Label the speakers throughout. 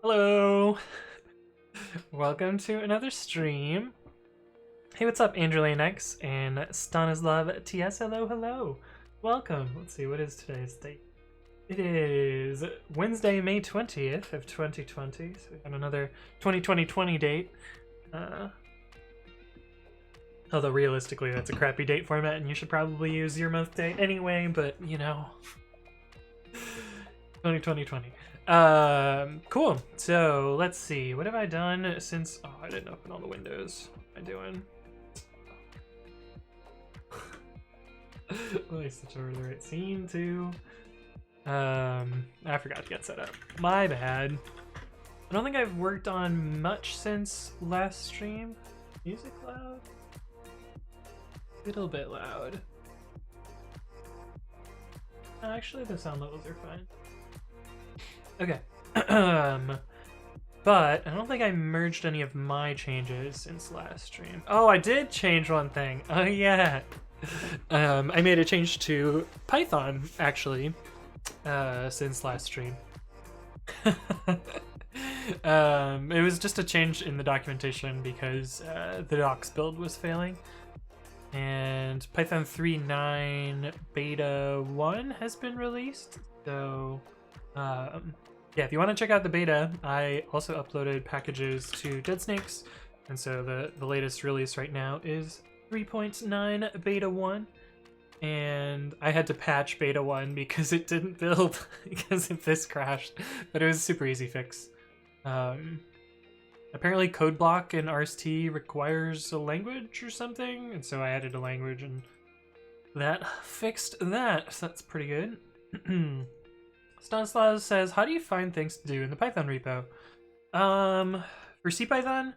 Speaker 1: Hello! Welcome to another stream. Hey, what's up, Angeline and Stanislav TS? Hello, hello. Welcome. Let's see, what is today's date? It is Wednesday, May 20th of 2020. So we got another 2020 date. Although realistically, that's a crappy date format, and you should probably use your month date anyway, but you know. 2020. Cool. So let's see. What have I done since? Oh, I didn't open all the windows. What am I doing? Let me switch over to the right scene too. I forgot to get set up. My bad. I don't think I've worked on much since last stream. Music loud? A little bit loud. Actually, the sound levels are fine. Okay. But I don't think I merged any of my changes since last stream. Oh, I did change one thing. Oh yeah. I made a change to Python actually since last stream. It was just a change in the documentation because the docs build was failing. And Python 3.9 beta 1 has been released. So yeah, if you want to check out the beta, I also uploaded packages to Dead Snakes, and so the latest release right now is 3.9 beta 1, and I had to patch beta 1 because it didn't build because this crashed, but it was a super easy fix. Apparently code block in RST requires a language or something, and so I added a language and that fixed that, so that's pretty good. Stanislav says, how do you find things to do in the Python repo? For CPython,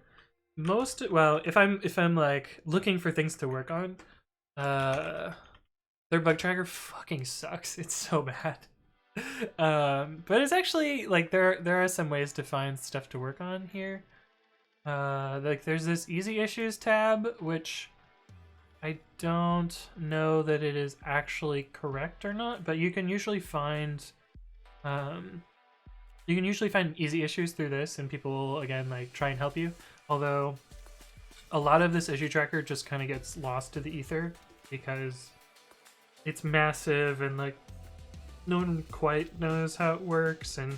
Speaker 1: if I'm like looking for things to work on, their bug tracker fucking sucks. It's so bad. But it's actually like there are some ways to find stuff to work on here. Like there's this easy issues tab, which I don't know that it is actually correct or not, but you can usually find easy issues through this, and people will again like try and help you. Although a lot of this issue tracker just kind of gets lost to the ether because it's massive and like no one quite knows how it works, and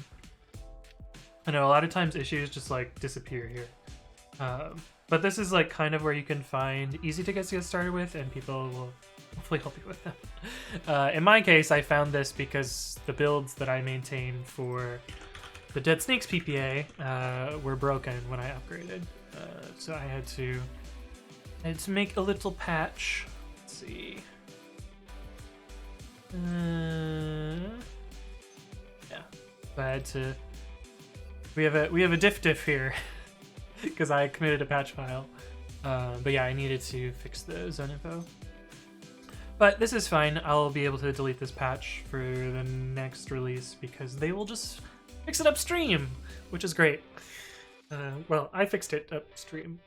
Speaker 1: I know a lot of times issues just like disappear here. But this is like kind of where you can find easy tickets to get started with, and people will hopefully help you with them. In my case, I found this because the builds that I maintained for the Dead Snakes PPA were broken when I upgraded. So I had to make a little patch. Let's see. Yeah, so I had to. We have a diff here because I committed a patch file. But yeah, I needed to fix the zone info. But this is fine. I'll be able to delete this patch for the next release because they will just fix it upstream, which is great. Well, I fixed it upstream.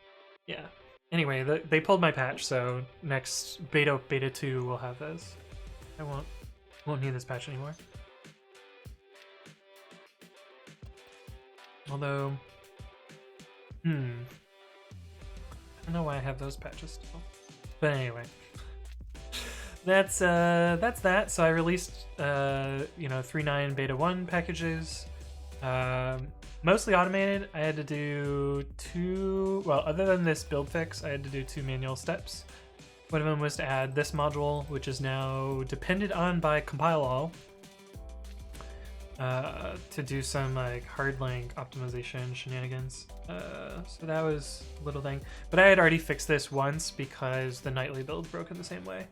Speaker 1: Yeah. Anyway, they pulled my patch, so next beta 2 will have this. I won't need this patch anymore. Although, I don't know why I have those patches still. But anyway. That's that. So I released 3.9 beta 1 packages, mostly automated. I had to do other than this build fix, I had to do 2 manual steps. One of them was to add this module, which is now depended on by CompileAll, to do some like hard link optimization shenanigans. So that was a little thing, but I had already fixed this once because the nightly build broke in the same way.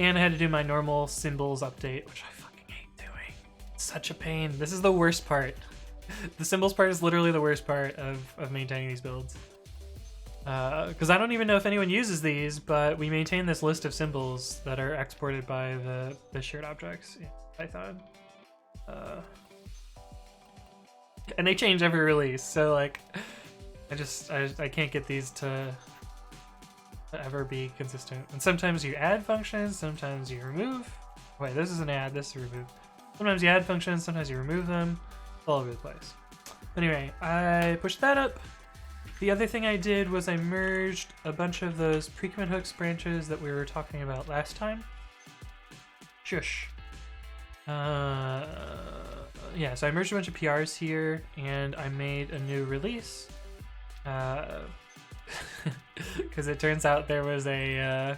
Speaker 1: And I had to do my normal symbols update, which I fucking hate doing. It's such a pain. This is the worst part. The symbols part is literally the worst part of maintaining these builds. Because I don't even know if anyone uses these, but we maintain this list of symbols that are exported by the shared objects in Python. And they change every release, so like, I can't get these to ever be consistent. And sometimes you add functions, sometimes you remove. Wait, this is an add, this is a remove. Sometimes you add functions, sometimes you remove them. It's all over the place. Anyway, I pushed that up. The other thing I did was I merged a bunch of those pre-commit hooks branches that we were talking about last time. Shush. Yeah, so I merged a bunch of PRs here, and I made a new release. Because it turns out there's a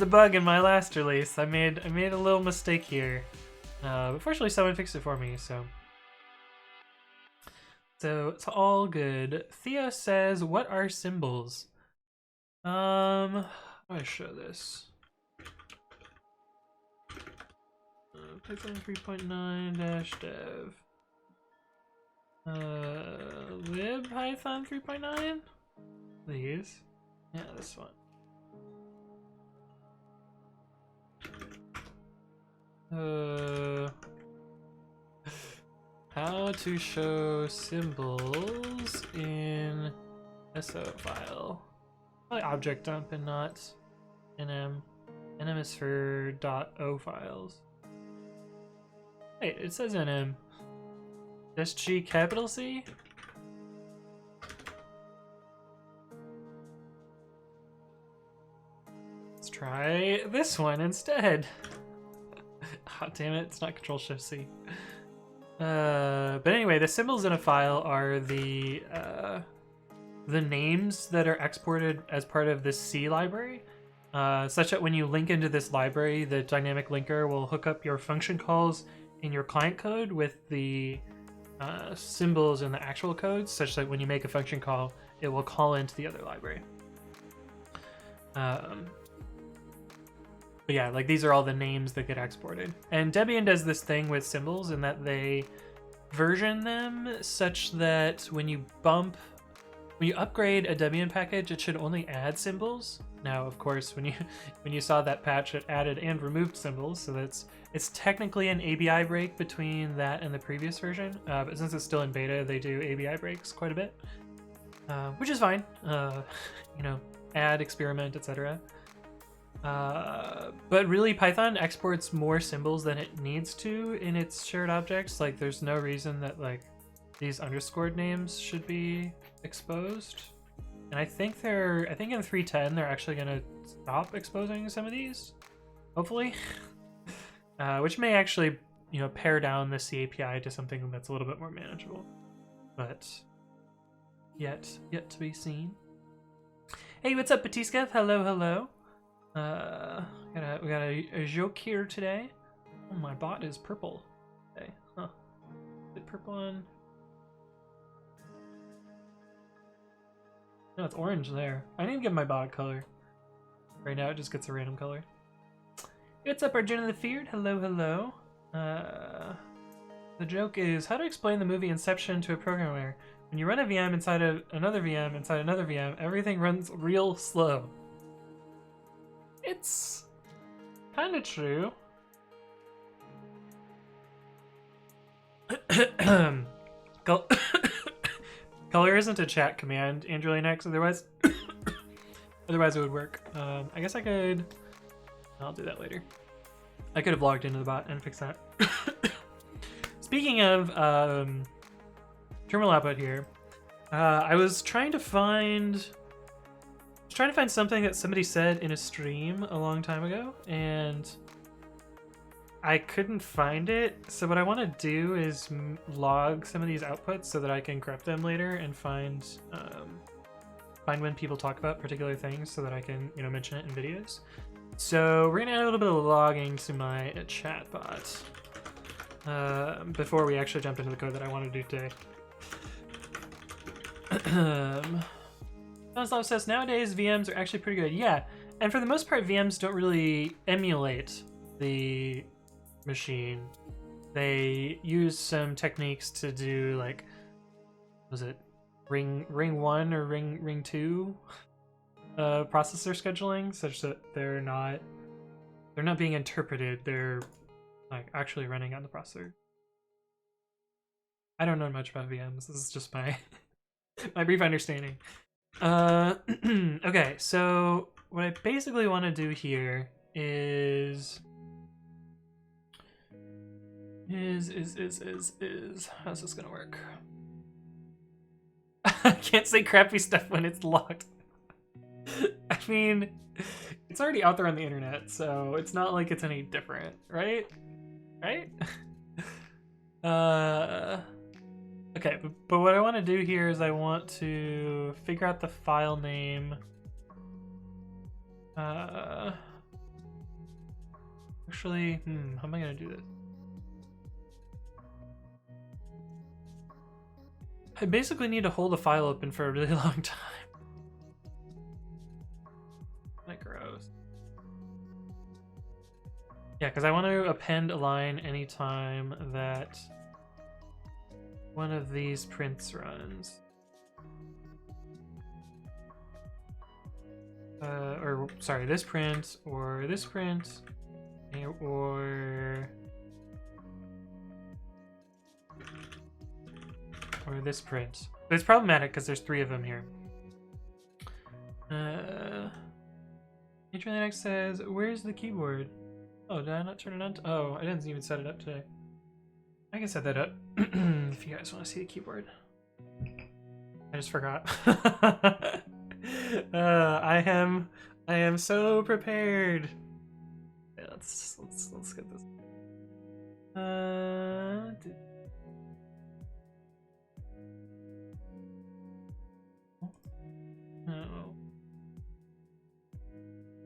Speaker 1: bug in my last release. I made a little mistake here. But fortunately someone fixed it for me, so it's all good. Theo says, what are symbols? How do I show this? Python 3.9-dev. Lib Python 3.9? These? Yeah, this one. How to show symbols in SO file. Probably object dump and not nm. nm is for .o files. Wait, it says nm. Just G capital C? Let's try this one instead. Oh, damn it, it's not Control Shift C. But anyway, the symbols in a file are the names that are exported as part of this C library, such that when you link into this library, the dynamic linker will hook up your function calls in your client code with the symbols in the actual code, such that when you make a function call, it will call into the other library. But yeah, like these are all the names that get exported. And Debian does this thing with symbols in that they version them such that when you upgrade a Debian package, it should only add symbols. Now, of course, when you saw that patch, it added and removed symbols, so it's technically an ABI break between that and the previous version. But since it's still in beta, they do ABI breaks quite a bit, which is fine. You know, add, experiment, etc. But really, Python exports more symbols than it needs to in its shared objects. Like, there's no reason that like these underscored names should be exposed. And I think in 3.10 they're actually gonna stop exposing some of these, hopefully, which may actually, you know, pare down the C API to something that's a little bit more manageable. But yet to be seen. Hey, what's up, Batiska? Hello. We got a joke here today. Oh, my bot is purple. Okay, huh? Is it purple on? No, it's orange there. I need to give my bot a color. Right now, it just gets a random color. What's up, Arjuna the Feared? Hello. The joke is how to explain the movie Inception to a programmer. When you run a VM inside of another VM inside another VM, everything runs real slow. It's kind of true. Color isn't a chat command, AndroLinux, otherwise it would work. I guess I'll do that later. I could have logged into the bot and fixed that. Speaking of terminal output here, I was trying to find something that somebody said in a stream a long time ago, and I couldn't find it. So what I want to do is log some of these outputs so that I can grep them later and find when people talk about particular things, so that I can, you know, mention it in videos. So we're gonna add a little bit of logging to my chat bot before we actually jump into the code that I want to do today. Stanislav says, nowadays VMs are actually pretty good. Yeah, and for the most part, VMs don't really emulate the machine. They use some techniques to do, like, was it ring 1 or ring 2 processor scheduling, such that they're not being interpreted. They're like actually running on the processor. I don't know much about VMs. This is just my my brief understanding. Okay, so what I basically want to do here is how's this gonna work? I can't say crappy stuff when it's locked. I mean, it's already out there on the internet, so it's not like it's any different, right? Right? Okay, but what I want to do here is I want to figure out the file name. Actually, how am I gonna do this? I basically need to hold a file open for a really long time. Like gross. Yeah, because I want to append a line anytime that one of these prints runs. Or sorry, this print, or this print, or this print. But it's problematic because there's 3 of them here. Next says, "Where's the keyboard?" Oh, did I not turn it on? Oh, I didn't even set it up today. I can set that up if you guys want to see the keyboard. I just forgot. I am so prepared. Yeah, let's get this. No.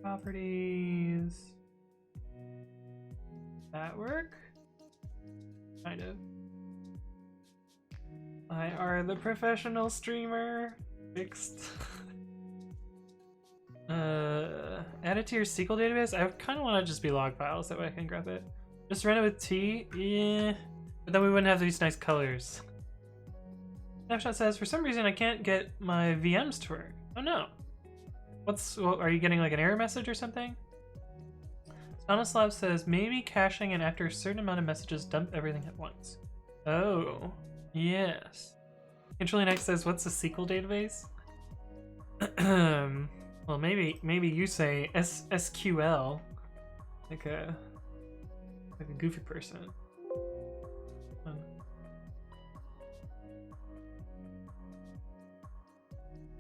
Speaker 1: Properties. That work? Kind of. I are the professional streamer. Fixed. Add it to your SQL database? I kind of want to just be log files, that way I can grab it. Just run it with T? Yeah. But then we wouldn't have these nice colors. Snapshot says, for some reason I can't get my VMs to work. Oh no. Are you getting like an error message or something? Stanislav says, maybe caching and after a certain amount of messages dump everything at once. Oh, yes. Controlling Next says, what's a SQL database? Well, maybe you say SQL, like a goofy person.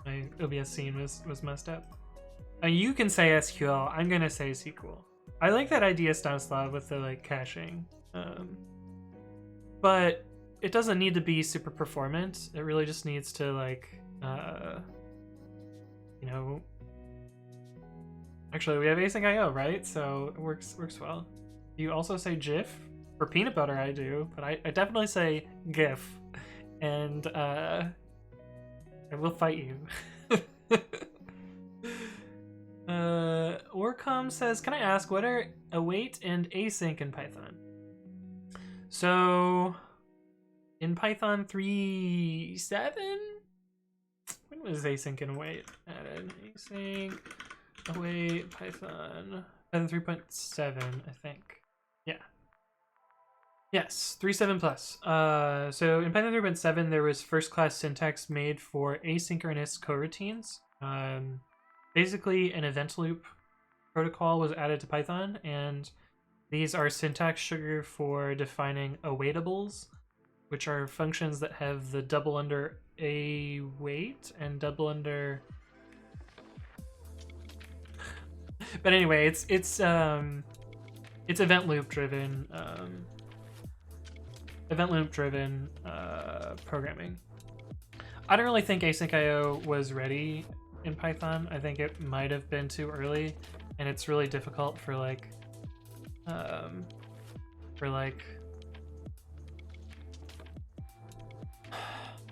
Speaker 1: My OBS scene was messed up. You can say SQL. I'm gonna say SQL. I like that idea, Stanislav, with the like caching, but it doesn't need to be super performant. It really just needs to like, you know. Actually, we have async IO, right? So it works well. You also say GIF for peanut butter. I do, but I definitely say GIF, and I will fight you. Orcom says, can I ask what are await and async in Python? So in Python 3.7, when was async and await added? Async, await, Python 3.7, I think. Yeah. Yes, 3.7 plus. So in Python 3.7, there was first class syntax made for asynchronous coroutines. Basically, an event loop protocol was added to Python, and these are syntax sugar for defining awaitables, which are functions that have the double under await and double under. But anyway, it's event loop driven. Event loop driven programming. I don't really think async IO was ready in Python. I think it might have been too early, and it's really difficult for like I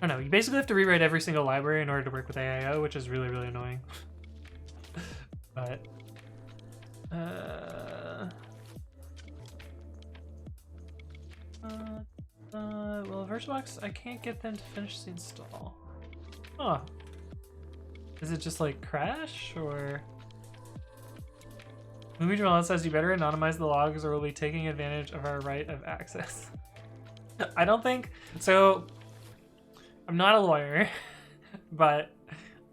Speaker 1: don't know, you basically have to rewrite every single library in order to work with AIO, which is really, really annoying. But well, VirtualBox, I can't get them to finish the install. Huh. Is it just like crash, or? Movie Jamal says you better anonymize the logs or we'll be taking advantage of our right of access. I don't think so. I'm not a lawyer, but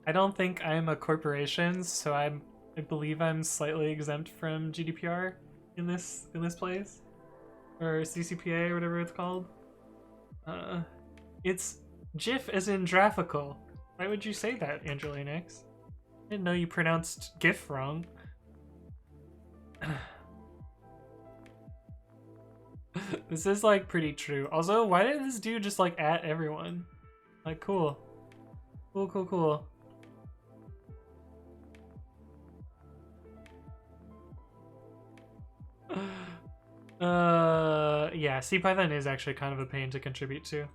Speaker 1: I don't think I'm a corporation, so I believe I'm slightly exempt from GDPR in this place, or CCPA or whatever it's called. It's GIF as in graphical. Why would you say that, Angelinix? I didn't know you pronounced GIF wrong. This is like pretty true. Also, why did this dude just like at everyone? Like, cool. Cool, cool, cool. Yeah, CPython is actually kind of a pain to contribute to.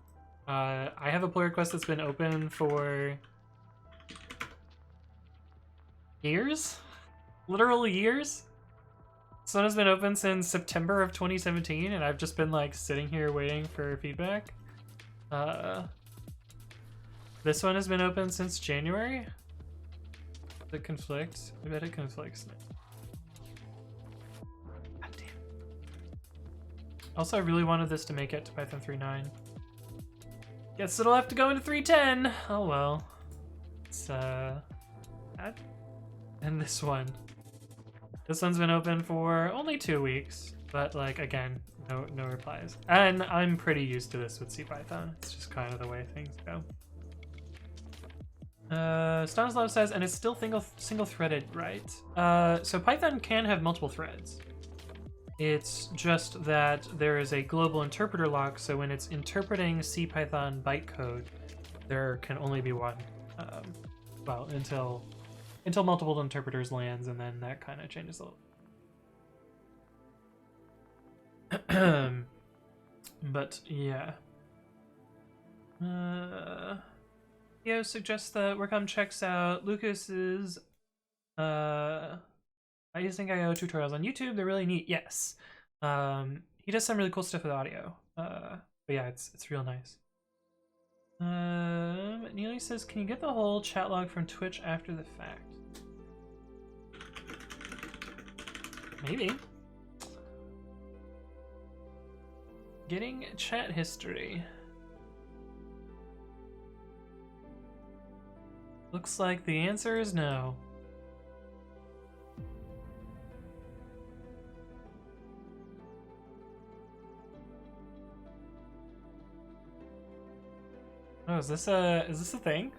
Speaker 1: I have a pull request that's been open for years? Literal years? This one has been open since September of 2017, and I've just been like sitting here waiting for feedback. This one has been open since January. Does it conflict? I bet it conflicts. God damn. Also, I really wanted this to make it to Python 3.9. Guess it'll have to go into 3.10. Oh well. It's that. And this one. This one's been open for only 2 weeks, but like again, no replies. And I'm pretty used to this with CPython. It's just kind of the way things go. Stanislav says, and it's still single-threaded, right? So Python can have multiple threads. It's just that there is a global interpreter lock, so when it's interpreting CPython bytecode, there can only be one. Well, until multiple interpreters lands, and then that kind of changes a little. But yeah. Theo suggests that Workcom checks out Lucas's iAsync.io tutorials on YouTube. They're really neat. Yes. He does some really cool stuff with audio. But yeah, it's real nice. Neely says, can you get the whole chat log from Twitch after the fact? Maybe. Getting chat history. Looks like the answer is no. Oh, is this a thing?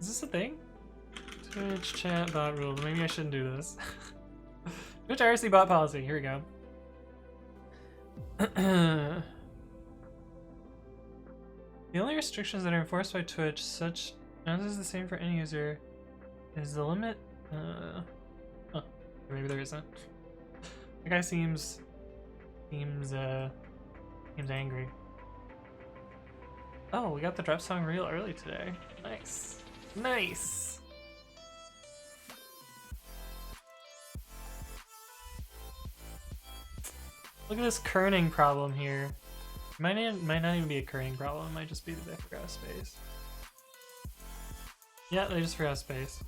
Speaker 1: Is this a thing? Twitch chat bot rules. Maybe I shouldn't do this. Twitch IRC bot policy. Here we go. The only restrictions that are enforced by Twitch, such as is the same for any user, is the limit. Oh, maybe there isn't. The guy seems angry. Oh, we got the drop song real early today. Nice. Nice. Look at this kerning problem here. Might not even be a kerning problem, it might just be that they forgot a space. Yeah, they just forgot a space.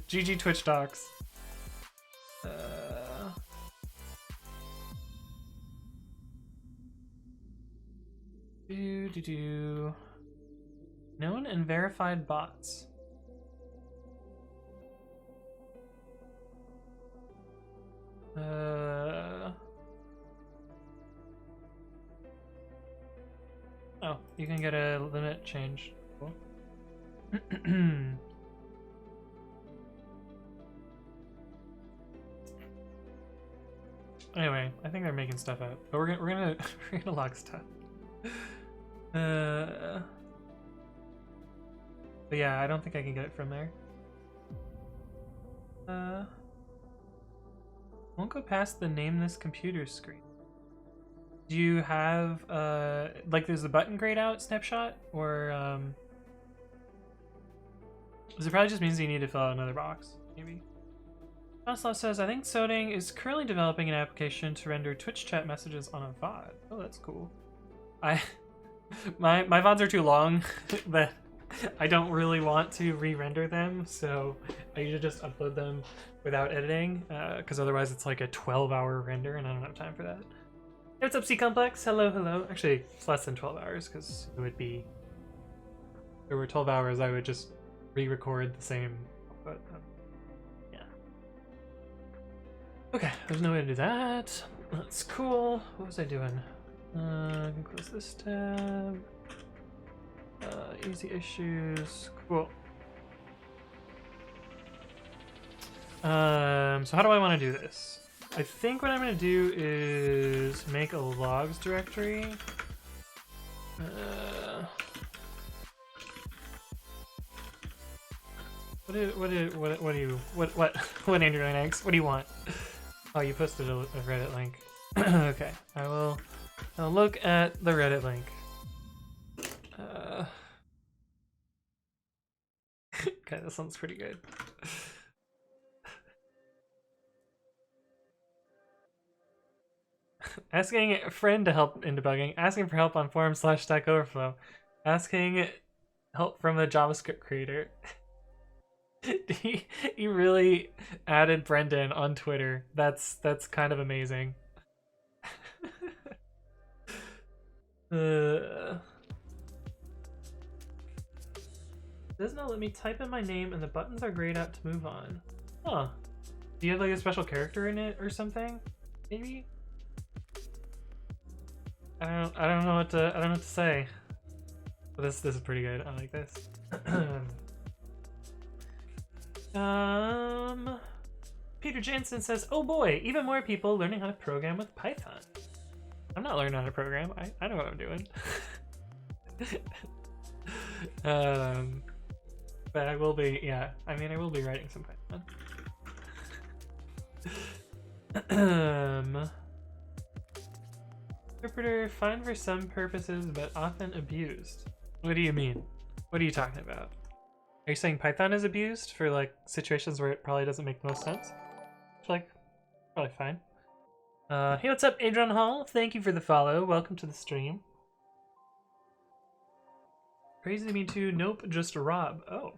Speaker 1: GG Twitch docs. Known and verified bots. Oh, you can get a limit change. Cool. Anyway, I think they're making stuff up, but we're gonna log stuff. But yeah, I don't think I can get it from there. Won't go past the name this computer screen. Do you have like there's the button grayed out snapshot, or does it probably just means you need to fill out another box? Maybe. Stanislav says, I think Soding is currently developing an application to render Twitch chat messages on a VOD. Oh, that's cool. My VODs are too long that I don't really want to re-render them, so I usually just upload them without editing, because otherwise it's like a 12-hour render, and I don't have time for that. Hey, what's up, C-Complex? Hello, hello. Actually, it's less than 12 hours, because it would be... If there were 12 hours, I would just re-record the same, but yeah. Okay, there's no way to do that. That's cool. What was I doing? I can close this tab. easy issues. Cool. So how do I want to do this? I think what I'm going to do is make a logs directory. What Andrew Linux? What do you want? Oh, you posted a Reddit link. Okay, I'll look at the Reddit link. Okay, this one's pretty good. Asking a friend to help in debugging. Asking for help on forum/Stack Overflow. Asking help from a JavaScript creator. He really added Brendan on Twitter. That's kind of amazing. Does not let me type in my name, and the buttons are grayed out to move on. Huh? Do you have like a special character in it or something? Maybe. I don't know what to say. But this is pretty good. I like this. Peter Jansen says, "Oh boy, even more people learning how to program with Python." I'm not learning how to program. I know what I'm doing. But I will be. Yeah, I mean, I will be writing some Python. Interpreter, fine for some purposes, but often abused. What do you mean? What are you talking about? Are you saying Python is abused for like situations where it probably doesn't make the most sense? It's like probably fine. Hey, what's up, Adrian Hall? Thank you for the follow. Welcome to the stream. Crazy to me too. Nope, just Rob. Oh,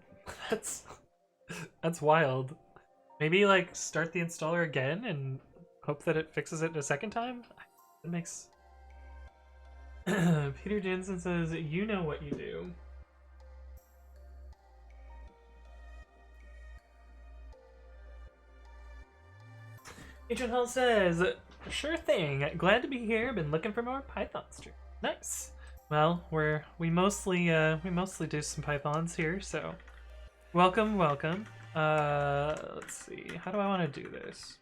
Speaker 1: that's wild. Maybe like start the installer again and hope that it fixes it a second time. That makes. Peter Jensen says, "You know what you do." Adrian Hall says, "Sure thing. Glad to be here. Been looking for more Python stream." Nice. Well, we mostly do some Pythons here, so welcome. Let's see. How do I want to do this?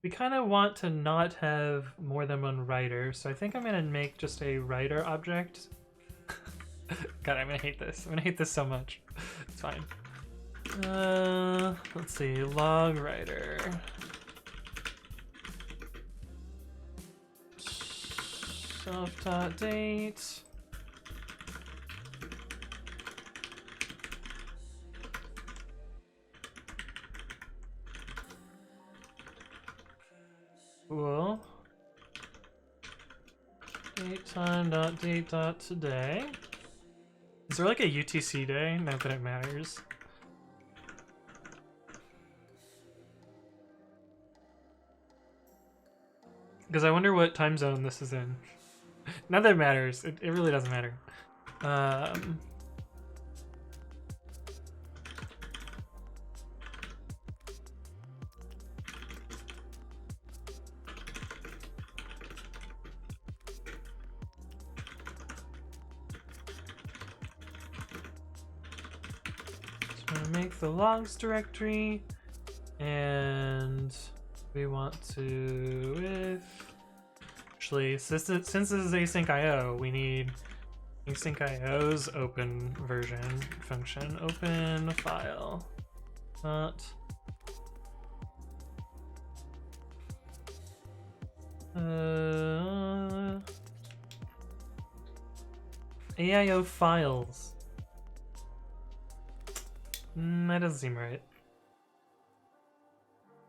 Speaker 1: We kind of want to not have more than one writer, so I think I'm gonna make just a writer object. God, I'm gonna hate this. I'm gonna hate this so much. It's fine. Let's see. Log writer. Self.date. Cool. Datetime.date.today. Is there like a UTC day? Not that it matters. Because I wonder what time zone this is in. Not that it matters. It really doesn't matter. Make the logs directory, and we want to actually, since this is async IO, we need async IO's open version function. Open file, not AIO files. That doesn't seem right.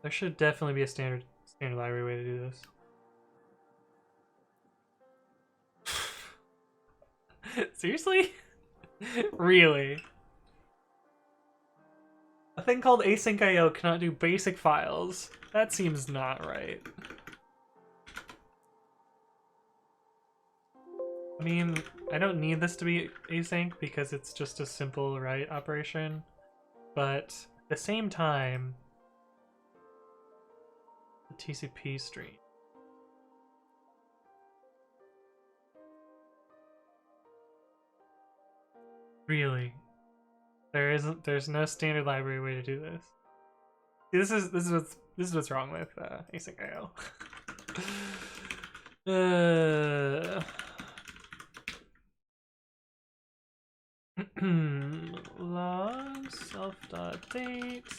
Speaker 1: There should definitely be a standard library way to do this. Seriously? Really? A thing called async IO cannot do basic files. That seems not right. I mean, I don't need this to be async because it's just a simple write operation. But at the same time, the TCP stream. Really? There's no standard library way to do this. See, this is what's wrong with async.io. Log self.date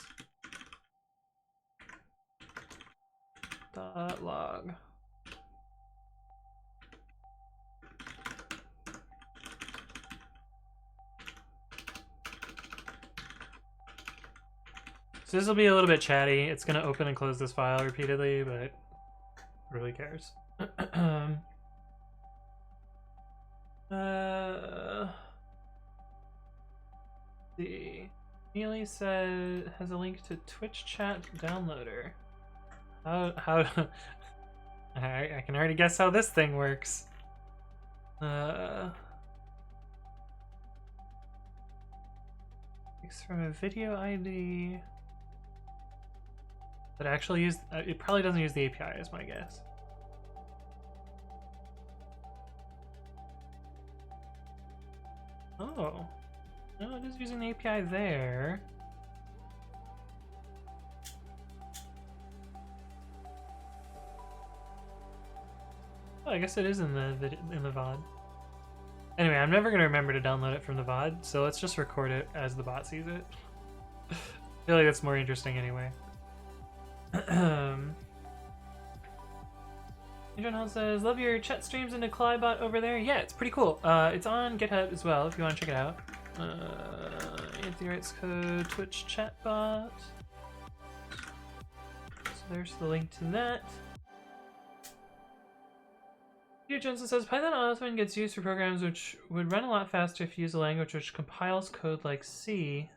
Speaker 1: .log. So this will be a little bit chatty. It's gonna open and close this file repeatedly, but who really cares? See. Neely said has a link to Twitch chat downloader. How I can already guess how this thing works. It's from a video ID that actually use it probably doesn't use the API is my guess. Oh. No, it is using the API there. Oh, I guess it is in the VOD. Anyway, I'm never gonna remember to download it from the VOD, so let's just record it as the bot sees it. I feel like that's more interesting anyway. Adrian says, love your chat streams in the Clybot over there. Yeah, it's pretty cool. It's on GitHub as well if you want to check it out. Anthony writes code Twitch chatbot. So there's the link to that. Peter Jensen says Python often gets used for programs which would run a lot faster if you use a language which compiles code like C.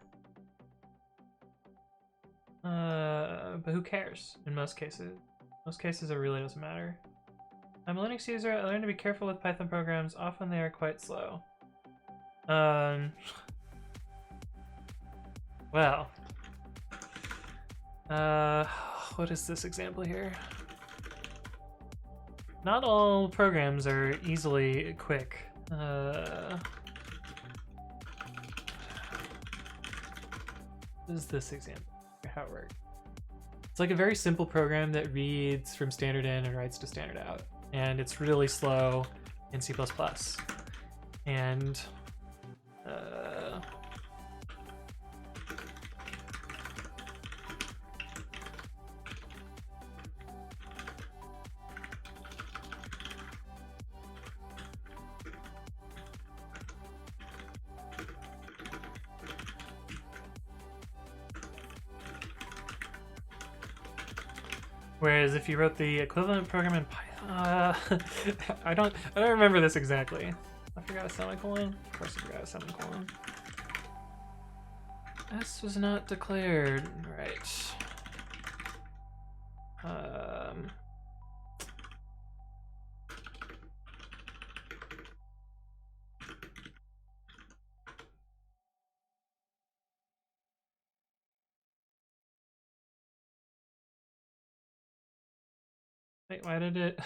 Speaker 1: But who cares in most cases? Most cases it really doesn't matter. I'm a Linux user. I learned to be careful with Python programs. Often they are quite slow. Well. What is this example here? Not all programs are easily quick. What is this example? How it works? It's like a very simple program that reads from standard in and writes to standard out. And it's really slow in C++. And whereas if you wrote the equivalent program in Python, I don't remember this exactly. I forgot a semicolon. Of course I forgot a semicolon. S was not declared. Right. Wait, why did it...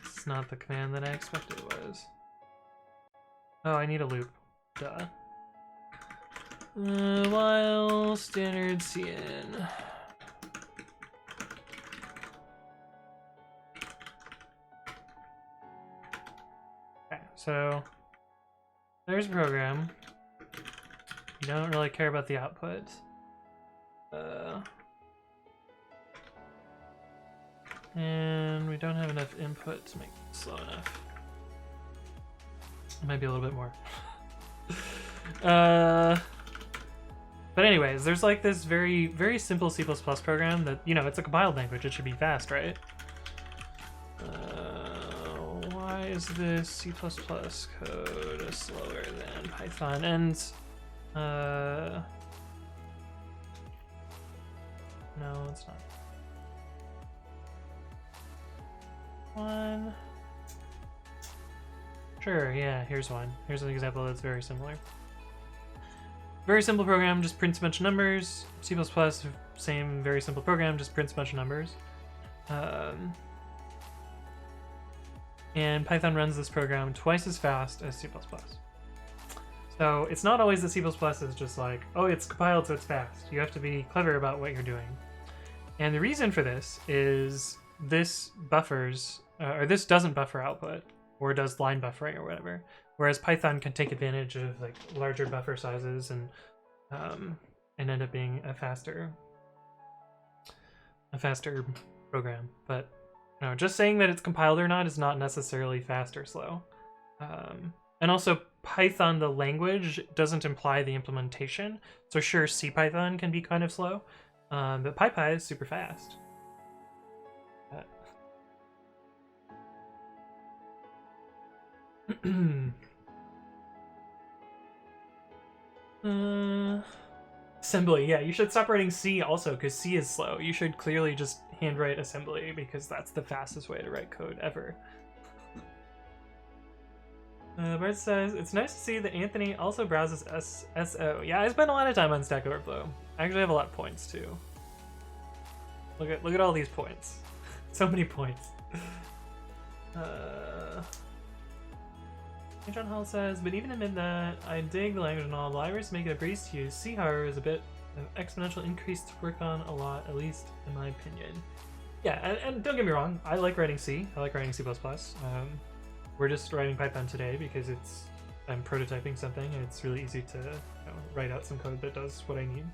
Speaker 1: It's not the command that I expected it was. Oh, I need a loop. Duh. While standard cin. Okay, so there's a program. You don't really care about the output. And we don't have enough input to make it slow enough. It might be a little bit more. But anyways, there's like this very, very simple C++ program that, you know, it's a compiled language. It should be fast, right? Why is this C++ code slower than Python? And, no, it's not. One. Sure, yeah, here's one. Here's an example that's very similar. Very simple program, just prints a bunch of numbers. C++, same very simple program, just prints a bunch of numbers. And Python runs this program twice as fast as C++. So it's not always that C++ is just like, oh, it's compiled so it's fast. You have to be clever about what you're doing. And the reason for this is this buffers, or this doesn't buffer output, or does line buffering or whatever. Whereas Python can take advantage of like larger buffer sizes and end up being a faster program. But no, just saying that it's compiled or not is not necessarily fast or slow. And also, Python, the language, doesn't imply the implementation. So sure, CPython can be kind of slow, but PyPy is super fast. Assembly, yeah, you should stop writing C also, because C is slow. You should clearly just handwrite assembly, because that's the fastest way to write code ever. Bart says, it's nice to see that Anthony also browses SO. Yeah, I spend a lot of time on Stack Overflow. I actually have a lot of points too. Look at all these points. So many points. John Hall says, but even amid that, I dig the language and all. The libraries make it a breeze to use. C, however, is a bit of exponential increase to work on a lot, at least in my opinion. Yeah, and don't get me wrong, I like writing C. I like writing C++. We're just writing Python today because I'm prototyping something and it's really easy to write out some code that does what I need.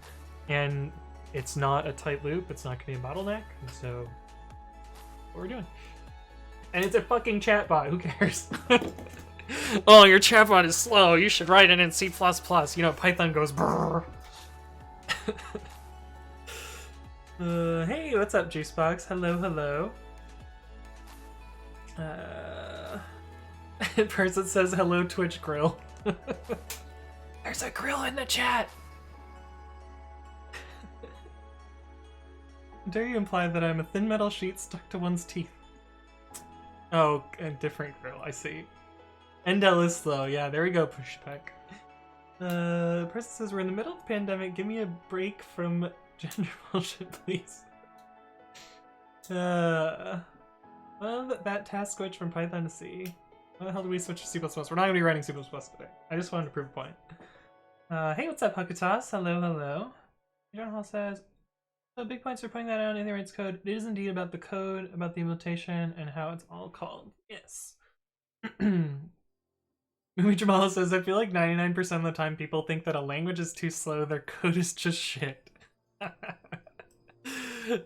Speaker 1: And it's not a tight loop, it's not going to be a bottleneck, and so what we're doing. And it's a fucking chatbot, who cares? Oh, your chatbot is slow, you should write it in C++. You know, Python goes brrr. Hey, what's up, Juicebox? Hello. Person says hello, Twitch grill. There's a grill in the chat. Dare you imply that I'm a thin metal sheet stuck to one's teeth? Oh, a different grill, I see. Endel is slow, yeah, there we go, Pushback. Person says we're in the middle of the pandemic, give me a break from gender bullshit, please. Well, that task switch from Python to C. How the hell do we switch to C++? We're not going to be writing C++ today. I just wanted to prove a point. Hey, what's up, Hukatas? Hello. John Hall says, big points for pointing that out in the rights code. It is indeed about the code, about the implementation, and how it's all called. Yes. Mimi Jamal says, I feel like 99% of the time people think that a language is too slow, their code is just shit. Ain't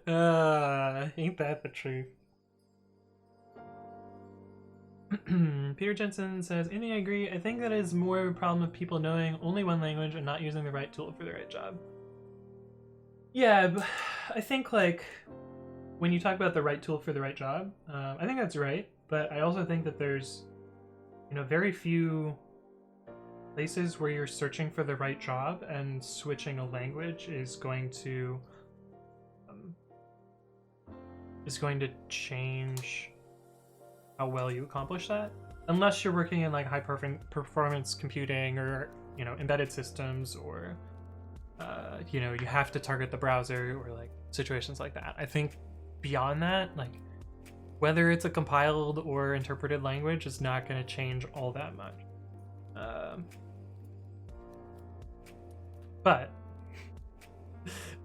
Speaker 1: that the truth? Peter Jensen says, Anthony, I agree. I think that is more of a problem of people knowing only one language and not using the right tool for the right job. Yeah, but I think, like, when you talk about the right tool for the right job, I think that's right, but I also think that there's, very few places where you're searching for the right job and switching a language is going to change how well you accomplish that, unless you're working in like high performance computing or embedded systems, or you have to target the browser or like situations like that. I think beyond that, like whether it's a compiled or interpreted language is not going to change all that much. But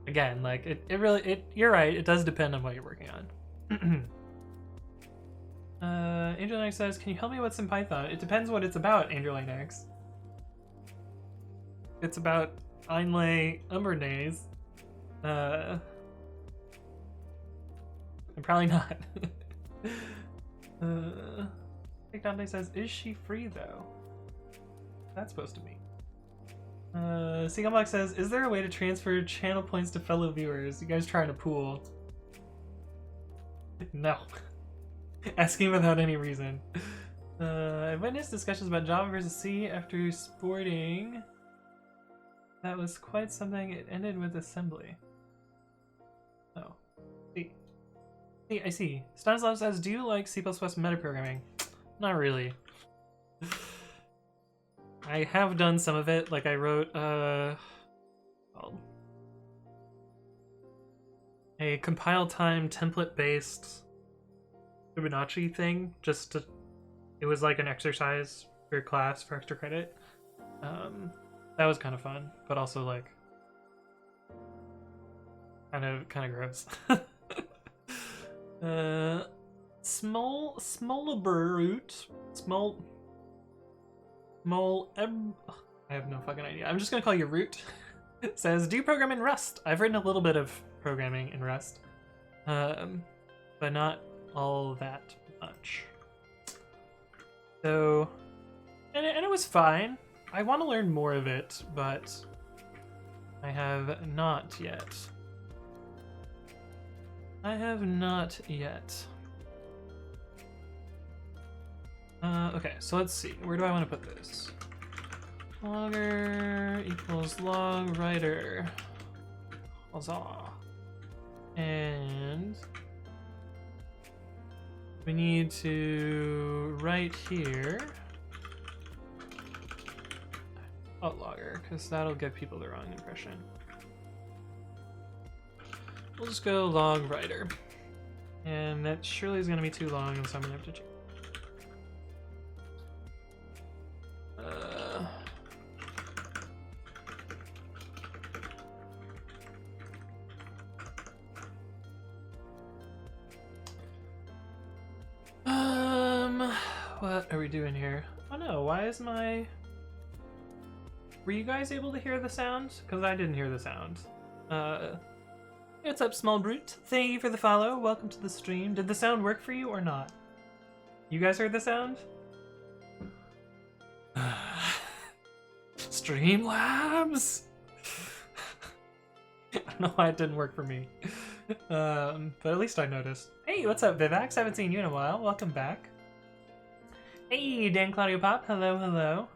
Speaker 1: again, like it really you're right, it does depend on what you're working on. Angel Linux says, can you help me what's in Python? It depends what it's about, Angel Linux. It's about Einlay Umbernays. Probably not. Nick Dante says, is she free though? That's supposed to be. Seagullbox says, is there a way to transfer channel points to fellow viewers? You guys trying to pool? No. Asking without any reason. I've witnessed discussions about Java versus C after sporting. That was quite something. It ended with assembly. Oh. See, I see. Stanislav says, do you like C++ metaprogramming? Not really. I have done some of it. Like I wrote a compile time template based Fibonacci thing, it was like an exercise for your class for extra credit. That was kind of fun, but also like kind of gross. Smolbrut. I have no fucking idea. I'm just gonna call you Root. It says, do you program in Rust? I've written a little bit of programming in Rust, but not all that much. So, and it was fine. I want to learn more of it, but I have not yet. Okay, so let's see. Where do I want to put this? Logger equals log writer. Huzzah. And we need to write here. Logger, because that'll give people the wrong impression. We'll just go log writer. And that surely is going to be too long, and so I'm going to have to change. What are we doing here? Oh no, why is my... Were you guys able to hear the sound? Because I didn't hear the sound. What's up, Smolbrut? Thank you for the follow. Welcome to the stream. Did the sound work for you or not? You guys heard the sound? Streamlabs? I don't know why it didn't work for me. But at least I noticed. Hey, what's up, Vivax? Haven't seen you in a while. Welcome back. Hey, Dan Claudio Pop. Hello, hello.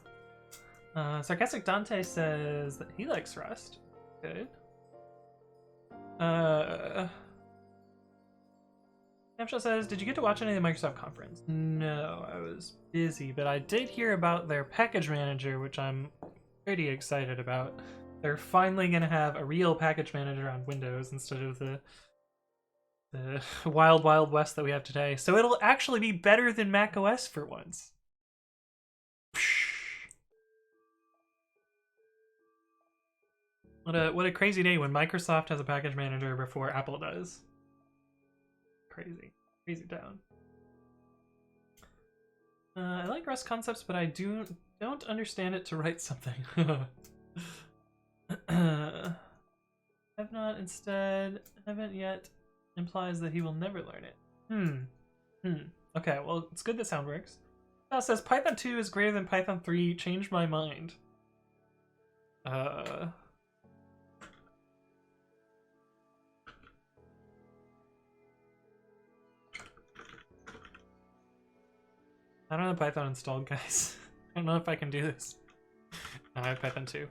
Speaker 1: Sarcastic Dante says that he likes Rust. Good. Snapshot says, did you get to watch any of the Microsoft conference? No, I was busy, but I did hear about their package manager, which I'm pretty excited about. They're finally going to have a real package manager on Windows instead of the wild, wild west that we have today. So it'll actually be better than macOS for once. What a crazy day when Microsoft has a package manager before Apple does. Crazy town. I like Rust concepts, but I don't understand it to write something. Haven't yet implies that he will never learn it. Okay, well, it's good that sound works. It says Python 2 is greater than Python 3. Changed my mind. I don't have Python installed, guys. I don't know if I can do this. No, I have Python 2.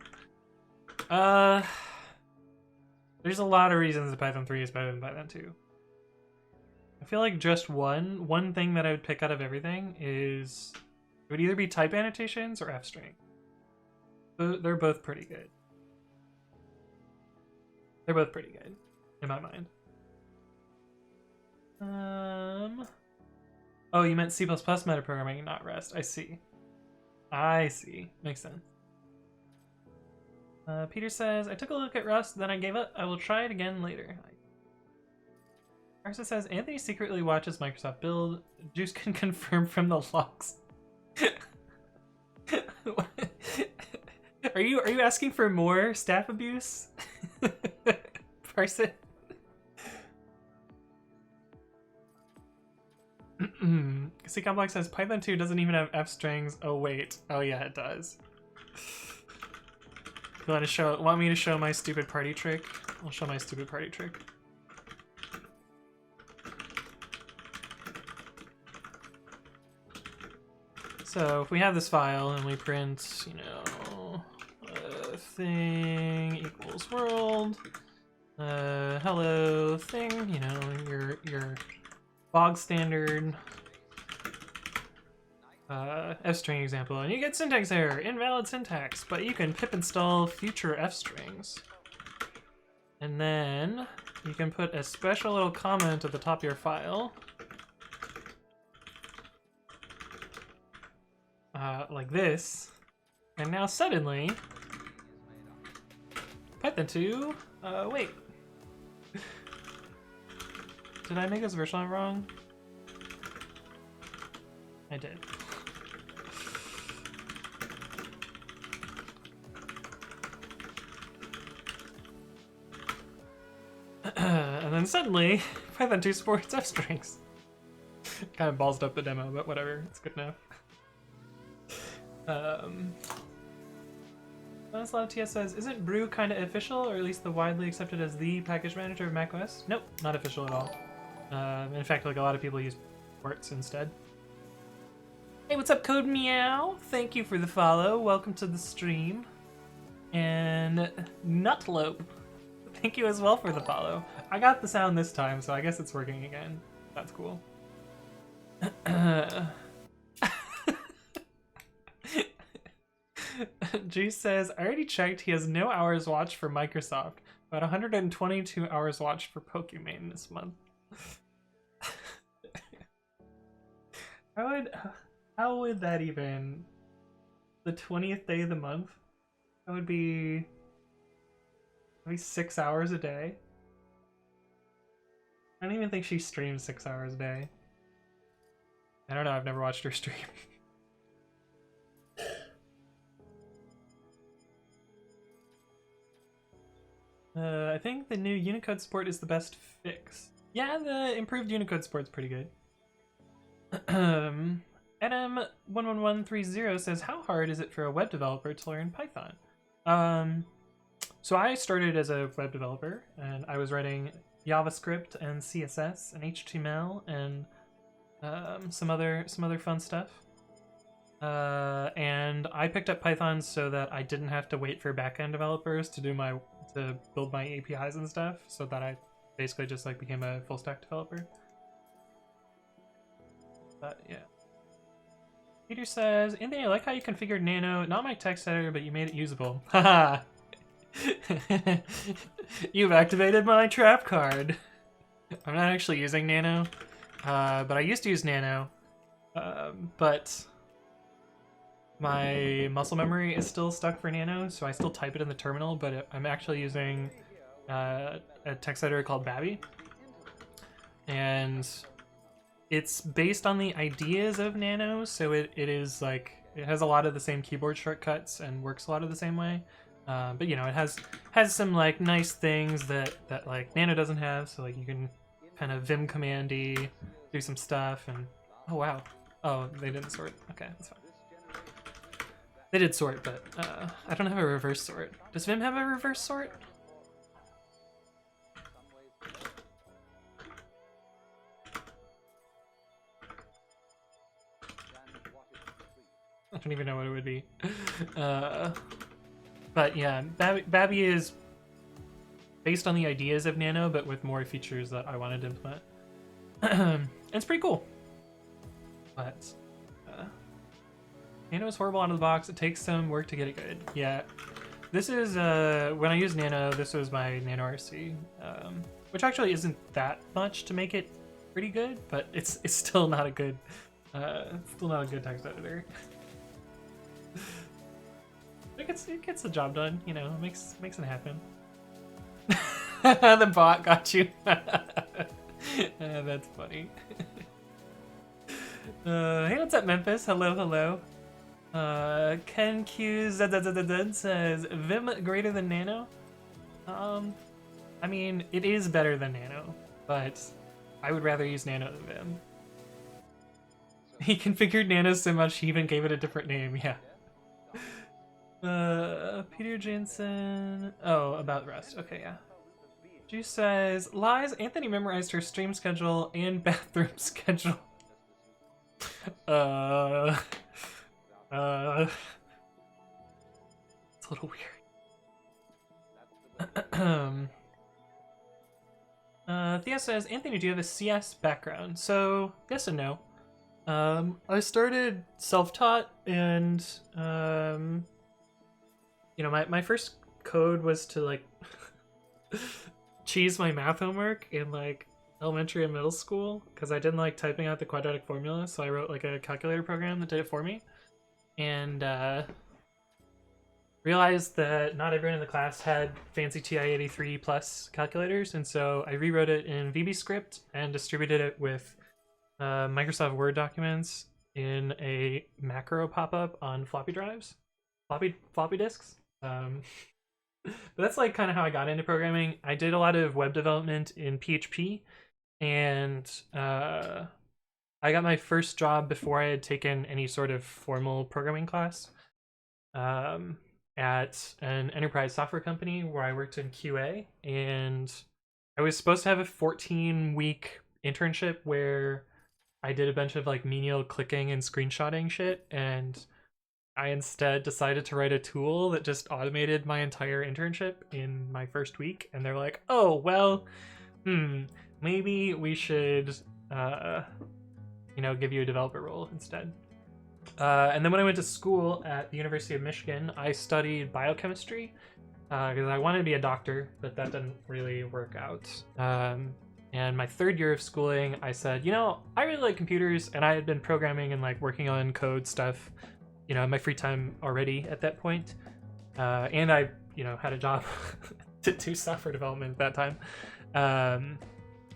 Speaker 1: There's a lot of reasons that Python 3 is better than Python 2. I feel like just one thing that I would pick out of everything is it would either be type annotations or f-string. They're both pretty good. They're both pretty good, in my mind. Oh, you meant C++ metaprogramming, not Rust. I see. Makes sense. Peter says, I took a look at Rust, then I gave up. I will try it again later. Arsa says, Anthony secretly watches Microsoft build. Juice can confirm from the logs. Are you asking for more staff abuse? Parson? C Complex says Python 2 doesn't even have f strings. Oh wait. Oh yeah, it does. You want me to show my stupid party trick? I'll show my stupid party trick. So if we have this file and we print, you know, thing equals world, hello thing, you know, your bog standard f-string example, and you get syntax error, invalid syntax, but you can pip install future f-strings. And then you can put a special little comment at the top of your file. Like this. And now suddenly, Python 2, wait. Did I make this version wrong? I did. And then suddenly, Python 2 supports f-strings. Kind of ballsed up the demo, but whatever, it's good enough. Stanislav TS says, isn't Brew kind of official, or at least the widely accepted as the package manager of macOS? Nope, not official at all. In fact, like a lot of people use ports instead. Hey, what's up, Code Meow? Thank you for the follow. Welcome to the stream. And Nutlope, thank you as well for the follow. I got the sound this time, so I guess it's working again. That's cool. G says, I already checked. He has no hours watched for Microsoft, but 122 hours watched for Pokimane this month. How would that even... The 20th day of the month? That would be... maybe 6 hours a day? I don't even think she streams 6 hours a day. I don't know, I've never watched her stream. I think the new Unicode support is the best fix. Yeah, the improved Unicode support's pretty good. Adam11130 says, how hard is it for a web developer to learn Python? So I started as a web developer, and I was writing JavaScript and CSS and HTML and some other fun stuff. And I picked up Python so that I didn't have to wait for backend developers to build my APIs and stuff, so that I basically just like became a full stack developer. But yeah. Peter says, Anthony, I like how you configured Nano, not my text editor, but you made it usable. Haha. You've activated my trap card. I'm not actually using Nano, but I used to use Nano, but my muscle memory is still stuck for Nano, so I still type it in the terminal, but I'm actually using a text editor called Babby, and it's based on the ideas of Nano, so it is like, it has a lot of the same keyboard shortcuts and works a lot of the same way. But you know, it has some like nice things that like Nano doesn't have, so like you can kind of Vim command-y, do some stuff, and oh wow, oh they didn't sort. Okay, that's fine. They did sort, but I don't have a reverse sort. Does Vim have a reverse sort? I don't even know what it would be. But yeah, Babby is based on the ideas of Nano, but with more features that I wanted to implement. It's pretty cool. But Nano is horrible out of the box. It takes some work to get it good. Yeah, this is when I use Nano. This was my Nano RC, which actually isn't that much to make it pretty good, but it's still not a good text editor. It gets the job done, you know. It makes it happen. The bot got you. That's funny. Hey, what's up, Memphis? Hello. Ken Q says Vim greater than Nano. I mean, it is better than Nano, but I would rather use Nano than Vim. He configured Nano so much he even gave it a different name. Yeah. Peter Jensen. Oh, about Rust. Okay, yeah. She says, lies, Anthony memorized her stream schedule and bathroom schedule. It's a little weird. Thea says, Anthony, do you have a CS background? So, yes and no. I started self-taught, and you know, my first code was to like cheese my math homework in like elementary and middle school because I didn't like typing out the quadratic formula, so I wrote like a calculator program that did it for me. And realized that not everyone in the class had fancy TI-83 plus calculators, and so I rewrote it in VBScript and distributed it with Microsoft Word documents in a macro pop-up on floppy drives, floppy disks. But that's like kind of how I got into programming. I did a lot of web development in PHP, and I got my first job before I had taken any sort of formal programming class at an enterprise software company where I worked in QA, and I was supposed to have a 14-week internship where I did a bunch of like menial clicking and screenshotting shit, and I instead decided to write a tool that just automated my entire internship in my first week. And they're like, oh, well, maybe we should, give you a developer role instead. And then when I went to school at the University of Michigan, I studied biochemistry because I wanted to be a doctor, but that didn't really work out. And my third year of schooling, I said, I really like computers, and I had been programming and like working on code stuff, in my free time already at that point. And I, had a job to do software development at that time.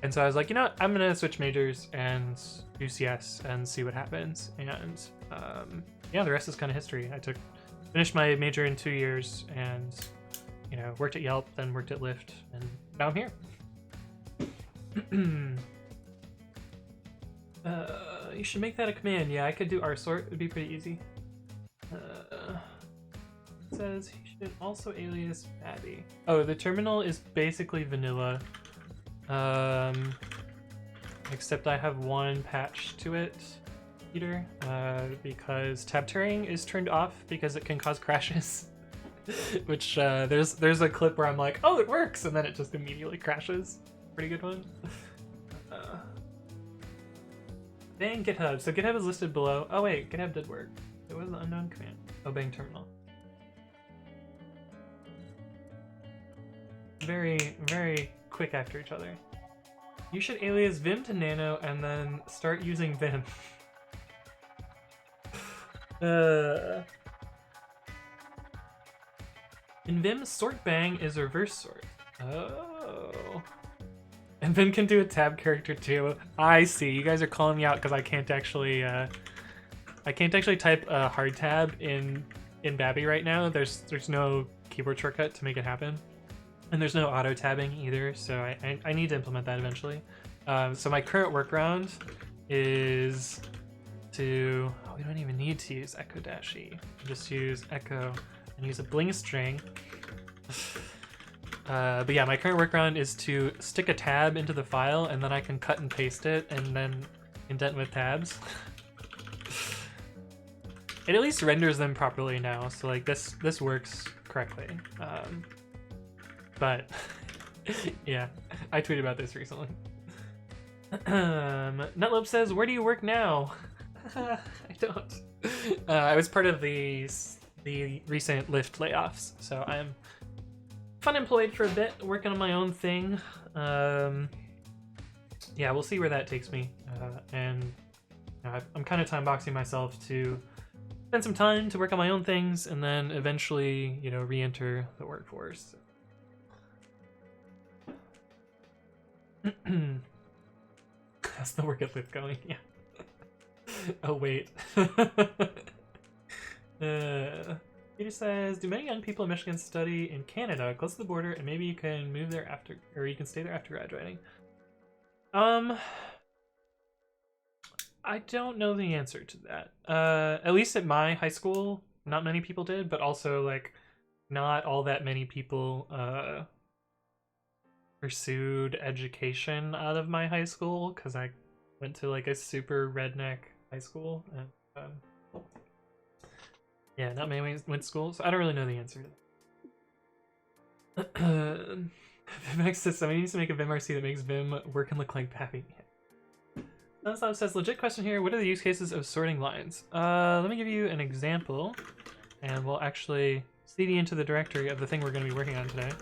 Speaker 1: And so I was like, I'm gonna switch majors and do CS and see what happens. And the rest is kind of history. I finished my major in 2 years, and worked at Yelp, then worked at Lyft, and now I'm here. You should make that a command. Yeah, I could do rsort. It'd be pretty easy. It says he should also alias Babby. Oh, the terminal is basically vanilla. Except I have one patch to it, Peter, because tab tearing is turned off because it can cause crashes. Which there's a clip where I'm like, oh, it works, and then it just immediately crashes. Pretty good one. Bang GitHub. So GitHub is listed below. Oh wait, GitHub did work. It was an unknown command. Oh, bang terminal. Very, very quick after each other. You should alias Vim to Nano and then start using Vim. In Vim, sort bang is reverse sort. Oh. And Vim can do a tab character too. I see. You guys are calling me out because I can't actually type a hard tab in Babby right now. There's no keyboard shortcut to make it happen. And there's no auto tabbing either, so I need to implement that eventually. So my current workaround is to... Oh, we don't even need to use echo-e. Just use echo and use a bling string. But yeah, my current workaround is to stick a tab into the file, and then I can cut and paste it and then indent with tabs. It at least renders them properly now, so like this works correctly. But yeah, I tweeted about this recently. Nutlope says, where do you work now? I don't. I was part of the recent Lyft layoffs, so I'm unemployed for a bit, working on my own thing. Yeah, we'll see where that takes me. And I'm kind of time boxing myself to spend some time to work on my own things, and then eventually, re-enter the workforce. How's the work at Lyft going? Yeah. Oh wait. Peter says, do many young people in Michigan study in Canada, close to the border, and maybe you can move there after, or you can stay there after graduating? I don't know the answer to that. At least at my high school, not many people did, but also like not all that many people pursued education out of my high school, because I went to like a super redneck high school, and yeah, not many went to school, so I don't really know the answer to that. Vimex says somebody needs to make a VimRC that makes Vim work and look like Babby. Sunslav says, legit question here, what are the use cases of sorting lines? Let me give you an example, and we'll actually cd into the directory of the thing we're going to be working on today.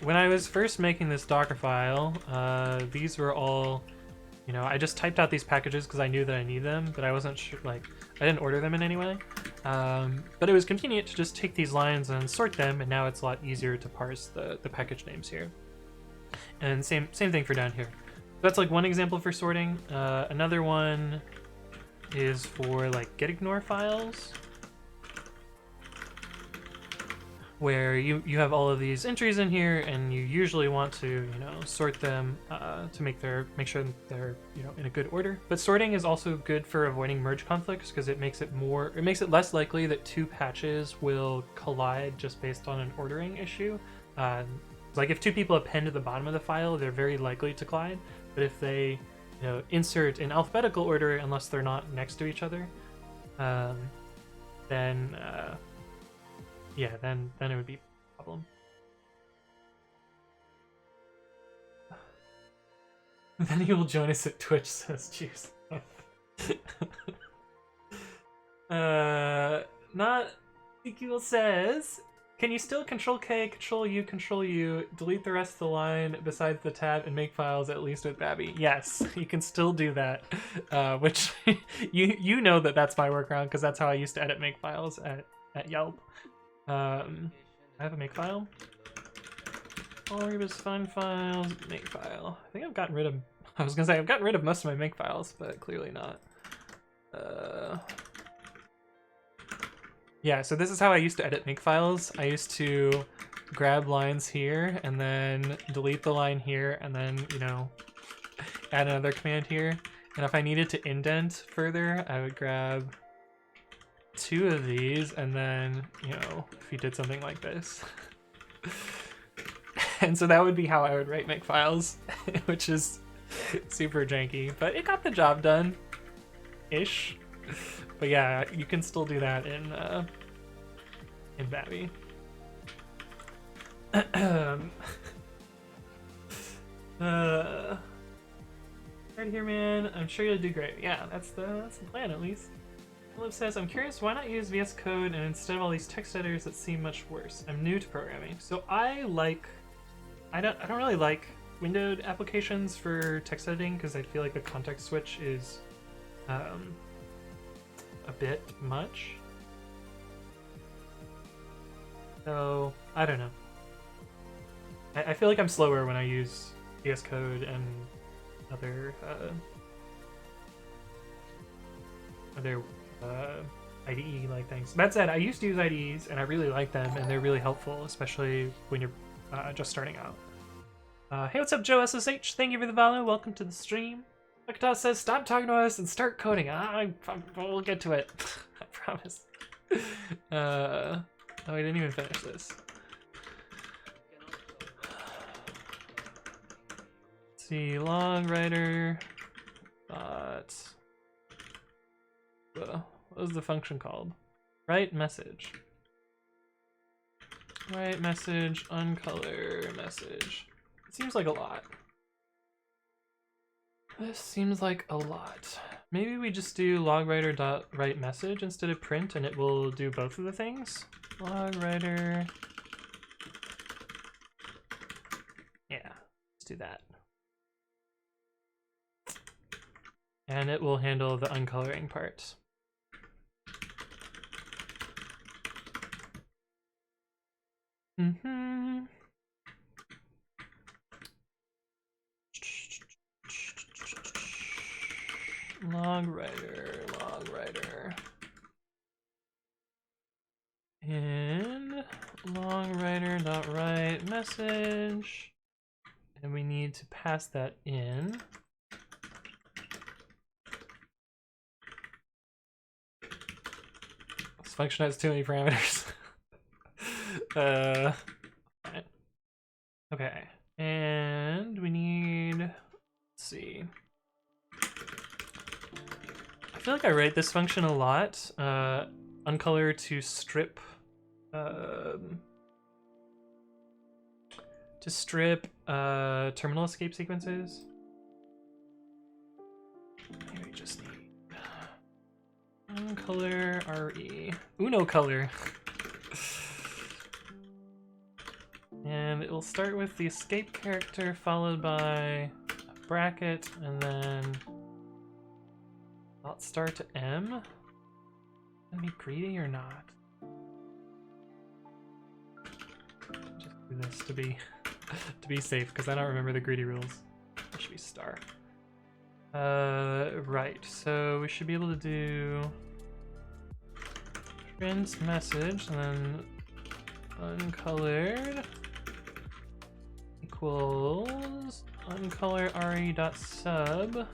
Speaker 1: When I was first making this Docker file, these were all, I just typed out these packages because I knew that I need them, but I wasn't sure, I didn't order them in any way. But it was convenient to just take these lines and sort them, and now it's a lot easier to parse the package names here. And same thing for down here. That's like one example for sorting. Another one is for like getignore files, where you have all of these entries in here, and you usually want to sort them to make sure that they're in a good order. But sorting is also good for avoiding merge conflicts because it makes it less likely that two patches will collide just based on an ordering issue. Like if two people append to the bottom of the file, they're very likely to collide. But if they insert in alphabetical order, unless they're not next to each other, then then it would be a problem. Then he will join us at Twitch, says Juice. Not Ezekiel says, can you still Control K, Control U, delete the rest of the line besides the tab and make files at least with Babby? Yes, you can still do that. Which you know that's my workaround because that's how I used to edit make files at Yelp. I have a makefile. All Reba's fun files, makefile. I think I've gotten rid of. I was gonna say I've gotten rid of most of my makefiles, but clearly not. Yeah, so this is how I used to edit makefiles. I used to grab lines here and then delete the line here and then add another command here. And if I needed to indent further, I would grab two of these and then if you did something like this. And so that would be how I would write makefiles, which is super janky, but it got the job done ish. But yeah, you can still do that in Babby. Right here, man. I'm sure you'll do great. Yeah, that's the plan at least. Philip says, I'm curious, why not use VS Code and instead of all these text editors that seem much worse? I'm new to programming, so I don't really like windowed applications for text editing because I feel like the context switch is a bit much. So I don't know. I feel like I'm slower when I use VS Code and other IDE like things. That said, I used to use IDEs and I really like them and they're really helpful, especially when you're just starting out. Hey, what's up, Joe SSH? Thank you for the follow. Welcome to the stream. Akata says, stop talking to us and start coding. We'll get to it. I promise. Oh, I didn't even finish this. Let's see, log writer dot. What was the function called? Write message. Write message, uncolor message. It seems like a lot. This seems like a lot. Maybe we just do logwriter.write message instead of print and it will do both of the things. Logwriter. Yeah, let's do that. And it will handle the uncoloring part. Log writer. And logwriter.write message. And we need to pass that in. This function has too many parameters. Fine. Okay, and we need, let's see. I feel like I write this function a lot. Uncolor to strip, terminal escape sequences. Maybe just need uncolor RE. Uno color. And it will start with the escape character followed by a bracket and then .star to M. Can I be greedy or not? Just do this to be to be safe, because I don't remember the greedy rules. It should be star. Right, so we should be able to do print message and then uncolored equals uncolor re.sub.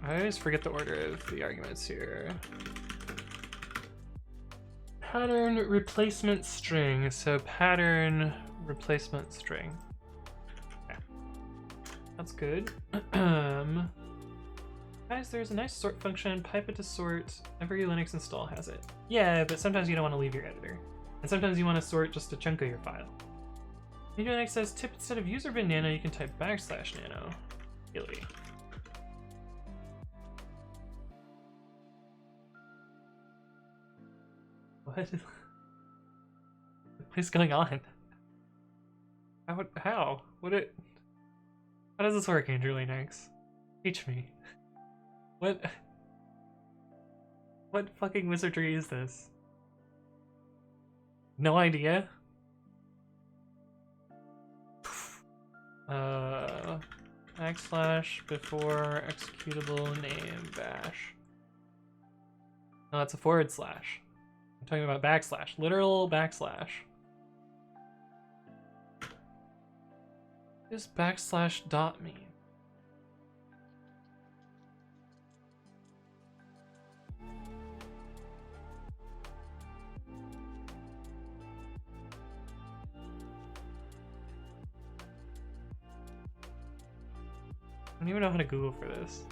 Speaker 1: I always forget the order of the arguments here. Pattern replacement string. So pattern replacement string. Okay. That's good. Guys, there's a nice sort function, pipe it to sort. Every Linux install has it. Yeah, but sometimes you don't want to leave your editor. And sometimes you want to sort just a chunk of your file. Linux says tip instead of user bin nano, you can type /nano. Really? What is going on? How? How does this work, Andrew Linux? Teach me. What fucking wizardry is this? No idea? / before executable name bash. No, that's a /. I'm talking about /, literal /. What does /dot mean? I don't even know how to Google for this.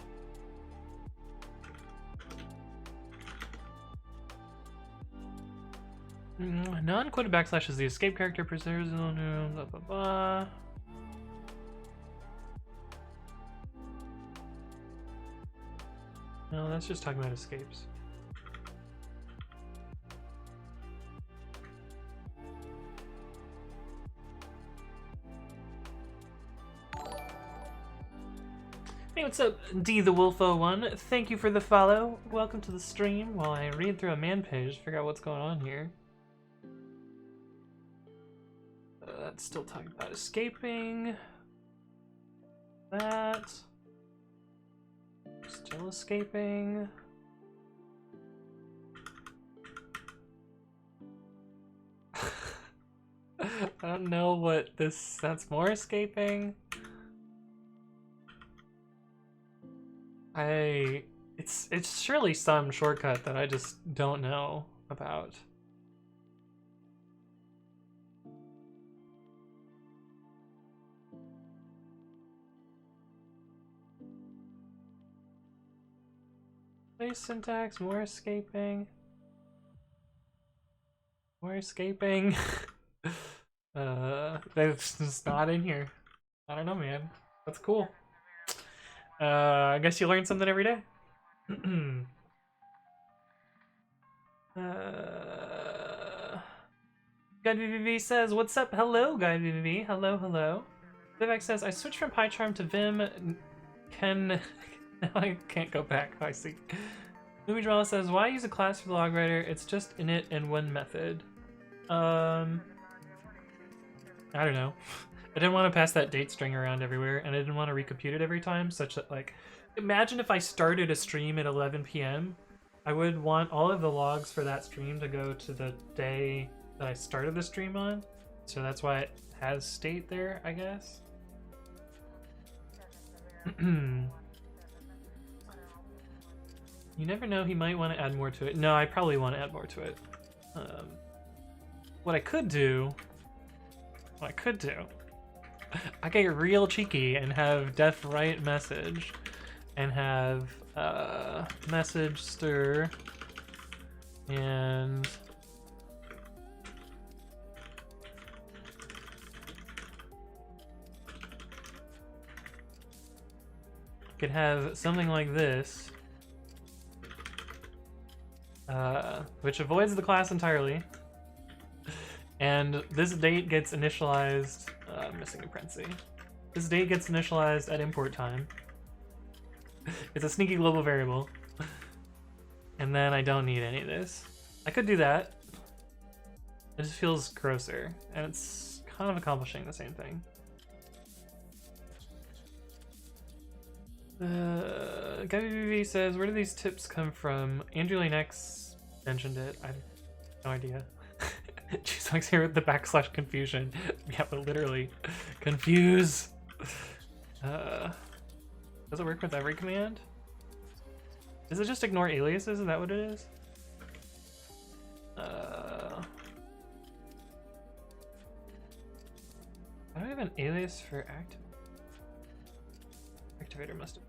Speaker 1: Non-quoted / is the escape character, preserves blah blah blah. No, that's just talking about escapes. Hey, what's up, D the Wolf01? Thank you for the follow. Welcome to the stream while I read through a man page to figure out what's going on here. That's still talking about escaping. That. Still escaping. I don't know what this. That's more escaping. It's surely some shortcut that I just don't know about. Place syntax, more escaping. More escaping. That's just not in here. I don't know, man. That's cool. I guess you learn something every day. GuideVVV says, what's up? Hello, GuideVVV. Hello, hello. Vivek says, I switched from PyCharm to Vim. Now I can't go back. I see. Movie Drama says, why use a class for the log writer? It's just init and one method. I don't know. I didn't want to pass that date string around everywhere, and I didn't want to recompute it every time, such that, like, imagine if I started a stream at 11 p.m. I would want all of the logs for that stream to go to the day that I started the stream on, so that's why it has state there, I guess. You never know, he might want to add more to it. No, I probably want to add more to it. What I could do, I get real cheeky and have def write message and have message stir and could have something like this, which avoids the class entirely. And this date gets initialized, missing a parenthesis. This date gets initialized at import time. It's a sneaky global variable. And then I don't need any of this. I could do that. It just feels grosser, and it's kind of accomplishing the same thing. Gabby says, where do these tips come from? Andrew Lane X mentioned it. I have no idea. She's like here with the backslash confusion. Yeah, but literally, confuse. Does it work with every command? Does it just ignore aliases? Is that what it is? I don't have an alias for activator must have.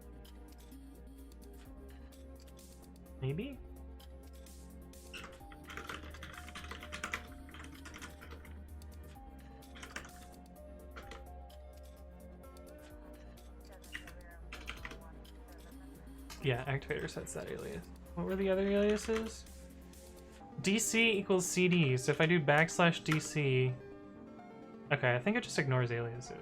Speaker 1: Maybe? Yeah, activator sets that alias. What were the other aliases? DC equals CD, so if I do backslash DC... Okay, I think it just ignores aliases.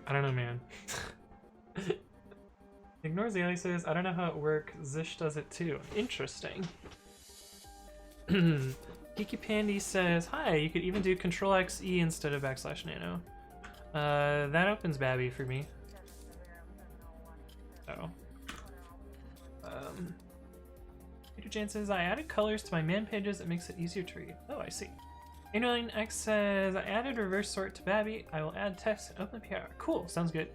Speaker 1: I don't know, man. Ignores the aliases. I don't know how it works. Zish does it too. Interesting. Geeky Pandy says, hi, you could even do Control X E instead of backslash nano. That opens Babby for me. Oh. Peter Jane says, I added colors to my man pages. It makes it easier to read. Oh, I see. Alien X says, I added reverse sort to Babby. I will add text and open the PR. Cool, sounds good.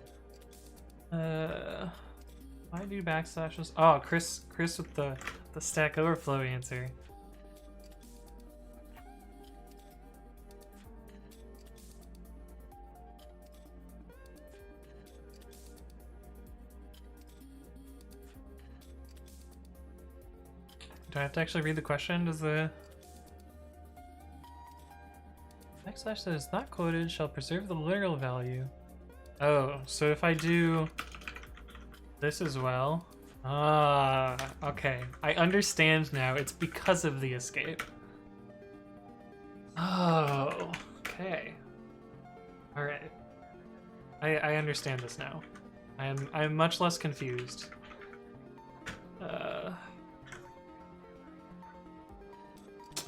Speaker 1: I do backslashes. Oh, Chris with the Stack Overflow answer. Do I have to actually read the question? Does the backslash that is not quoted shall preserve the literal value? Oh, so if I do this as well. Ah, okay. I understand now. It's because of the escape. Oh, okay. All right. I understand this now. I'm much less confused.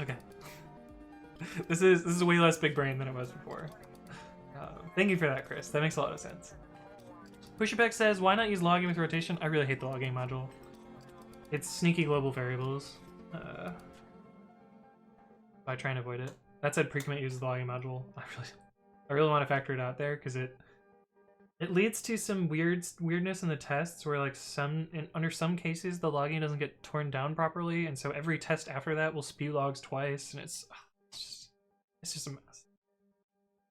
Speaker 1: Okay. This is way less big brain than it was before. Thank you for that, Chris. That makes a lot of sense. Pusherback says, why not use logging with rotation? I really hate the logging module. It's sneaky global variables. I try and avoid it. That said, Precommit uses the logging module. I really want to factor it out there because it leads to some weirdness in the tests where like under some cases the logging doesn't get torn down properly, and so every test after that will spew logs twice, and it's just a mess.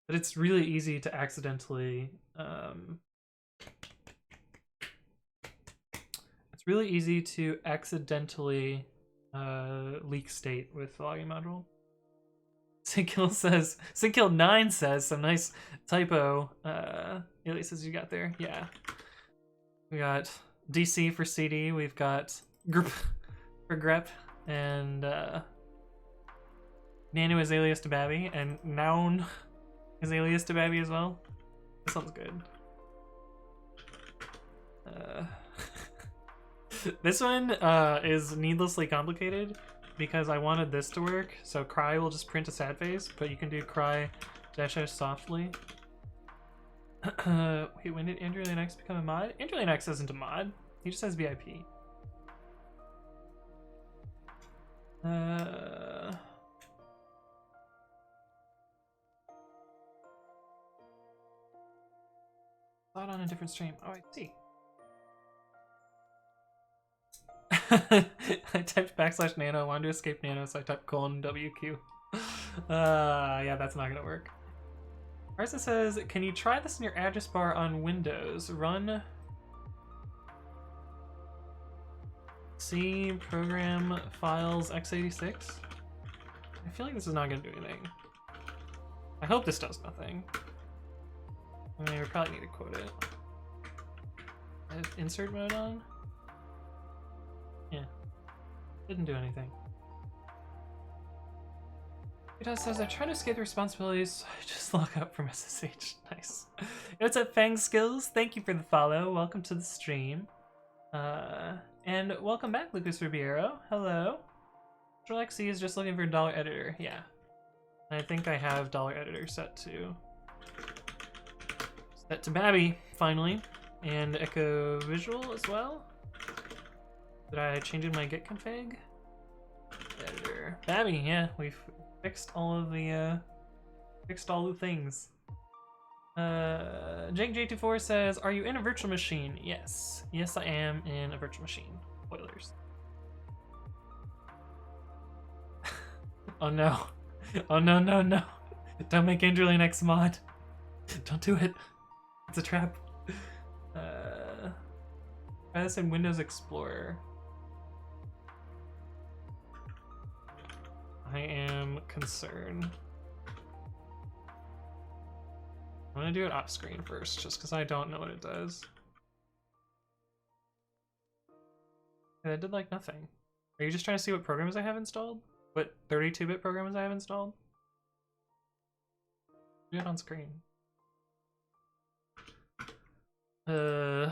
Speaker 1: But it's really easy to accidentally leak state with the logging module. Sinkkill9 says some nice typo aliases you got there. Yeah. We got DC for CD, we've got grep for grep, and Nano is alias to Babby, and Noun is alias to Babby as well. This sounds good. This one is needlessly complicated because I wanted this to work. So cry will just print a sad face, but you can do cry dash softly. Wait, when did Andrew Lane X become a mod? Andrew Lane X isn't a mod. He just has VIP. Thought on a different stream. Oh, I see. I typed backslash nano, I wanted to escape nano, so I typed :WQ. Yeah, that's not gonna work. Arsa says, can you try this in your address bar on Windows? Run C program files x86? I feel like this is not gonna do anything. I hope this does nothing. I mean, we probably need to quote it. I have insert mode on? Yeah. Didn't do anything. It says, I try to escape the responsibilities, so I just log up from SSH. Nice. What's up, Fang Skills? Thank you for the follow. Welcome to the stream. And welcome back, Lucas Ribeiro. Hello. Lexi is just looking for dollar editor. Yeah. I think I have dollar editor set to Babby, finally. And Echo Visual as well. Did I change in my git config? Editor. Babby, yeah, we've fixed all of the things. Jake J24 says, are you in a virtual machine? Yes. Yes, I am in a virtual machine. Spoilers. Oh no. Oh no, no, no. Don't make Andrew Linux mod. Don't do it. It's a trap. Try this in Windows Explorer. I am concerned. I'm gonna do it off screen first, just because I don't know what it does. Yeah, that did like nothing. Are you just trying to see what programs I have installed? What 32-bit programs I have installed? Do it on screen. So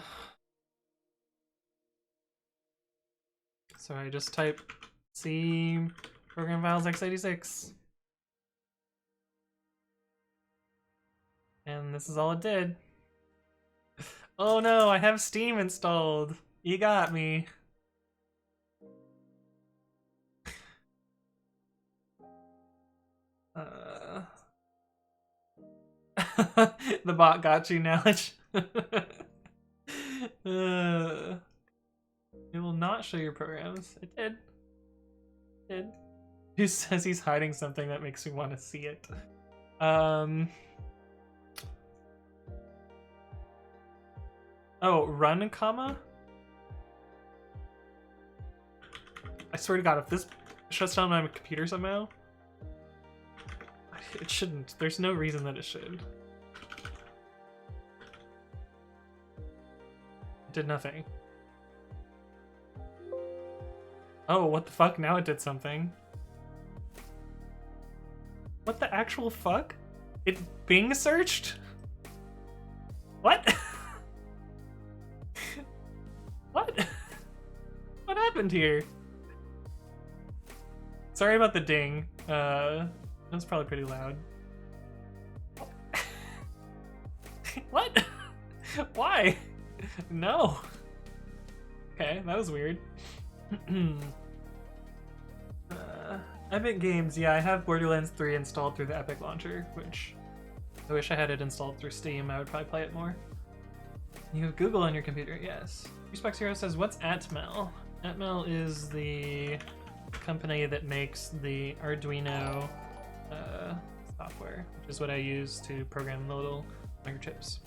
Speaker 1: I just type C program files x86. And this is all it did. Oh no, I have Steam installed. You got me. The bot got you, knowledge. It will not show your programs. It did. It did. He says he's hiding something that makes me want to see it. Oh, run comma? I swear to God, if this shuts down my computer somehow, it shouldn't. There's no reason that it should. It did nothing. Oh, what the fuck? Now it did something. What the actual fuck? It Bing searched? What? What? What happened here? Sorry about the ding. That was probably pretty loud. What? Why? No. Okay, that was weird. Epic Games, yeah, I have Borderlands 3 installed through the Epic Launcher, which I wish I had it installed through Steam. I would probably play it more. You have Google on your computer, yes. Respecs Hero says, what's Atmel? Atmel is the company that makes the Arduino software, which is what I use to program the little microchips.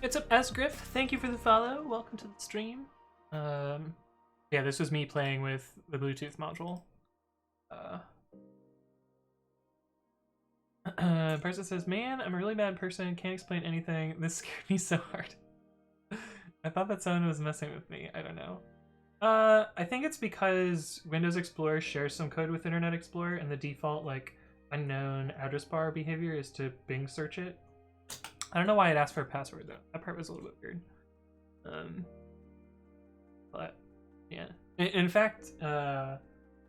Speaker 1: It's up, Asgriff. Thank you for the follow. Welcome to the stream. Yeah, this was me playing with the Bluetooth module. Person says, man, I'm a really bad person, can't explain anything. This scared me so hard. I thought that someone was messing with me. I don't know. I think it's because Windows Explorer shares some code with Internet Explorer, and the default, like, unknown address bar behavior is to Bing search it. I don't know why it asked for a password, though. That part was a little bit weird. But, yeah. In fact,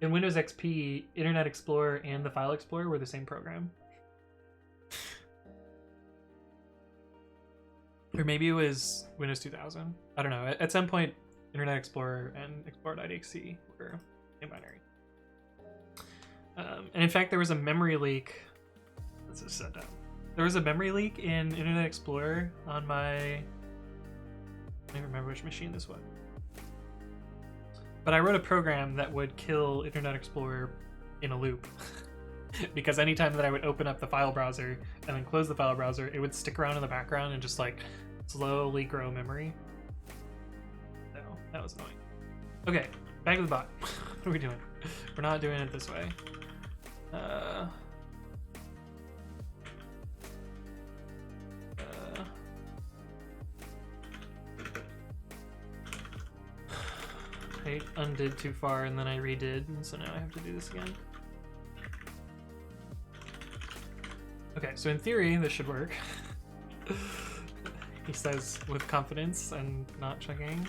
Speaker 1: in Windows XP, Internet Explorer and the File Explorer were the same program. Or maybe it was Windows 2000. I don't know. At some point, Internet Explorer and Explorer.exe were in binary. And in fact, there was a memory leak. Let's just set down. There was a memory leak in Internet Explorer on my... I don't even remember which machine this was. But I wrote a program that would kill Internet Explorer in a loop. Because anytime that I would open up the file browser and then close the file browser, it would stick around in the background and just like slowly grow memory. So that was annoying. Okay, back to the bot. What are we doing? We're not doing it this way. I undid too far and then I redid, and so now I have to do this again. Okay, so in theory, this should work. He says with confidence and not checking.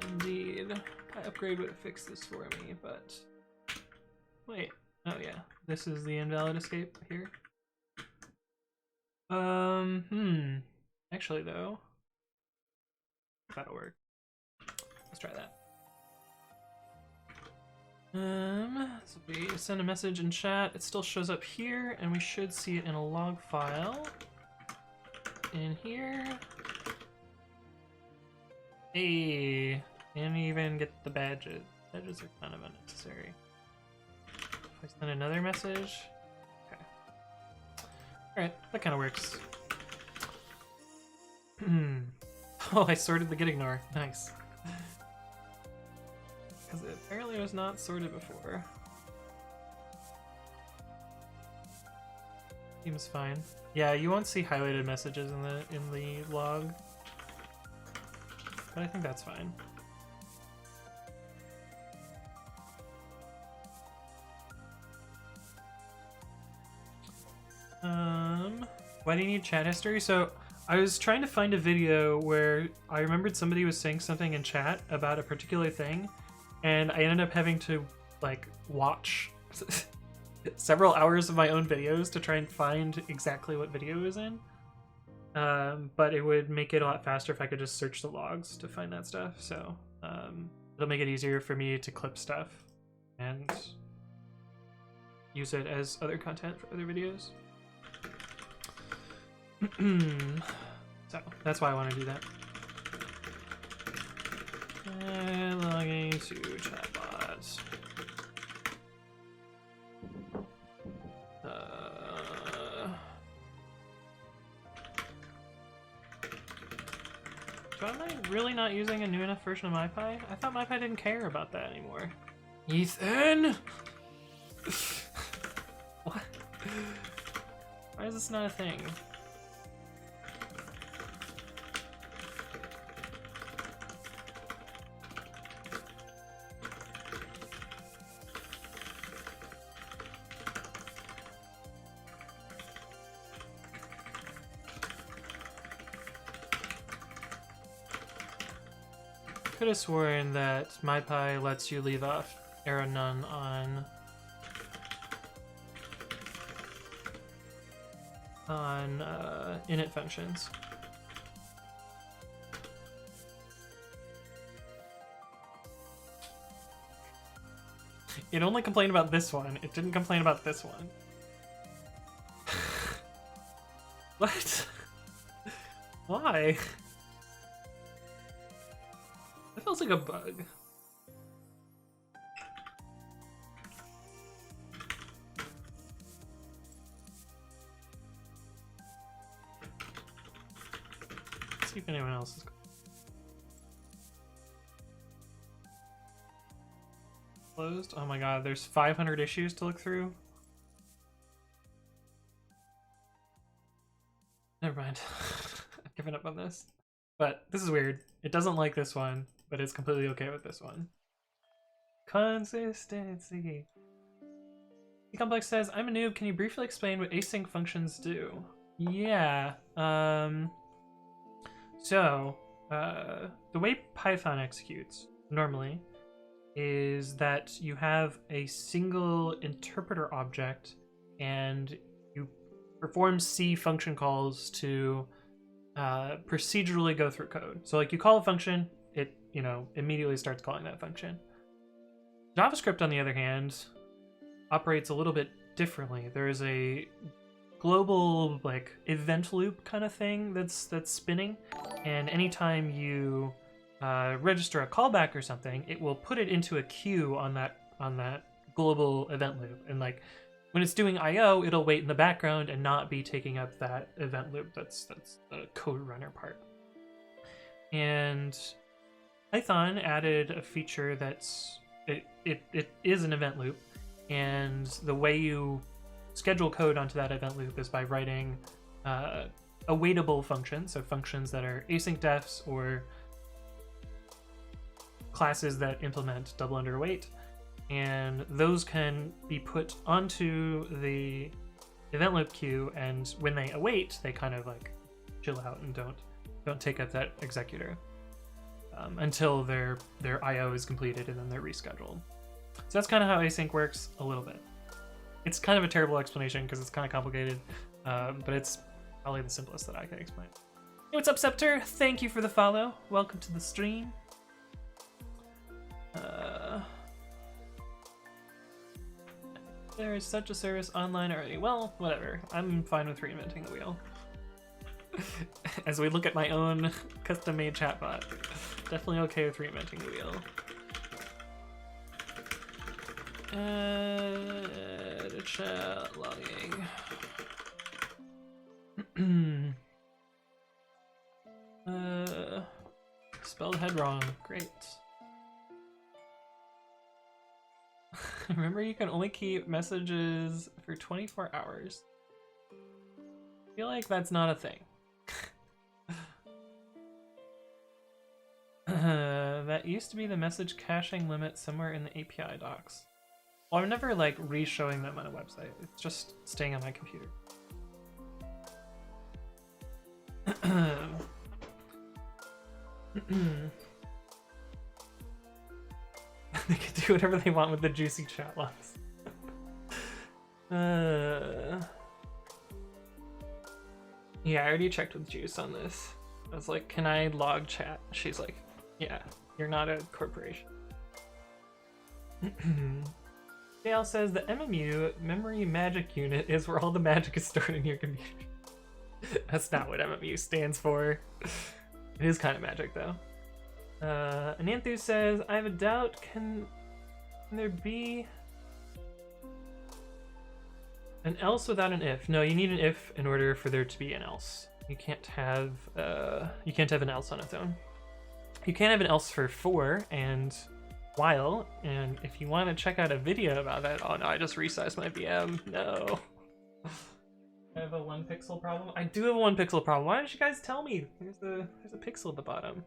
Speaker 1: Indeed. I upgrade would have fixed this for me, but... Wait. Oh yeah. This is the invalid escape here. Actually though... That'll work. Let's try that. So we send a message in chat. It still shows up here, and we should see it in a log file. In here. Hey, didn't even get the badges. Badges are kind of unnecessary. If I send another message. Okay. Alright, that kind of works. Oh, I sorted the gitignore. Nice. Because it apparently was not sorted before. Seems fine. Yeah, you won't see highlighted messages in the log. But I think that's fine. Why do you need chat history? So I was trying to find a video where I remembered somebody was saying something in chat about a particular thing, and I ended up having to like watch several hours of my own videos to try and find exactly what video it was in. But it would make it a lot faster if I could just search the logs to find that stuff. So it'll make it easier for me to clip stuff and use it as other content for other videos. So that's why I want to do that. Logging to chatbot. Am I really not using a new enough version of MyPy? I thought MyPy didn't care about that anymore. Ethan! What? Why is this not a thing? Could have sworn that MyPy lets you leave off arrow none on init functions. It only complained about this one. It didn't complain about this one. What? Why? That feels like a bug. Let's see if anyone else is closed. Oh my god, there's 500 issues to look through. Never mind. I've given up on this. But this is weird. It doesn't like this one, but it's completely okay with this one. Consistency. Complex says, I'm a noob. Can you briefly explain what async functions do? Yeah. So, the way Python executes normally is that you have a single interpreter object and you perform C function calls to procedurally go through code. So like you call a function, it, you know, immediately starts calling that function. JavaScript, on the other hand, operates a little bit differently. There is a global like event loop kind of thing that's spinning, and anytime you register a callback or something, it will put it into a queue on that global event loop. And like when it's doing I/O, it'll wait in the background and not be taking up that event loop. That's the code runner part. And Python added a feature that's it is an event loop, and the way you schedule code onto that event loop is by writing awaitable functions, so functions that are async defs or classes that implement double underweight, and those can be put onto the event loop queue, and when they await, they kind of like chill out and don't take up that executor until their IO is completed, and then they're rescheduled. So that's kind of how async works a little bit. It's kind of a terrible explanation because it's kind of complicated, but it's probably the simplest that I can explain. Hey, what's up, Scepter? Thank you for the follow. Welcome to the stream. There is such a service online already. Well, whatever. I'm fine with reinventing the wheel. As we look at my own custom-made chatbot, definitely okay with reinventing the wheel. Chat logging. Spelled head wrong. Great. Remember, you can only keep messages for 24 hours. I feel like that's not a thing. That used to be the message caching limit somewhere in the API docs. Well, I'm never like re-showing them on a website. It's just staying on my computer. They can do whatever they want with the juicy chat logs. Yeah, I already checked with Juice on this. I was like, can I log chat? She's like, yeah, you're not a corporation. Dale says the MMU, Memory Magic Unit, is where all the magic is stored in your computer. That's not what MMU stands for. It is kind of magic, though. Ananthu says, I have a doubt, can there be an else without an if? No, you need an if in order for there to be an else. You can't have an else on its own. You can have an else for and while, and if you want to check out a video about that, oh no, I just resized my VM, no. I have a 1 pixel problem? I do have a 1 pixel problem. Why didn't you guys tell me? There's a pixel at the bottom.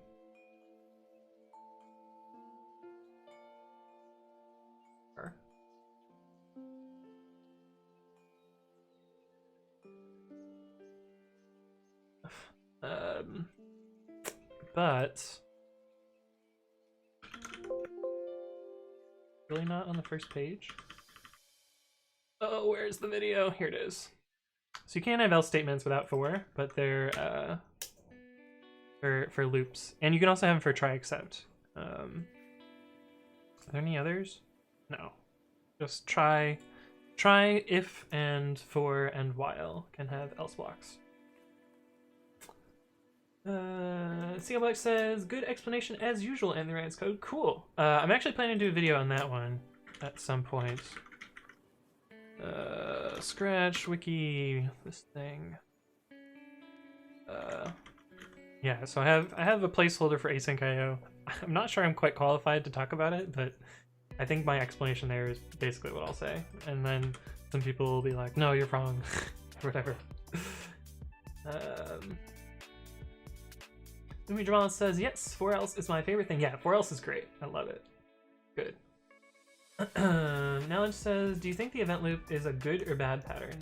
Speaker 1: But really not on the first page. Oh, where's the video? Here it is. So you can't have else statements without for, but they're for loops, and you can also have them for try except. Are there any others? No, just try, if, and for, and while can have else blocks. Sealblack says, good explanation as usual in the Rance code. Cool. I'm actually planning to do a video on that one at some point. Scratch, wiki, this thing. Yeah, so I have a placeholder for async IO. I'm not sure I'm quite qualified to talk about it, but I think my explanation there is basically what I'll say. And then some people will be like, no, you're wrong, whatever. Umi Jamal says, yes, 4else is my favorite thing. Yeah, 4else is great. I love it. Good. Knowledge says, do you think the event loop is a good or bad pattern?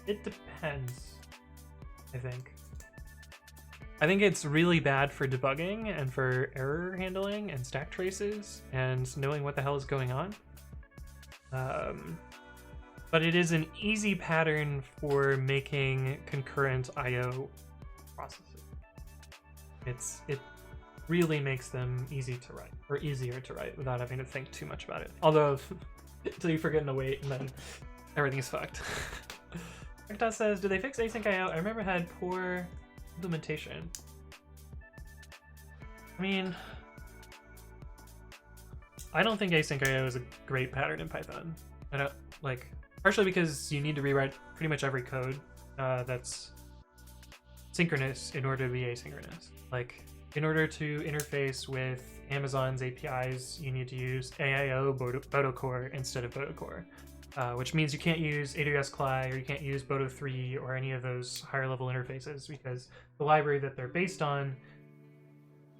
Speaker 1: It depends, I think. I think it's really bad for debugging and for error handling and stack traces and knowing what the hell is going on. But it is an easy pattern for making concurrent IO processes. It really makes them easy to write, or easier to write without having to think too much about it. Although, until you forget to wait and then everything's fucked. Recta says, do they fix async IO? I remember it had poor implementation. I mean, I don't think async IO is a great pattern in Python. I don't, like, partially because you need to rewrite pretty much every code that's synchronous in order to be asynchronous. Like, in order to interface with Amazon's APIs, you need to use AIO Boto Core instead of Boto Core, which means you can't use AWS CLI or you can't use Boto 3 or any of those higher level interfaces because the library that they're based on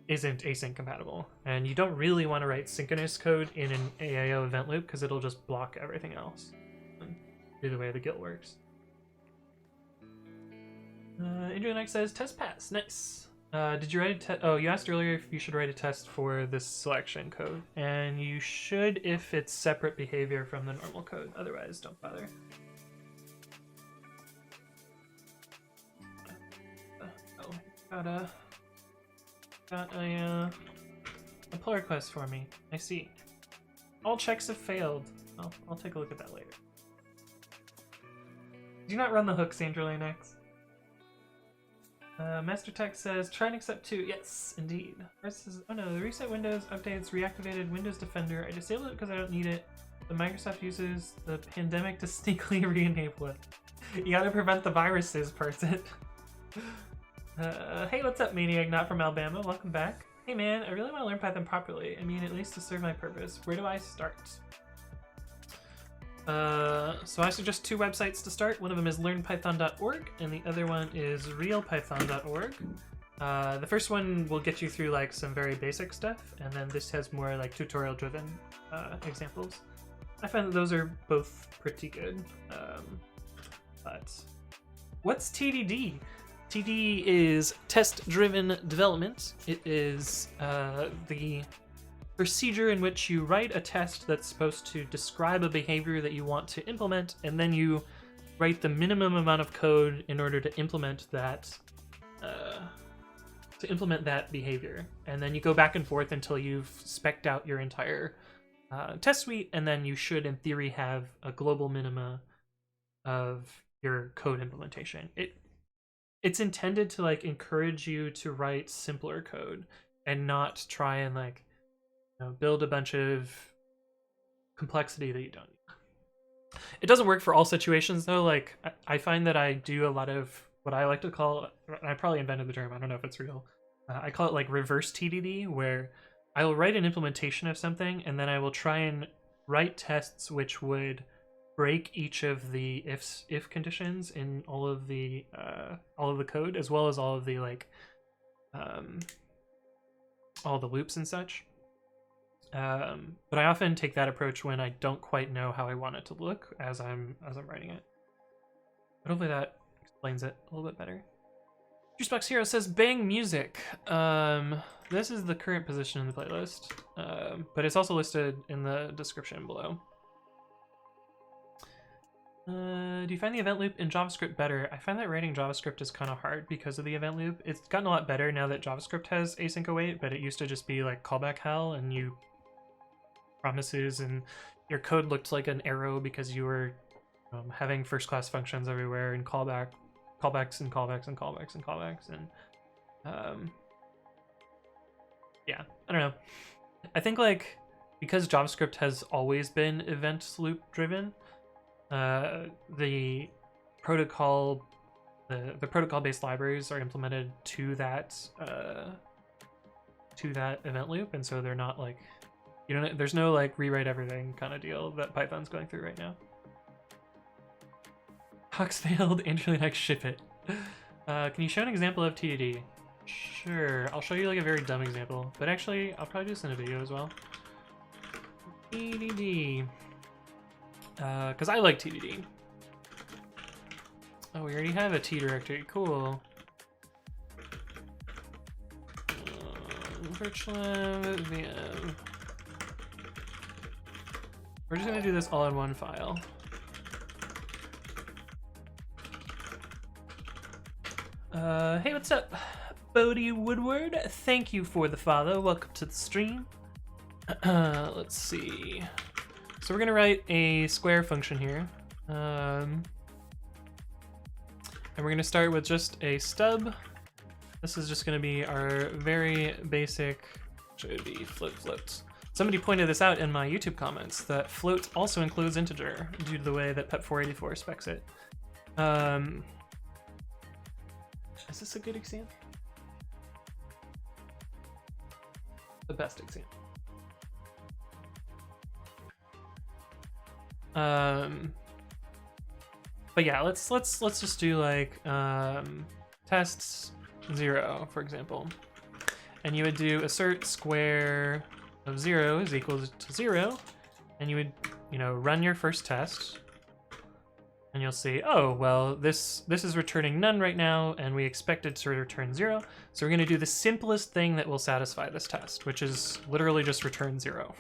Speaker 1: isn't async compatible, and you don't really want to write synchronous code in an AIO event loop because it'll just block everything else. Do the way the guild works. Adrian says test pass. Nice. Did you write a test? Oh, you asked earlier if you should write a test for this selection code, and you should if it's separate behavior from the normal code. Otherwise, don't bother. Got a pull request for me. I see. All checks have failed. I'll take a look at that later. Do not run the hooks, Angel Linux. Master Tech says, try and accept 2. Yes, indeed. First says, oh no, the reset Windows updates reactivated Windows Defender. I disabled it because I don't need it. The Microsoft uses the pandemic to sneakily re-enable it. You gotta prevent the viruses, person. Hey, what's up, Maniac? Not from Alabama. Welcome back. Hey man, I really want to learn Python properly. I mean, at least to serve my purpose. Where do I start? So I suggest 2 websites to start. One of them is learnpython.org, and the other one is realpython.org. The first one will get you through like some very basic stuff, and then this has more like tutorial-driven examples. I find that those are both pretty good. But what's TDD? TDD is test-driven development. It is the procedure in which you write a test that's supposed to describe a behavior that you want to implement, and then you write the minimum amount of code in order to implement that behavior. And then you go back and forth until you've spec'd out your entire test suite, and then you should, in theory, have a global minima of your code implementation. It's intended to like encourage you to write simpler code and not try and like build a bunch of complexity that you don't need. It doesn't work for all situations though. Like I find that I do a lot of what I like to call, I probably invented the term, I don't know if it's real. I call it like reverse TDD, where I will write an implementation of something and then I will try and write tests which would break each of the if conditions in all of the code, as well as all of the like all the loops and such. But I often take that approach when I don't quite know how I want it to look as I'm writing it. But hopefully that explains it a little bit better. Juicebox Hero says bang music. This is the current position in the playlist, but it's also listed in the description below. Do you find the event loop in JavaScript better? I find that writing JavaScript is kind of hard because of the event loop. It's gotten a lot better now that JavaScript has async await, but it used to just be like callback hell, and you promises, and your code looked like an arrow because you were having first-class functions everywhere and callbacks and callbacks and callbacks and callbacks, and yeah, I don't know. I think like because JavaScript has always been event loop driven, the protocol based libraries are implemented to that event loop, and so they're not like, there's no like rewrite everything kind of deal that Python's going through right now. Hux failed, Andrew Linux, ship it. Can you show an example of TDD? Sure, I'll show you like a very dumb example, but actually I'll probably just send a video as well. TDD. Because I like TDD. Oh, we already have a T directory. Cool. Virtualenv VM. We're just gonna do this all in one file. Hey, what's up, Bodie Woodward? Thank you for the follow. Welcome to the stream. Let's see. So we're gonna write a square function here, and we're gonna start with just a stub. This is just gonna be our very basic, should be float. Somebody pointed this out in my YouTube comments, that float also includes integer due to the way that PEP484 specs it. Is this a good example? The best example. But yeah, let's just do like tests 0, for example, and you would do assert square of 0 is equal to 0, and you would, run your first test, and you'll see, oh, well, this is returning none right now, and we expect it to return 0, so we're going to do the simplest thing that will satisfy this test, which is literally just return 0.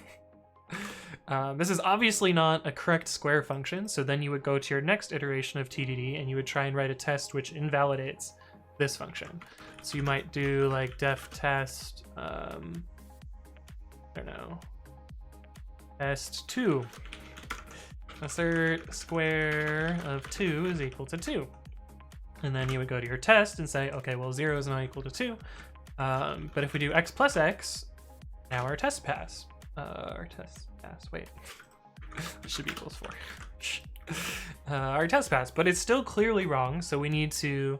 Speaker 1: This is obviously not a correct square function, so then you would go to your next iteration of TDD, and you would try and write a test which invalidates this function. So you might do like def test, I don't know, test 2. Assert square of 2 is equal to 2. And then you would go to your test and say, okay, well, 0 is not equal to 2. But if we do x plus x, now our test pass. Wait. It should be equals 4. Our test pass, but it's still clearly wrong, so we need to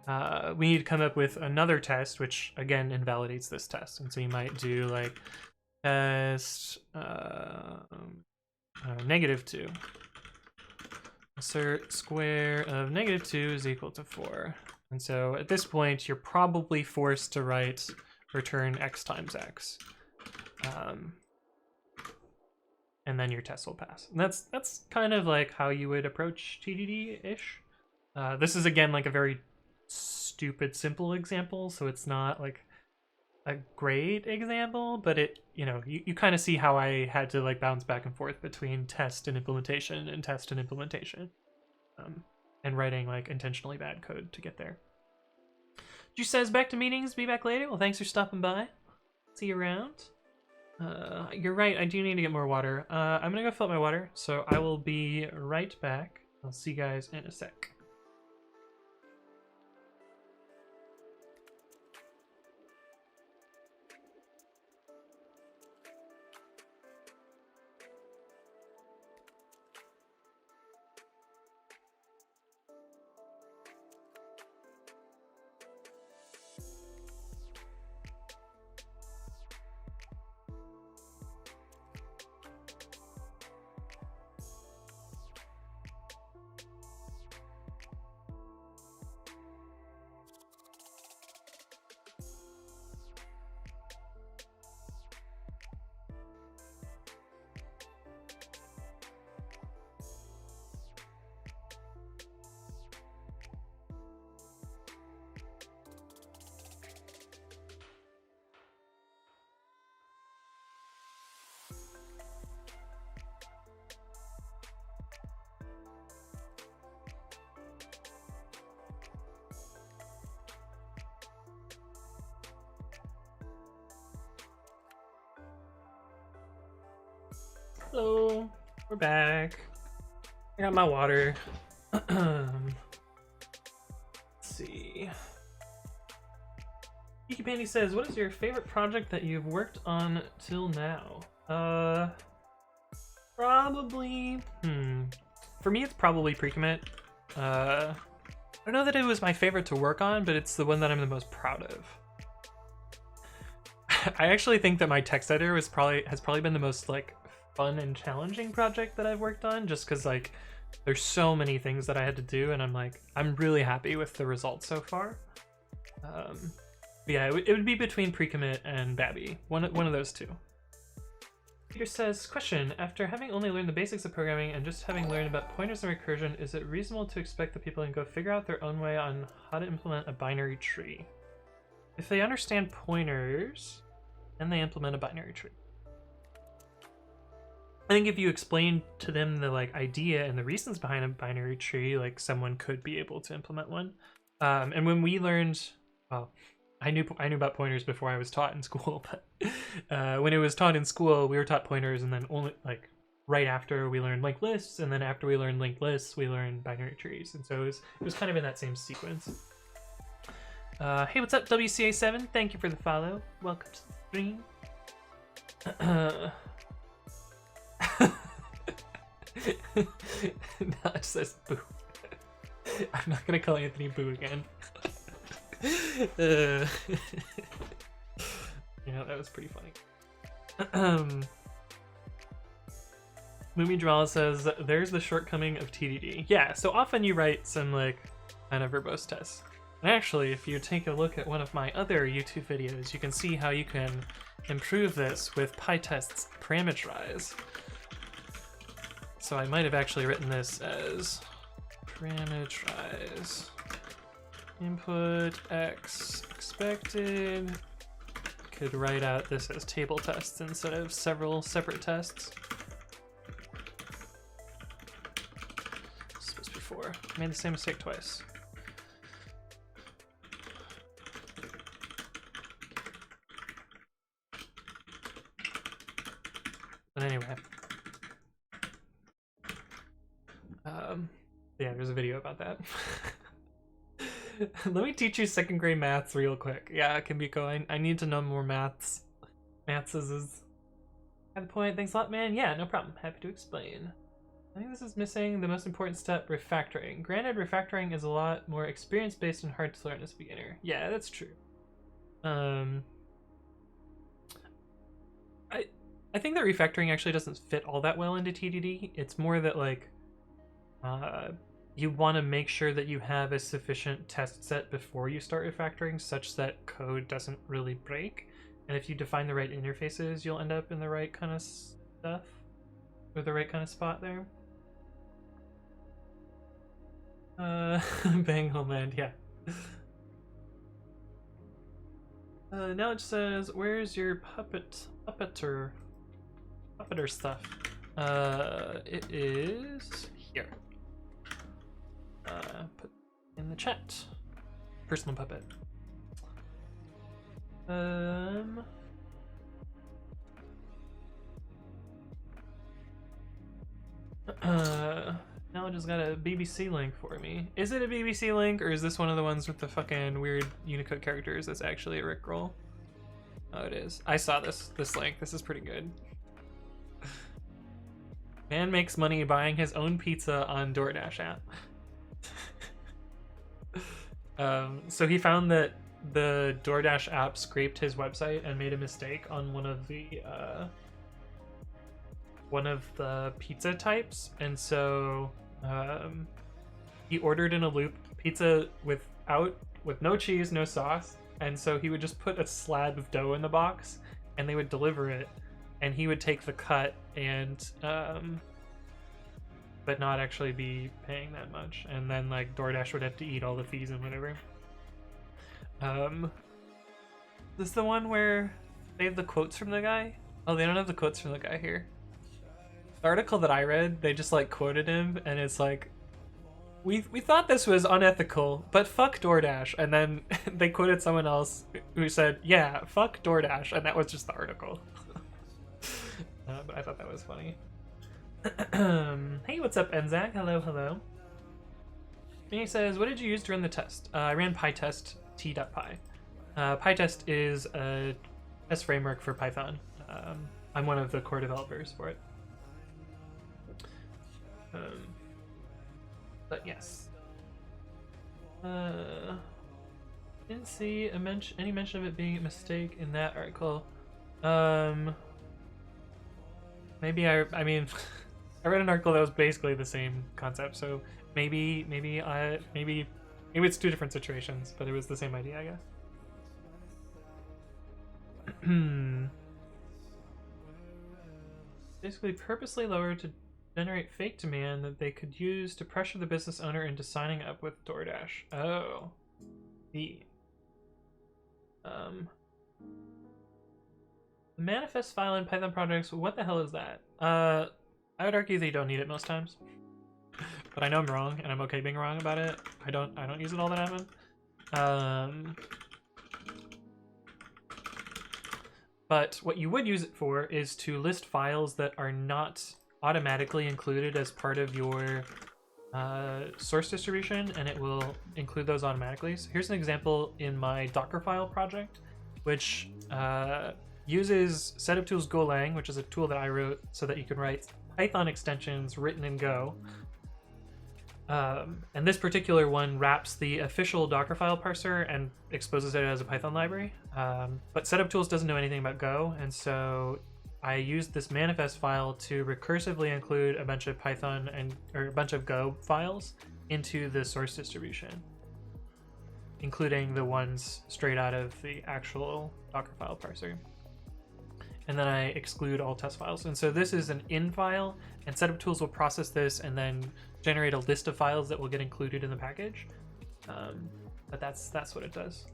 Speaker 1: come up with another test, which again invalidates this test. And so you might do like test -2. Assert square of -2 is equal to 4. And so at this point, you're probably forced to write return x times x. And then your test will pass. And that's kind of like how you would approach TDD-ish. This is again like a very stupid simple example, so it's not like a great example, but it, you kind of see how I had to like bounce back and forth between test and implementation and test and implementation, and writing like intentionally bad code to get there. Ju says back to meetings, be back later. Well, thanks for stopping by. See you around. You're right, I do need to get more water. I'm gonna go fill up my water, so I will be right back. I'll see you guys in a sec. Hello, we're back. I got my water. Let's see. Geeky Pandy says, what is your favorite project that you've worked on till now? Probably, for me it's probably Precommit. I don't know that it was my favorite to work on, but it's the one that I'm the most proud of. I actually think that my text editor has probably been the most like fun and challenging project that I've worked on, just because like there's so many things that I had to do, and I'm really happy with the results so far. Yeah, it would be between Precommit and Babby, one of those two. Peter says, question, after having only learned the basics of programming and just having learned about pointers and recursion, is it reasonable to expect that people can go figure out their own way on how to implement a binary tree? If they understand pointers, then they implement a binary tree. I think if you explain to them the like idea and the reasons behind a binary tree, like someone could be able to implement one. And when we learned, well, I knew about pointers before I was taught in school, but when it was taught in school, we were taught pointers, and then only like right after we learned linked lists, and then after we learned linked lists, we learned binary trees, and so it was kind of in that same sequence. Hey, what's up, WCA7? Thank you for the follow. Welcome to the stream. Now it says boo. I'm not gonna call Anthony boo again. You know, that was pretty funny. Moomy Draw says, there's the shortcoming of TDD. Yeah, so often you write some like kind of verbose tests. And actually, if you take a look at one of my other YouTube videos, you can see how you can improve this with PyTest's parameterize. So I might have actually written this as parameterize input x expected. Could write out this as table tests instead of several separate tests. It's supposed to be 4. I made the same mistake twice. But anyway. Yeah, there's a video about that. Let me teach you second grade maths real quick. Yeah, it can be going. I need to know more maths. Maths is at the point. Thanks a lot, man. Yeah, no problem. Happy to explain. I think this is missing the most important step, refactoring. Granted, refactoring is a lot more experience-based and hard to learn as a beginner. Yeah, that's true. I think that refactoring actually doesn't fit all that well into TDD. It's more that like you want to make sure that you have a sufficient test set before you start refactoring such that code doesn't really break. And if you define the right interfaces, you'll end up in the right kind of stuff or the right kind of spot there. Bang Homeland, yeah. Now it says, where's your puppeter stuff? It is here. Put in the chat. Personal puppet. Now it just got a BBC link for me. Is it a BBC link, or is this one of the ones with the fucking weird Unicode characters that's actually a Rickroll? Oh, it is. I saw this link. This is pretty good. Man makes money buying his own pizza on DoorDash app. So he found that the DoorDash app scraped his website and made a mistake on one of the pizza types, and so he ordered in a loop pizza with no cheese, no sauce, and so he would just put a slab of dough in the box and they would deliver it, and he would take the cut and but not actually be paying that much, and then like DoorDash would have to eat all the fees and whatever. This is the one where they have the quotes from the guy? Oh, they don't have the quotes from the guy here. The article that I read, they just like quoted him, and it's like, we thought this was unethical, but fuck DoorDash. And then they quoted someone else who said, yeah, fuck DoorDash, and that was just the article. But I thought that was funny. Hey, what's up, Enzak? Hello, hello. And he says, what did you use to run the test? I ran PyTest t.py. PyTest is a test framework for Python. I'm one of the core developers for it. But yes. Didn't see any mention of it being a mistake in that article. Maybe I mean, I read an article that was basically the same concept, so maybe it's two different situations, but it was the same idea, I guess. Basically purposely lowered to generate fake demand that they could use to pressure the business owner into signing up with DoorDash. Oh. The manifest file in Python projects, what the hell is that? I would argue that you don't need it most times. But I know I'm wrong, and I'm okay being wrong about it. I don't use it all that often. But what you would use it for is to list files that are not automatically included as part of your source distribution, and it will include those automatically. So here's an example in my Dockerfile project, which uses SetupTools Golang, which is a tool that I wrote so that you can write Python extensions written in Go. And this particular one wraps the official Dockerfile parser and exposes it as a Python library. But SetupTools doesn't know anything about Go, and so I used this manifest file to recursively include a bunch of Python or a bunch of Go files into the source distribution. including the ones straight out of the actual Docker file parser. And then I exclude all test files. And so this is an in file, and setup tools will process this and then generate a list of files that will get included in the package. But that's what it does.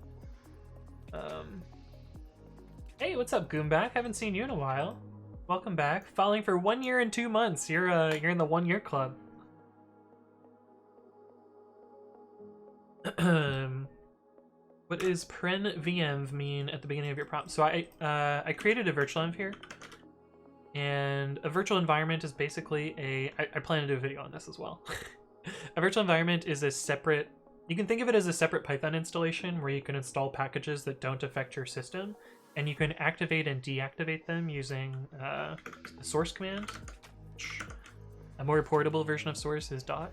Speaker 1: Hey, what's up, Goomback? Haven't seen you in a while. Welcome back. Following for 1 year and 2 months. You're in the 1 year club. What does paren VM mean at the beginning of your prompt? So I created a virtual env here, and a virtual environment is basically I plan to do a video on this as well. A virtual environment is a separate, you can think of it as a separate Python installation where you can install packages that don't affect your system, and you can activate and deactivate them using a source command. A more portable version of source is dot.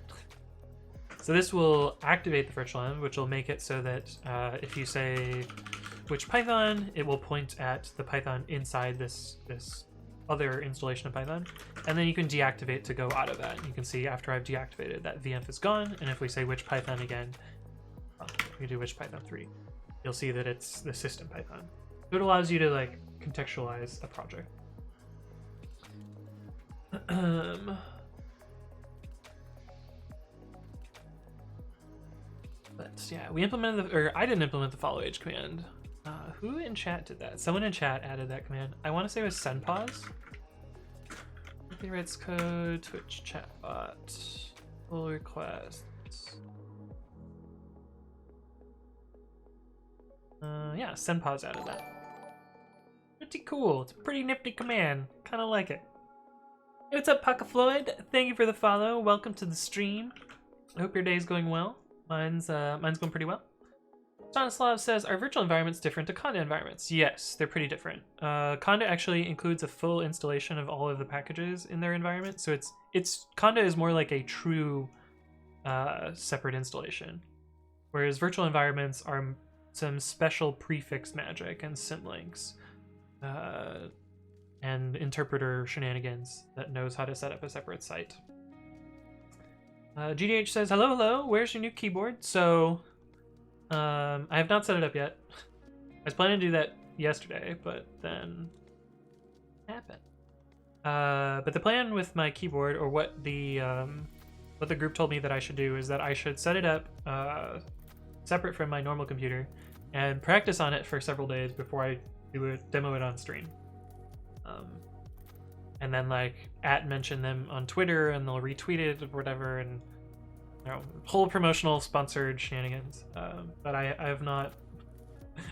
Speaker 1: So this will activate the virtual env, which will make it so that if you say which Python, it will point at the Python inside this other installation of Python. And then you can deactivate to go out of that. You can see after I've deactivated that VM is gone. And if we say which Python again, we do which Python 3, you'll see that it's the system Python. So it allows you to like contextualize a project. But yeah, we implemented I didn't implement the follow age command. Who in chat did that? Someone in chat added that command. I want to say it was senpause. Writes code, Twitch chatbot, pull requests. Yeah, senpause added that. Pretty cool. It's a pretty nifty command. Kind of like it. Hey, what's up, Paka Floyd? Thank you for the follow. Welcome to the stream. I hope your day's going well. Mine's going pretty well. Stanislav says, are virtual environments different to Conda environments? Yes, they're pretty different. Conda actually includes a full installation of all of the packages in their environment, so it's Conda is more like a true separate installation, whereas virtual environments are some special prefix magic and symlinks and interpreter shenanigans that knows how to set up a separate site. GDH says, hello, where's your new keyboard? So, I have not set it up yet. I was planning to do that yesterday, but then it happened. But the plan with my keyboard, or what the group told me that I should do, is that I should set it up separate from my normal computer and practice on it for several days before I demo it on stream. And then like mention them on Twitter and they'll retweet it or whatever, and you know, whole promotional sponsored shenanigans. But I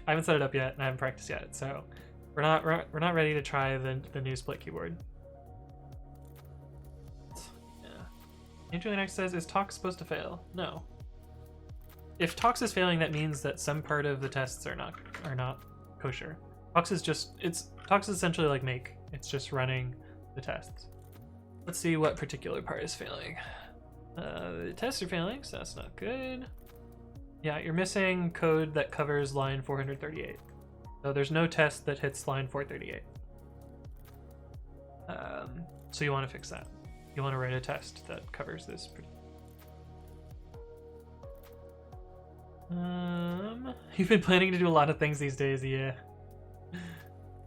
Speaker 1: haven't set it up yet and I haven't practiced yet, so we're not ready to try the new split keyboard. Yeah. Angel Next says, is Tox supposed to fail? No. If Tox is failing, that means that some part of the tests are not kosher. Tox is essentially like make. It's just running the tests. Let's see what particular part is failing. The tests are failing, so that's not good. Yeah, you're missing code that covers line 438. So there's no test that hits line 438. So you want to fix that. You want to write a test that covers this. You've been planning to do a lot of things these days, yeah.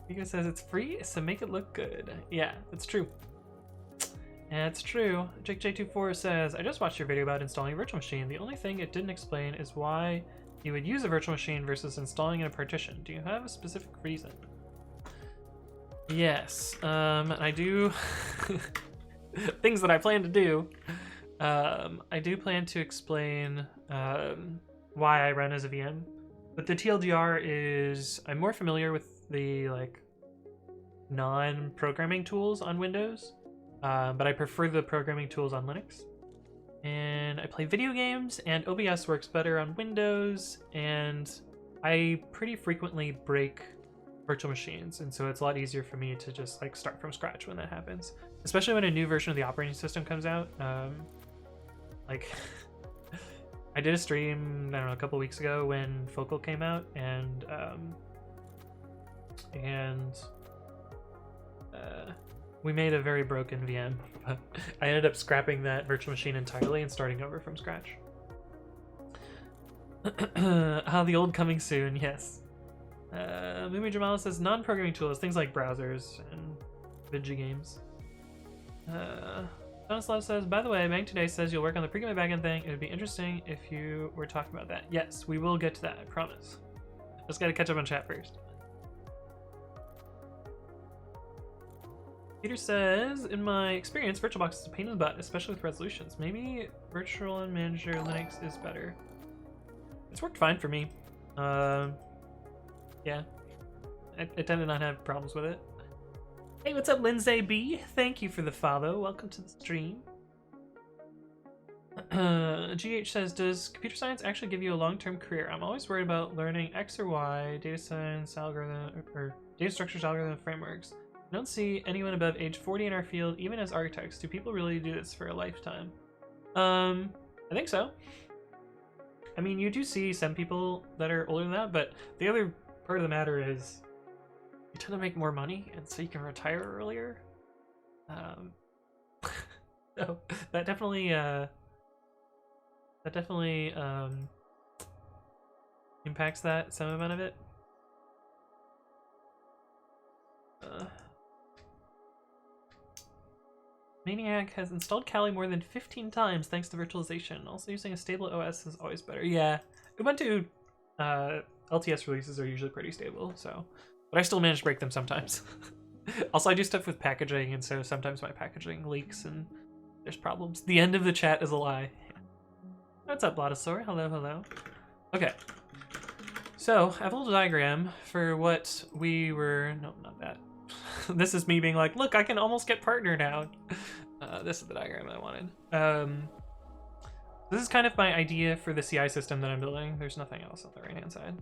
Speaker 1: Vika says it's free, so make it look good. Yeah, that's true. That's true. Jake J24 says, I just watched your video about installing a virtual machine. The only thing it didn't explain is why you would use a virtual machine versus installing in a partition. Do you have a specific reason? Yes, I do. Things that I plan to do. I do plan to explain why I run as a VM. But the TLDR is, I'm more familiar with the like non-programming tools on Windows, but I prefer the programming tools on Linux. And I play video games, and OBS works better on Windows, and I pretty frequently break virtual machines, and so it's a lot easier for me to just like start from scratch when that happens, especially when a new version of the operating system comes out. Like I did a stream, I don't know, a couple weeks ago when Focal came out, and we made a very broken VM, but I ended up scrapping that virtual machine entirely and starting over from scratch. Ah, the old coming soon, yes. Mumi Jamala says non-programming tools, things like browsers and video games. Stanislav says, by the way, Bank today says you'll work on the pre-commit backend thing. It would be interesting if you were talking about that. Yes, we will get to that, I promise. Just gotta catch up on chat first. Peter says, in my experience, VirtualBox is a pain in the butt, especially with resolutions. Maybe Virtual Manager Linux is better. It's worked fine for me. Yeah. I tend to not have problems with it. Hey, what's up, Lindsay B? Thank you for the follow. Welcome to the stream. GH says, does computer science actually give you a long-term career? I'm always worried about learning X or Y, data science, algorithm, or data structures, algorithm frameworks. I don't see anyone above age 40 in our field, even as architects. Do people really do this for a lifetime? I think so. I mean, you do see some people that are older than that, but the other part of the matter is you tend to make more money, and so you can retire earlier. So that definitely impacts that some amount of it. Maniac has installed Kali more than 15 times thanks to virtualization. Also, using a stable OS is always better. Yeah, Ubuntu LTS releases are usually pretty stable, so, but I still manage to break them sometimes. Also, I do stuff with packaging, and so sometimes my packaging leaks and there's problems. The end of the chat is a lie. What's up, Blotosaur? Hello, hello. Okay. So, I have a little diagram for what we were... No, not that. This is me being like, look, I can almost get partner now. This is the diagram I wanted. This is kind of my idea for the CI system that I'm building. There's nothing else on the right-hand side.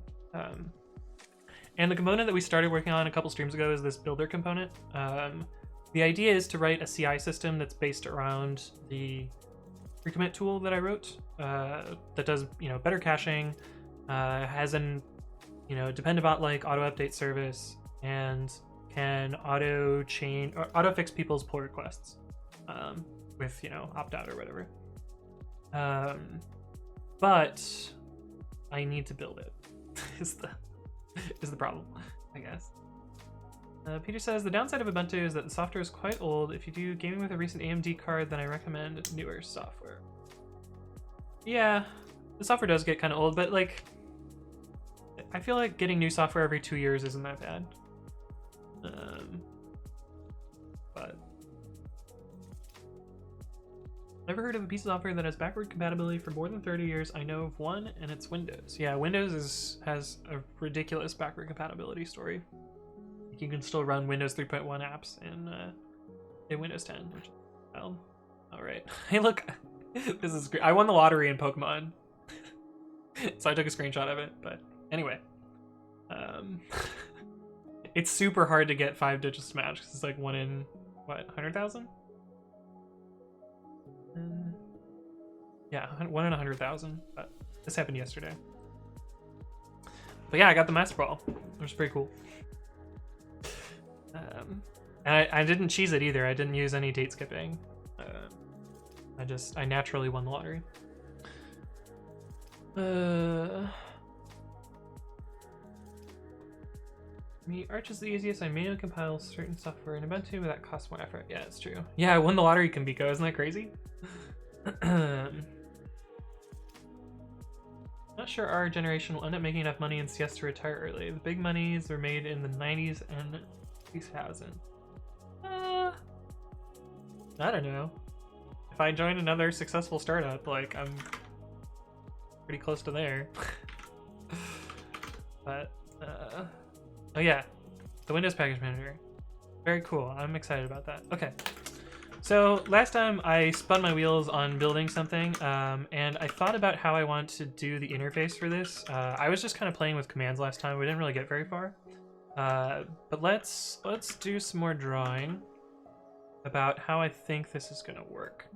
Speaker 1: And the component that we started working on a couple streams ago is this builder component. The idea is to write a CI system that's based around the pre-commit tool that I wrote that does, better caching, has an, dependabot like auto update service, and can auto fix people's pull requests with opt out or whatever. But I need to build it is the problem, I guess. Peter says the downside of Ubuntu is that the software is quite old. If you do gaming with a recent AMD card, then I recommend newer software. Yeah, the software does get kind of old, but like I feel like getting new software every 2 years isn't that bad. But never heard of a piece of software that has backward compatibility for more than 30 years. I know of one, and it's Windows. Yeah, Windows has a ridiculous backward compatibility story. You can still run Windows 3.1 apps in Windows 10, which is wild. All right. Hey, look, this is great. I won the lottery in Pokemon, so I took a screenshot of it. But anyway, it's super hard to get 5 digits to match because it's like 1 in what, 100,000? Yeah, 1 in 100,000. But this happened yesterday. But yeah, I got the Master Ball. It was pretty cool. And I didn't cheese it either. I didn't use any date skipping. I naturally won the lottery. Arch is the easiest. I manually compile certain software in Ubuntu, but that costs more effort. Yeah, it's true. Yeah, I won the lottery, Kambiko. Isn't that crazy? Not sure our generation will end up making enough money in CS to retire early. The big monies were made in the 90s and 2000. I don't know. If I join another successful startup, like, I'm pretty close to there. But, oh yeah, the Windows Package Manager. Very cool. I'm excited about that. Okay. So last time I spun my wheels on building something, and I thought about how I want to do the interface for this. I was just kind of playing with commands last time. We didn't really get very far. But let's do some more drawing about how I think this is going to work.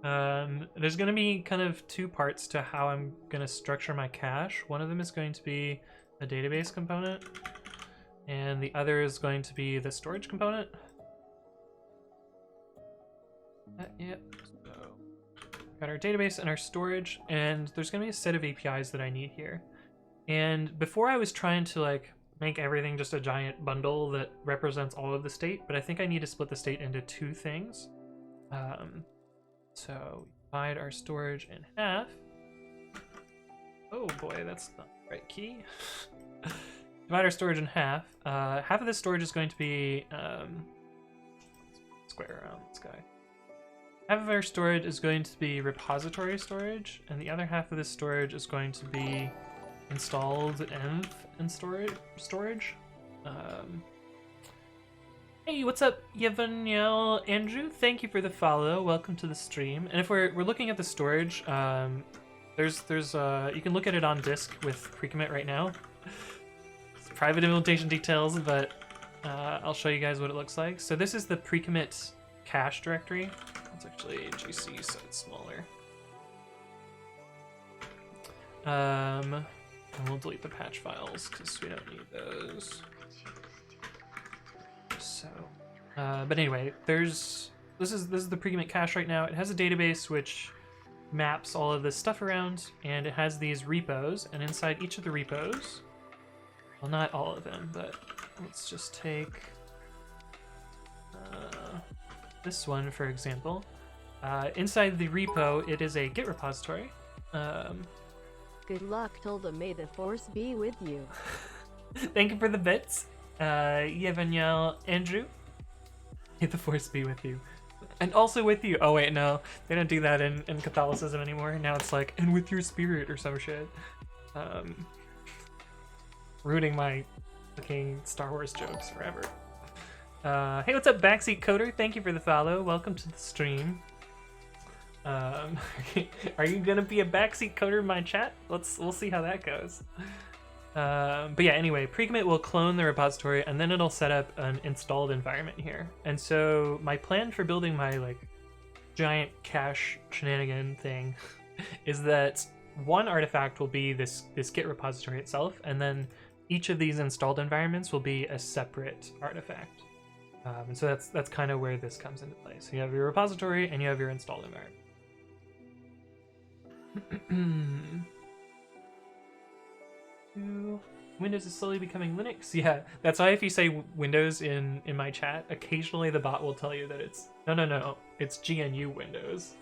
Speaker 1: There's going to be kind of 2 parts to how I'm going to structure my cache. One of them is going to be a database component, and the other is going to be the storage component. Yep. So got our database and our storage, and there's gonna be a set of APIs that I need here. And before I was trying to like make everything just a giant bundle that represents all of the state, but I think I need to split the state into two things. So we divide our storage in half. Oh boy, that's not the right key. Divide our storage in half. Half of this storage is going to be square around this guy. Half of our storage is going to be repository storage, and the other half of this storage is going to be installed env and storage. Hey, what's up, Yevaniel Andrew? Thank you for the follow. Welcome to the stream. And if we're looking at the storage, there's you can look at it on disk with Precommit right now. It's private implementation details, but I'll show you guys what it looks like. So this is the Precommit cache directory. It's actually GC, so it's smaller. And we'll delete the patch files because we don't need those. So, but anyway, this is the Precommit cache right now. It has a database which maps all of this stuff around, and it has these repos, and inside each of the repos, well, not all of them, but let's just take this one for example. Inside the repo, it is a Git repository.
Speaker 2: Good luck, Tilda. May the force be with you.
Speaker 1: Thank you for the bits, Yevaniel Andrew. May the force be with you. And also with you. Oh wait, no. They don't do that in Catholicism anymore. Now it's like, and with your spirit or some shit. Ruining my fucking Star Wars jokes forever. Hey, what's up, Backseat Coder? Thank you for the follow. Welcome to the stream. Are you gonna be a backseat coder in my chat? We'll see how that goes. But yeah, anyway, Precommit will clone the repository, and then it'll set up an installed environment here. And so my plan for building my like giant cache shenanigan thing is that one artifact will be this Git repository itself, and then each of these installed environments will be a separate artifact. And so that's kind of where this comes into play. So you have your repository and you have your installed environment. Windows is slowly becoming Linux. Yeah, that's why if you say Windows in my chat, occasionally the bot will tell you that it's no, it's GNU Windows.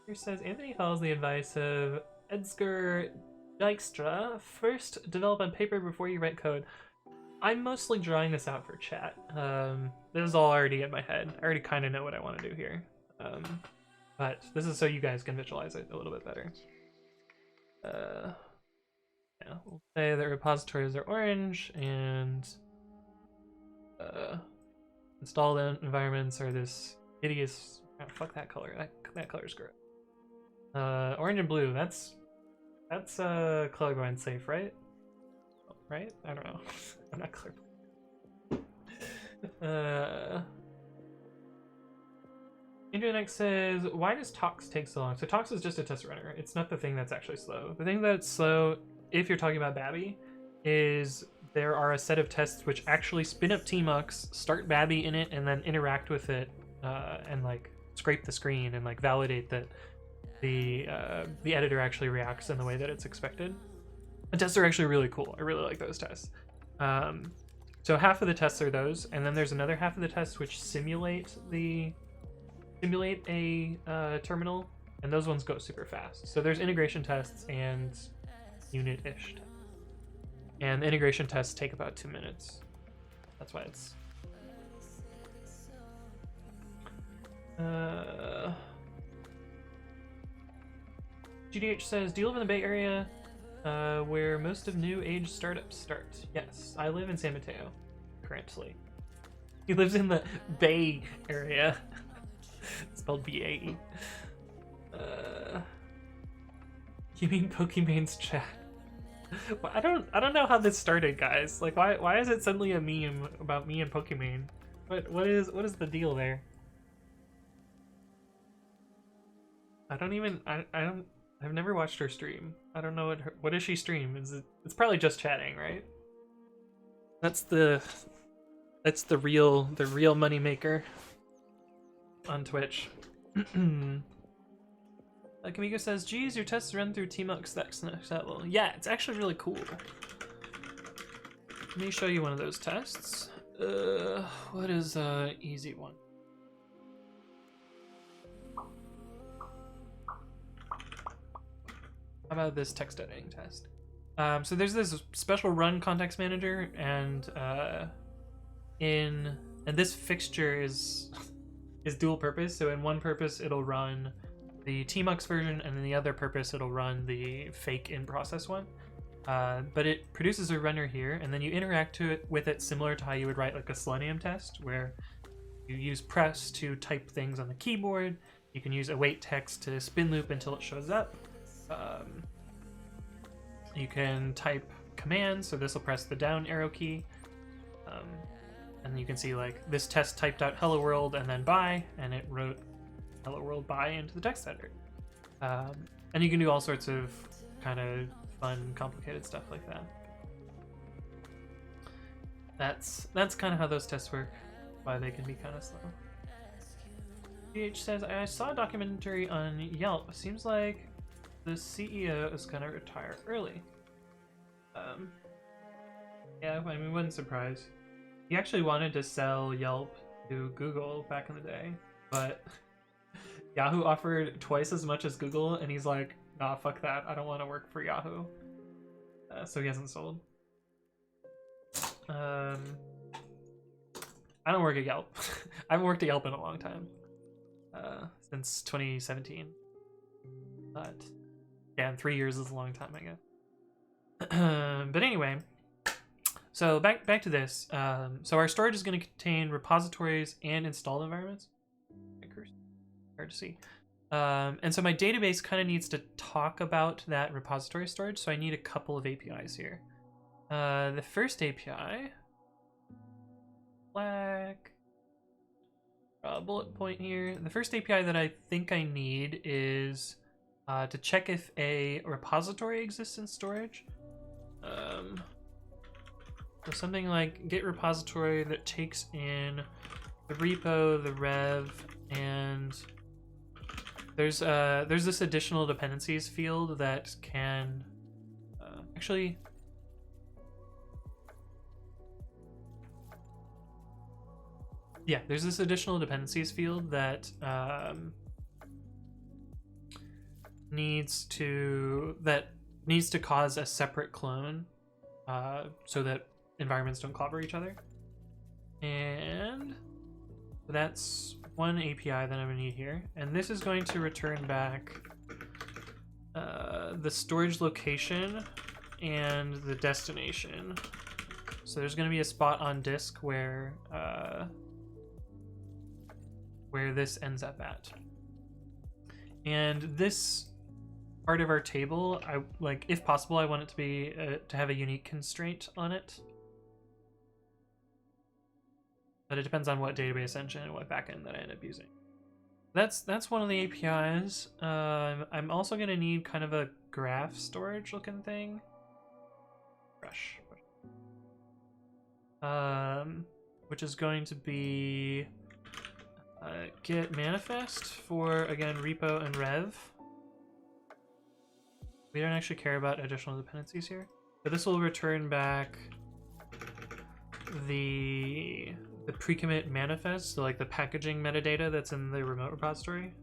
Speaker 1: Here says Anthony follows the advice of Edgar Dijkstra. First, develop on paper before you write code. I'm mostly drawing this out for chat. This is all already in my head. I already kind of know what I want to do here. But this is so you guys can visualize it a little bit better. Yeah, we'll say that repositories are orange, and installed environments are this hideous. Oh, fuck that color. That color's gross. Orange and blue. That's colorblind safe, right? Right? I don't know. I'm not clear. Internet says, why does Tox take so long? So Tox is just a test runner. It's not the thing that's actually slow. The thing that's slow, if you're talking about Babby, is there are a set of tests which actually spin up tmux, start Babby in it, and then interact with it, and like scrape the screen and like validate that the editor actually reacts in the way that it's expected. The tests are actually really cool. I really like those tests. So half of the tests are those, and then there's another half of the tests which simulate a terminal, and those ones go super fast. So there's integration tests and unit-ish. And the integration tests take about 2 minutes. That's why it's... GDH says, do you live in the Bay Area where most of new age startups start? Yes, I live in San Mateo currently. He lives in the Bay Area. It's spelled B-A-E. You mean Pokemon's chat? Well, I don't know how this started, guys. Like, why is it suddenly a meme about me and Pokemon? What is the deal there? I've never watched her stream. I don't know what does she stream? It's probably just chatting, right? That's the That's the real money maker on Twitch. Kamiko says, geez, your tests run through Tmux next level. Yeah, it's actually really cool. Let me show you one of those tests. What is a easy one? How about this text editing test? So there's this special run context manager, and this fixture is dual purpose. So in one purpose, it'll run the Tmux version, and in the other purpose, it'll run the fake in-process one. But it produces a runner here, and then you interact with it similar to how you would write like a Selenium test, where you use press to type things on the keyboard. You can use await text to spin loop until it shows up. You can type commands, so this will press the down arrow key. And you can see like this test typed out hello world and then bye, and it wrote hello world bye into the text editor. And you can do all sorts of kind of fun, complicated stuff like that. That's kind of how those tests work, why they can be kind of slow. PH says, I saw a documentary on Yelp. Seems like the CEO is gonna retire early. Yeah, I mean, wouldn't surprise. He actually wanted to sell Yelp to Google back in the day, but Yahoo offered twice as much as Google, and he's like, nah, fuck that. I don't want to work for Yahoo. So he hasn't sold. I don't work at Yelp. I haven't worked at Yelp in a long time. Since 2017. But yeah, 3 years is a long time, I guess. But anyway, so back to this. So our storage is going to contain repositories and installed environments. Hard to see. And so my database kind of needs to talk about that repository storage, so I need a couple of APIs here. The first API, black, bullet point here. The first API that I think I need is to check if a repository exists in storage. So something like get repository that takes in the repo, the rev, and there's this additional dependencies field that can actually. Yeah, there's this additional dependencies field that needs to cause a separate clone so that environments don't clobber each other. And that's one API that I'm gonna need here. And this is going to return back the storage location and the destination. So there's gonna be a spot on disk where this ends up at. And this part of our table, if possible, I want it to be to have a unique constraint on it. But it depends on what database engine and what backend that I end up using. That's one of the APIs. I'm also gonna need kind of a graph storage looking thing. Brush. Which is going to be get manifest for, again, repo and rev. We don't actually care about additional dependencies here, but this will return back the pre-commit manifest, so like the packaging metadata that's in the remote repository.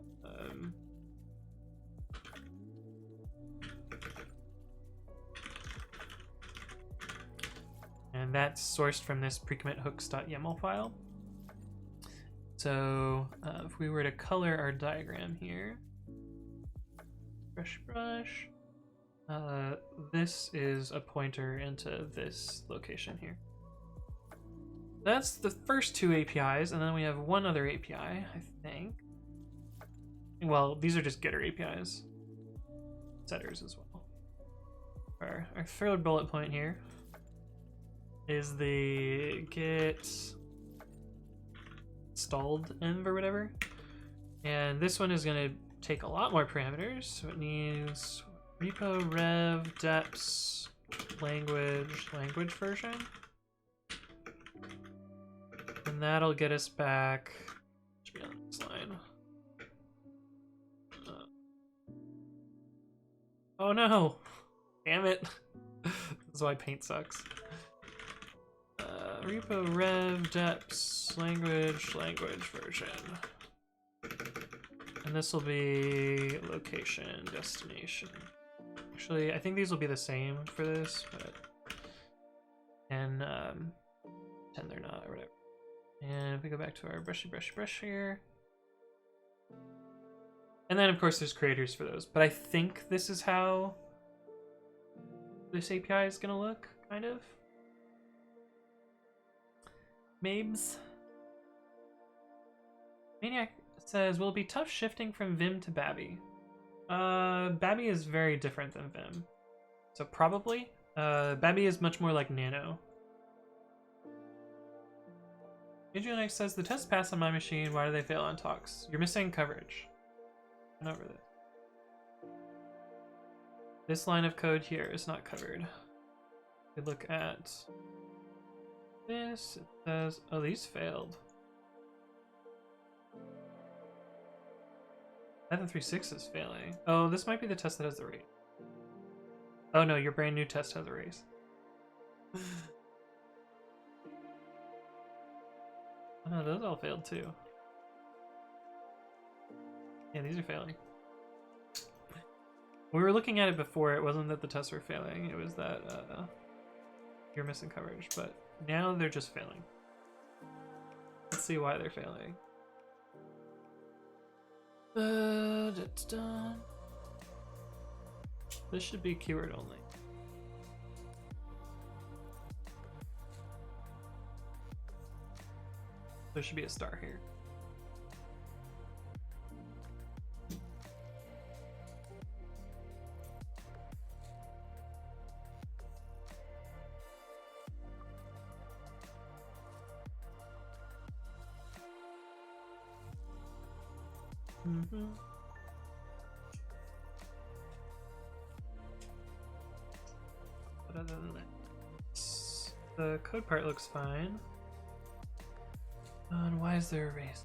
Speaker 1: And that's sourced from this pre-commit hooks.yaml file. So if we were to color our diagram here, brush, this is a pointer into this location here. That's the first two APIs, and then we have one other API, I think. Well, these are just getter APIs. Setters as well. Our third bullet point here is the get installed env or whatever. And this one is going to take a lot more parameters. So it needs repo, rev, deps, language version. And that'll get us back. Should be on this line. Oh no! Damn it! This is why paint sucks. Repo rev deps language version. And this will be location destination. Actually, I think these will be the same for this, but and pretend they're not or whatever. And if we go back to our brush here. And then of course there's creators for those. But I think this is how this API is gonna look, kind of. Mabes. Maniac says, will it be tough shifting from Vim to Babby? Babby is very different than Vim. So probably. Babby is much more like Nano. Adrianix says, the test passed on my machine, why do they fail on talks? You're missing coverage. Run over this. This line of code here is not covered. We look at this, it says, oh, these failed. Python 3.6 is failing. Oh, this might be the test that has the rate. Oh no, your brand new test has a race. Oh no, those all failed too. Yeah, these are failing. We were looking at it before, it wasn't that the tests were failing, it was that you're missing coverage, but now they're just failing. Let's see why they're failing. This should be keyword only. There should be a star here. But other than that, the code part looks fine. And why is there a race?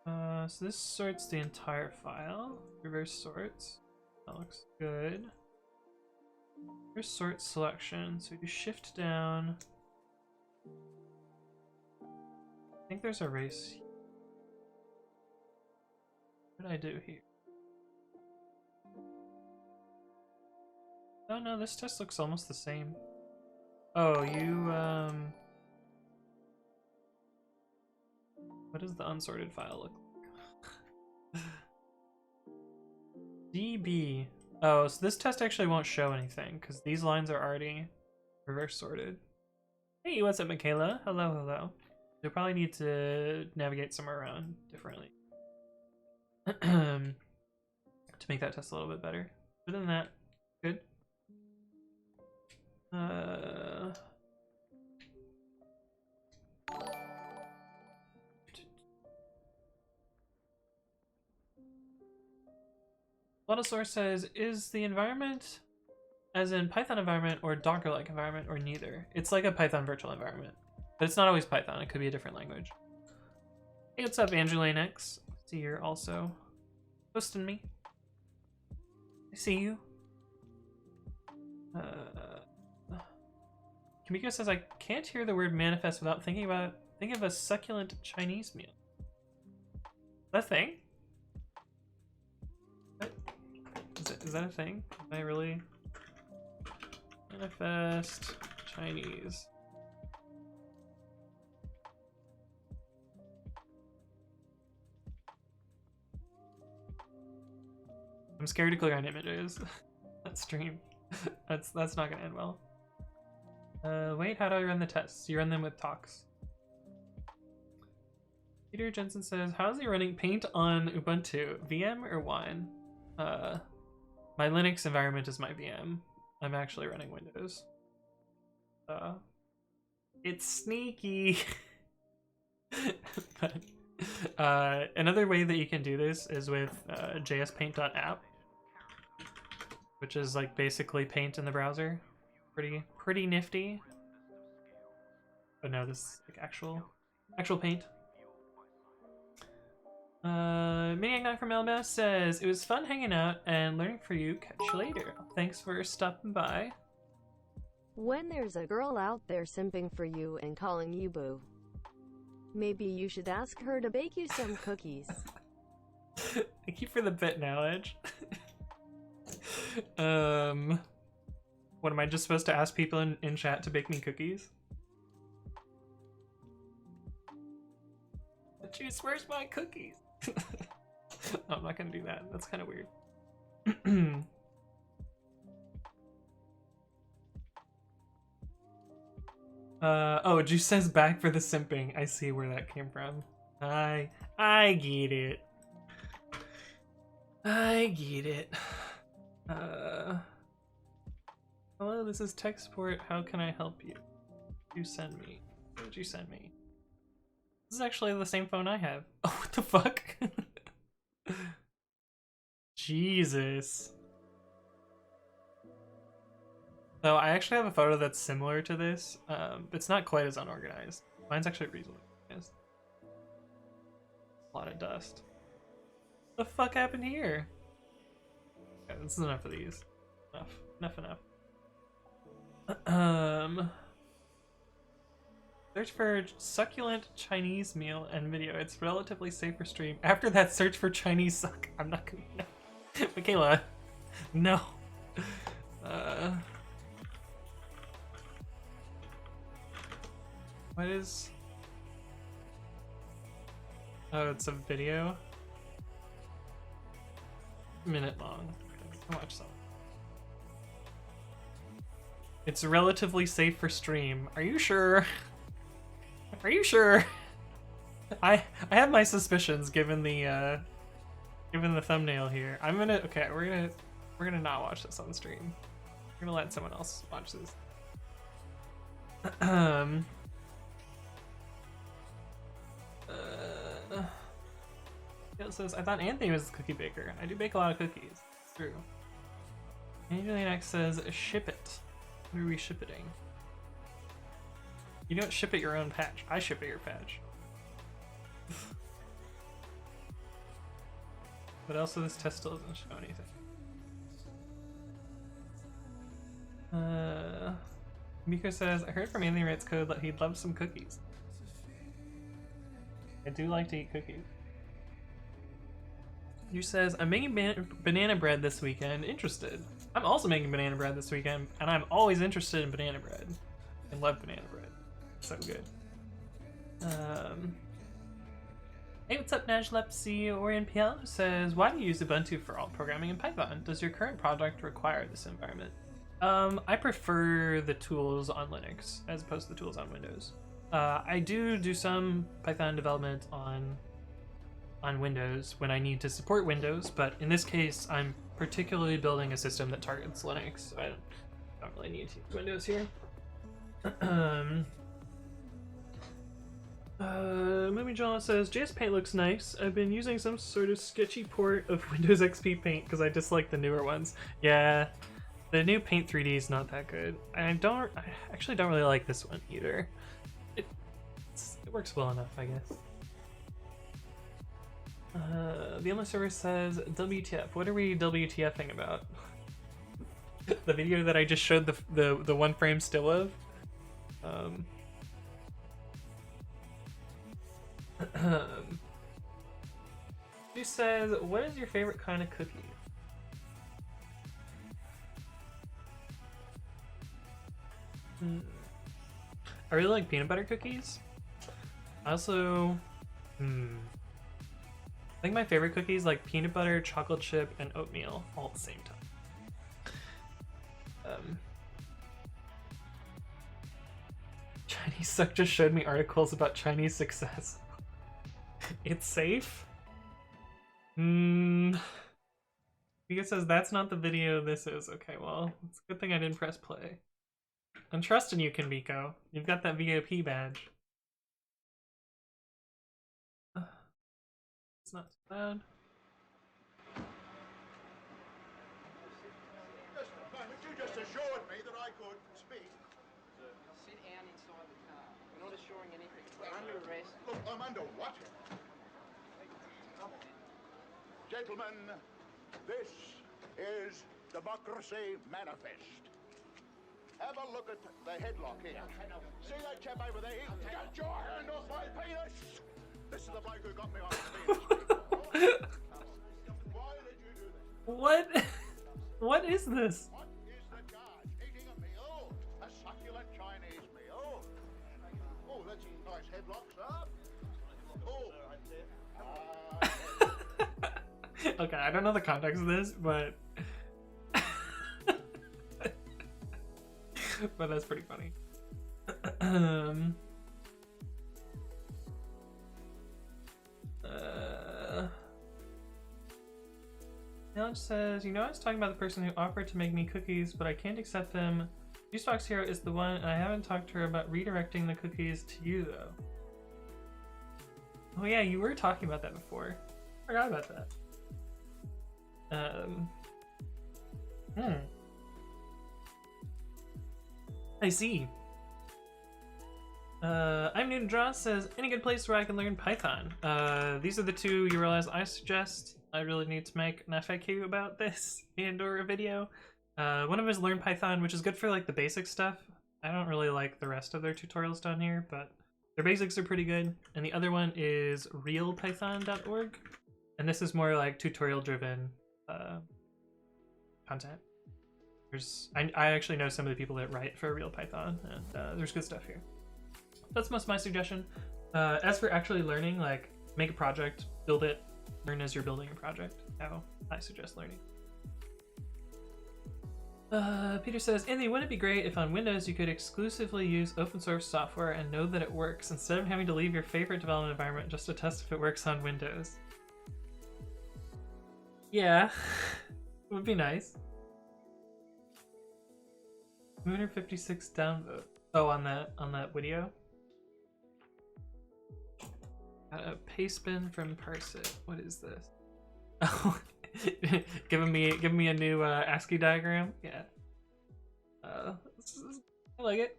Speaker 1: So this sorts the entire file. Reverse sorts. That looks good. Reverse sort selection. So we do shift down. I think there's a race. What did I do here? Oh no, this test looks almost the same. Oh, you, what does the unsorted file look like? DB. Oh, so this test actually won't show anything, because these lines are already reverse sorted. Hey, what's up, Michaela? Hello, hello. You'll probably need to navigate somewhere around differently to make that test a little bit better. Other than that, good. A lot of source says, is the environment as in Python environment or Docker-like environment or neither? It's like a Python virtual environment, but it's not always Python. It could be a different language. Hey, what's up, Angeline X? See, you're also hosting me. I see you. Kamiko says, I can't hear the word manifest without thinking of a succulent Chinese meal. That a thing? What? Is that a thing? Am I really? Manifest Chinese. I'm scared to click on images. That stream. That's not gonna end well. Wait, how do I run the tests? You run them with talks. Peter Jensen says, how's he running Paint on Ubuntu? VM or Wine? My Linux environment is my VM. I'm actually running Windows. It's sneaky. But another way that you can do this is with jspaint.app, which is like basically Paint in the browser. pretty nifty. But no, this is like actual paint. Maniac Knock from Alabama says, it was fun hanging out and learning for you. Catch you later. Thanks for stopping by.
Speaker 2: When there's a girl out there simping for you and calling you boo, maybe you should ask her to bake you some cookies.
Speaker 1: Thank you for the bit knowledge. What am I just supposed to ask people in chat to bake me cookies? Juice, where's my cookies? No, I'm not gonna do that. That's kind of weird. Oh, Juice says back for the simping. I see where that came from. I get it. I get it. Hello, this is tech support. How can I help you? You send me. What did you send me? This is actually the same phone I have. Oh, what the fuck? Jesus. So I actually have a photo that's similar to this. It's not quite as unorganized. Mine's actually reasonably organized. A lot of dust. What the fuck happened here? Okay, this is enough of these. Enough. Search for succulent Chinese meal and video. It's relatively safe for stream. After that, search for Chinese suck. I'm not gonna. No. Michaela, no. What is? Oh, it's a video. Minute long. I'll watch some. It's relatively safe for stream. Are you sure? Are you sure? I have my suspicions given the thumbnail here. Okay, we're gonna not watch this on stream. We're gonna let someone else watch this. It says, I thought Anthony was a cookie baker. I do bake a lot of cookies. It's true. Angelina next says, ship it. What are we shippeting? You don't ship at your own patch. I ship at your patch. But also this test still doesn't show anything. Miko says, I heard from Anthony Wright's code that he'd love some cookies. I do like to eat cookies. You says, I'm making banana bread this weekend. Interested. I'm also making banana bread this weekend, and I'm always interested in banana bread. I love banana bread. So good. Hey, what's up, Najlepsy Orion PL says, why do you use Ubuntu for all programming in Python? Does your current project require this environment? I prefer the tools on Linux as opposed to the tools on Windows. I do some Python development on Windows when I need to support Windows, but in this case, I'm particularly building a system that targets Linux, so I don't really need to use Windows here. Movie John says, JS Paint looks nice. I've been using some sort of sketchy port of Windows XP Paint because I dislike the newer ones. Yeah, the new Paint 3D is not that good. I actually don't really like this one either. It works well enough, I guess. The endless server says, WTF, what are we WTFing about? The video that I just showed the one frame still of? She says, what is your favorite kind of cookie? I really like peanut butter cookies. I also, I think my favorite cookies like peanut butter, chocolate chip, and oatmeal all at the same time. Chinese Suck just showed me articles about Chinese success. It's safe? Mika says that's not the video this is. Okay, well, it's a good thing I didn't press play. I'm trusting you, Kinbiko. You've got that VIP badge. It's not so loud.
Speaker 3: You just assured me that I could speak Look, I'm under what? Gentlemen, this is Democracy Manifest. Have a look at the headlock here. See that chap over there? Get your hand off my penis! This is the bloke who got me on the penis. Why did you do that?
Speaker 1: What? What is this?
Speaker 3: What is the charge? Eating a meal? A succulent Chinese meal? Oh, that's a nice headlock, sir. Oh.
Speaker 1: Okay, I don't know the context of this, but but that's pretty funny. Alex says, you know, I was talking about the person who offered to make me cookies, but I can't accept them. Juicebox Hero is the one, and I haven't talked to her about redirecting the cookies to you, though. Oh yeah, you were talking about that before. Forgot about that. I see. I'm new to Draw says, any good place where I can learn Python? These are the two URLs I suggest. I really need to make an FAQ about this and or a video. One of them is Learn Python, which is good for like the basic stuff. I don't really like the rest of their tutorials down here, but their basics are pretty good. And the other one is realpython.org. And this is more like tutorial driven content. I actually know some of the people that write for RealPython, and there's good stuff here. That's most of my suggestion. As for actually learning, like make a project, build it, learn as you're building a project. How I suggest learning. Peter says, Anthony, wouldn't it be great if on Windows you could exclusively use open source software and know that it works instead of having to leave your favorite development environment just to test if it works on Windows? Yeah, it would be nice. 256 downvote. Oh, on that video. Got a pastebin from Parsit. What is this? Oh, giving me a new ASCII diagram. Yeah. I like it.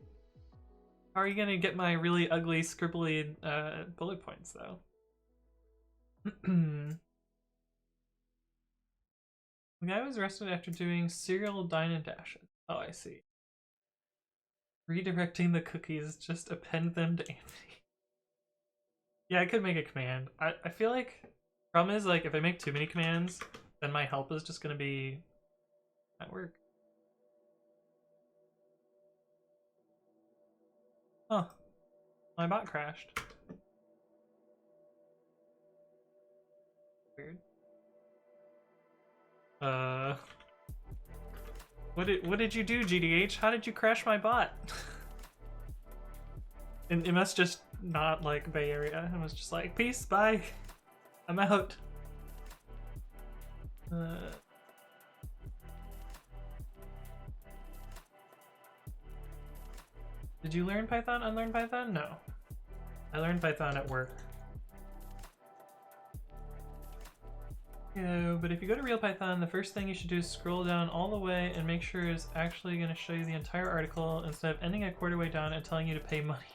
Speaker 1: How are you gonna get my really ugly, scribbly bullet points though? The guy was arrested after doing serial dine and dashes. Oh, I see. Redirecting the cookies, just append them to Anthony. Yeah, I could make a command. I feel like problem is like if I make too many commands, then my help is just gonna be at work. Huh. My bot crashed. Weird. What did you do, GDH? How did you crash my bot? It must just not like Bay Area. It was just like, peace, bye. I'm out. Did you learn Python, unlearn Python? No. I learned Python at work. But if you go to RealPython, the first thing you should do is scroll down all the way and make sure it's actually going to show you the entire article instead of ending a quarter way down and telling you to pay money.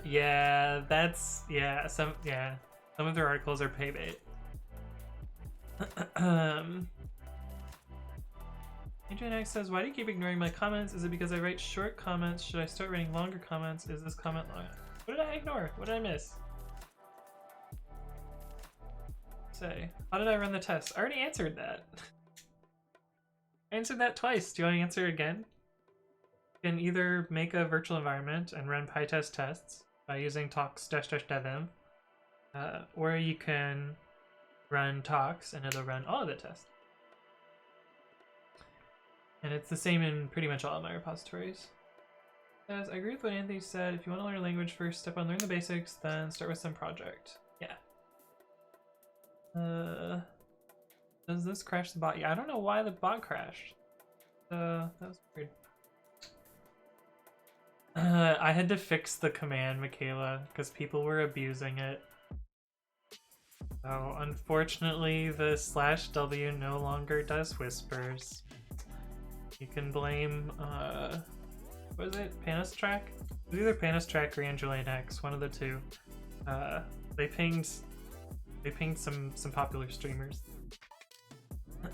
Speaker 1: Yeah, that's some of their articles are pay bait. Adrian X says, why do you keep ignoring my comments? Is it because I write short comments? Should I start writing longer comments? Is this comment long? What did I ignore? What did I miss? Say, how did I run the test? I already answered that. I answered that twice. Do you want to answer it again? You can either make a virtual environment and run PyTest tests by using tox-dev, or you can run tox and it'll run all of the tests. And it's the same in pretty much all of my repositories. As I agree with what Anthony said, if you want to learn a language, first step on learn the basics, then start with some project. Yeah. Does this crash the bot? Yeah, I don't know why the bot crashed. That was weird. I had to fix the command, Michaela, because people were abusing it. So unfortunately, the /w no longer does whispers. You can blame, what is it? Panastrack? was either Panistrack or Angeline X, one of the two. They pinged some popular streamers.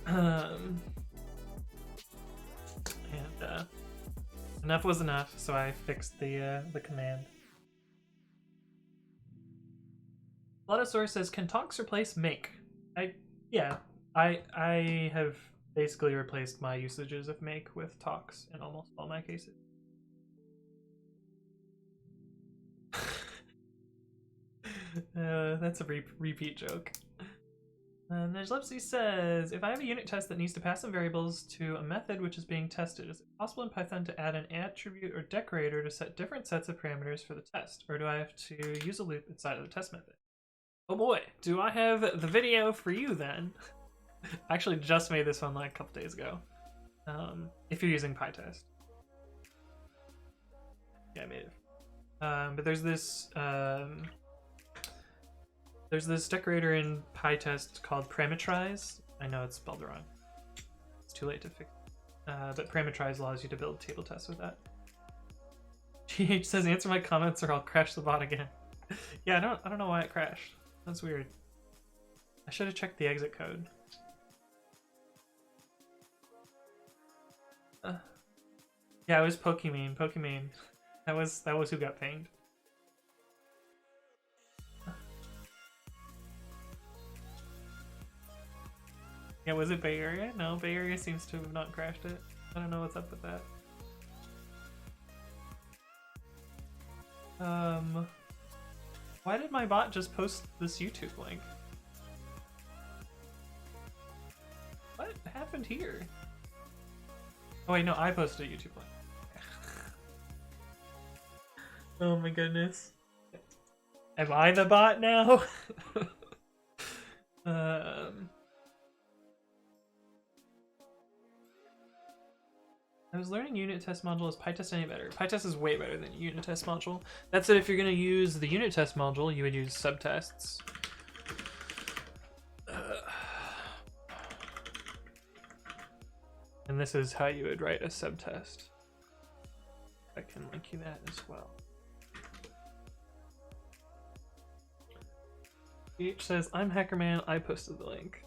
Speaker 1: And enough was enough, so I fixed the command. Lotosaurus says, "Can talks replace make?" I have basically replaced my usages of make with talks in almost all my cases. That's a repeat joke. And there's Lipsy says, "If I have a unit test that needs to pass some variables to a method which is being tested, is it possible in Python to add an attribute or decorator to set different sets of parameters for the test? Or do I have to use a loop inside of the test method?" Oh boy, do I have the video for you then. I actually just made this one like a couple days ago. If you're using PyTest. Yeah, I made it. But there's this decorator in PyTest called parameterize. I know it's spelled wrong. It's too late to fix it. But parameterize allows you to build table tests with that. GH says, "Answer my comments or I'll crash the bot again." Yeah, I don't know why it crashed. That's weird. I should have checked the exit code. Yeah, it was Pokimane. That was who got pinged. Yeah, was it Bay Area? No, Bay Area seems to have not crashed it. I don't know what's up with that. Why did my bot just post this YouTube link? What happened here? Oh wait, no, I posted a YouTube link. Oh my goodness. Am I the bot now? I was learning unit test module. Is PyTest any better? PyTest is way better than unit test module. That said, if you're going to use the unit test module, you would use subtests. And this is how you would write a subtest. I can link you that as well. H says, "I'm Hackerman, I posted the link."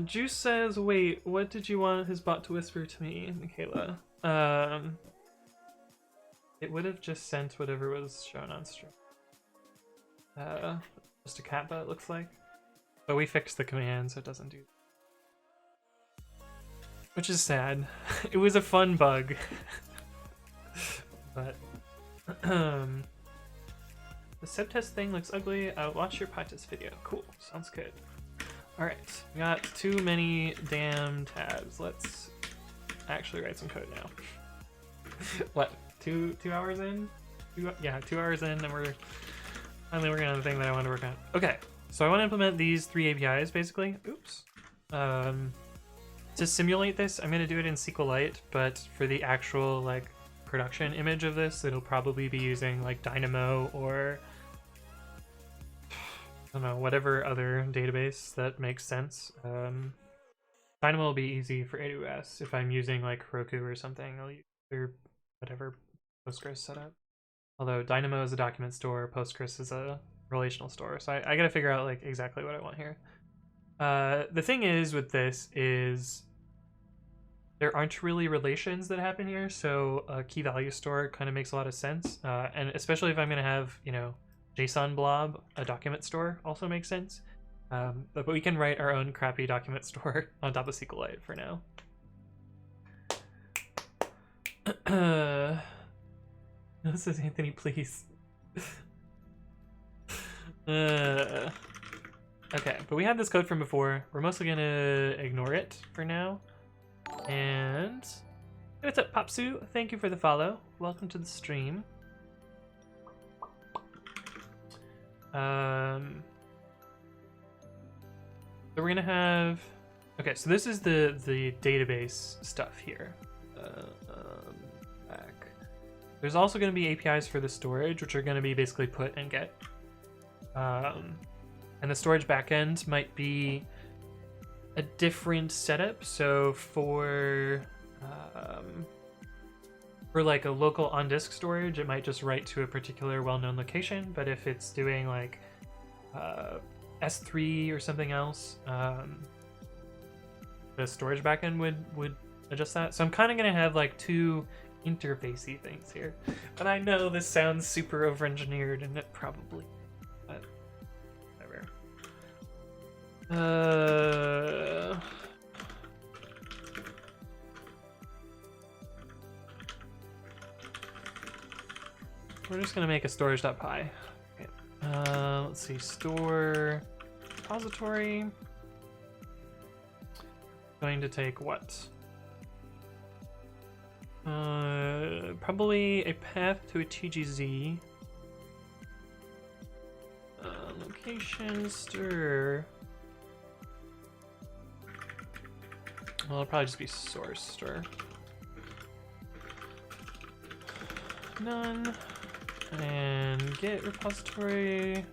Speaker 1: Juice says, "Wait, what did you want his bot to whisper to me, Michaela?" It would have just sent whatever was shown on stream. Just a cat bot, it looks like. But we fixed the command, so it doesn't do that. Which is sad. It was a fun bug. But the subtest thing looks ugly. I'll watch your PyTest video. Cool, sounds good. Alright, we got too many damn tabs. Let's actually write some code now. What, two hours in? 2 hours in, and we're finally working on the thing that I want to work on. Okay, so I want to implement these 3 APIs basically. Oops. To simulate this, I'm going to do it in SQLite, but for the actual like production image of this, it'll probably be using like Dynamo or I don't know, whatever other database that makes sense. Dynamo will be easy for AWS. If I'm using like Heroku or something, I'll use their whatever Postgres setup. Although Dynamo is a document store, Postgres is a relational store, so I gotta figure out like exactly what I want here. The thing is with this is there aren't really relations that happen here, so a key value store kind of makes a lot of sense. And especially if I'm going to have, you know, JSON blob, a document store also makes sense. But we can write our own crappy document store on top of SQLite for now. This is Anthony, please. Okay, but we had this code from before. We're mostly gonna ignore it for now. And hey, what's up, Popsu? Thank you for the follow. Welcome to the stream. So we're gonna have. Okay, so this is the database stuff here. Back. There's also gonna be APIs for the storage, which are gonna be basically put and get. And the storage backend might be a different setup. So for For like a local on-disk storage, it might just write to a particular well-known location, but if it's doing like S3 or something else, the storage backend would adjust that. So I'm kind of going to have like two interfacey things here. And I know this sounds super over-engineered, and it probably, but whatever. We're just gonna make a storage.py. Okay. Let's see, store repository. Going to take what? Probably a path to a TGZ. Location stir. Well, it'll probably just be source stir. None. And get repository.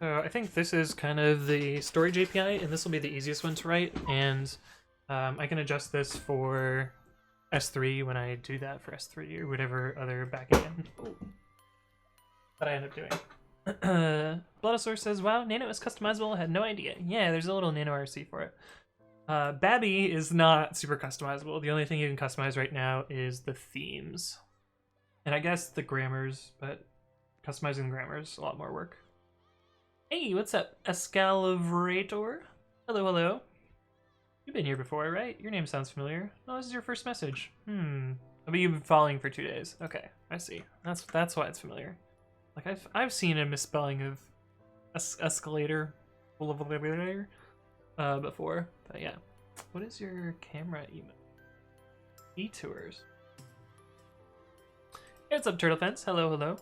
Speaker 1: So I think this is kind of the storage API, and this will be the easiest one to write. And I can adjust this for S3 when I do that for S3 or whatever other backend that I end up doing. Bloodosaur says, "Wow, Nano is customizable. I had no idea." Yeah, there's a little Nano RC for it. Babby is not super customizable. The only thing you can customize right now is the themes, and I guess the grammars. But customizing the grammars is a lot more work. Hey, what's up, Escalivrator? Hello, hello. You've been here before, right? Your name sounds familiar. Oh, this is your first message. But you've been following for 2 days. Okay, I see. That's why it's familiar. Like I've seen a misspelling of escalator before. But yeah. What is your camera email? E-tours. Hey, what's up, Turtle Fence? Hello, hello.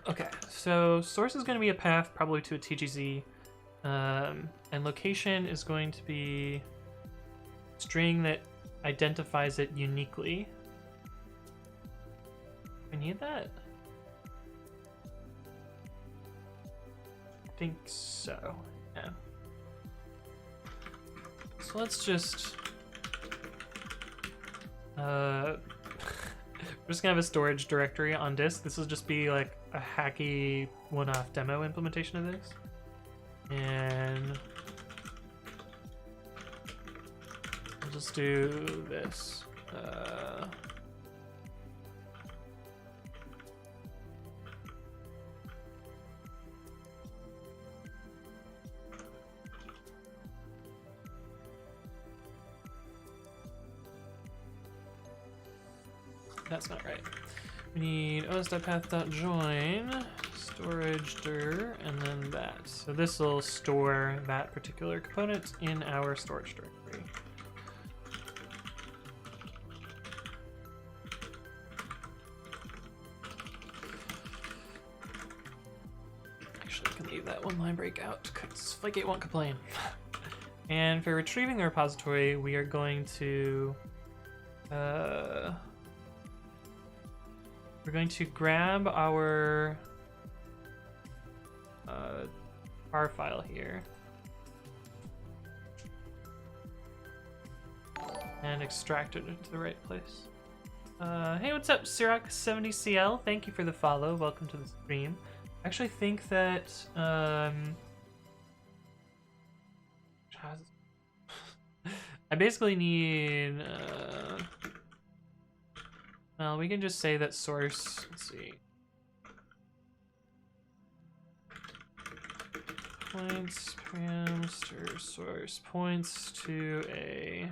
Speaker 1: Okay, so source is going to be a path probably to a TGZ, and location is going to be a string that identifies it uniquely. We need that? I think so, yeah. So let's just we're just gonna have a storage directory on disk. This will just be like a hacky one-off demo implementation of this. And we'll just do this. That's not right. We need os.path.join, storage dir, and then that. So this will store that particular component in our storage directory. Actually, I can leave that one line break out because Flykgate won't complain. And for retrieving the repository, we are going to we're going to grab our tar file here and extract it into the right place. Hey, what's up, Sirach70CL? Thank you for the follow. Welcome to the stream. I actually think that I basically need well, we can just say that source, let's see. Points, param, stir source, points to a...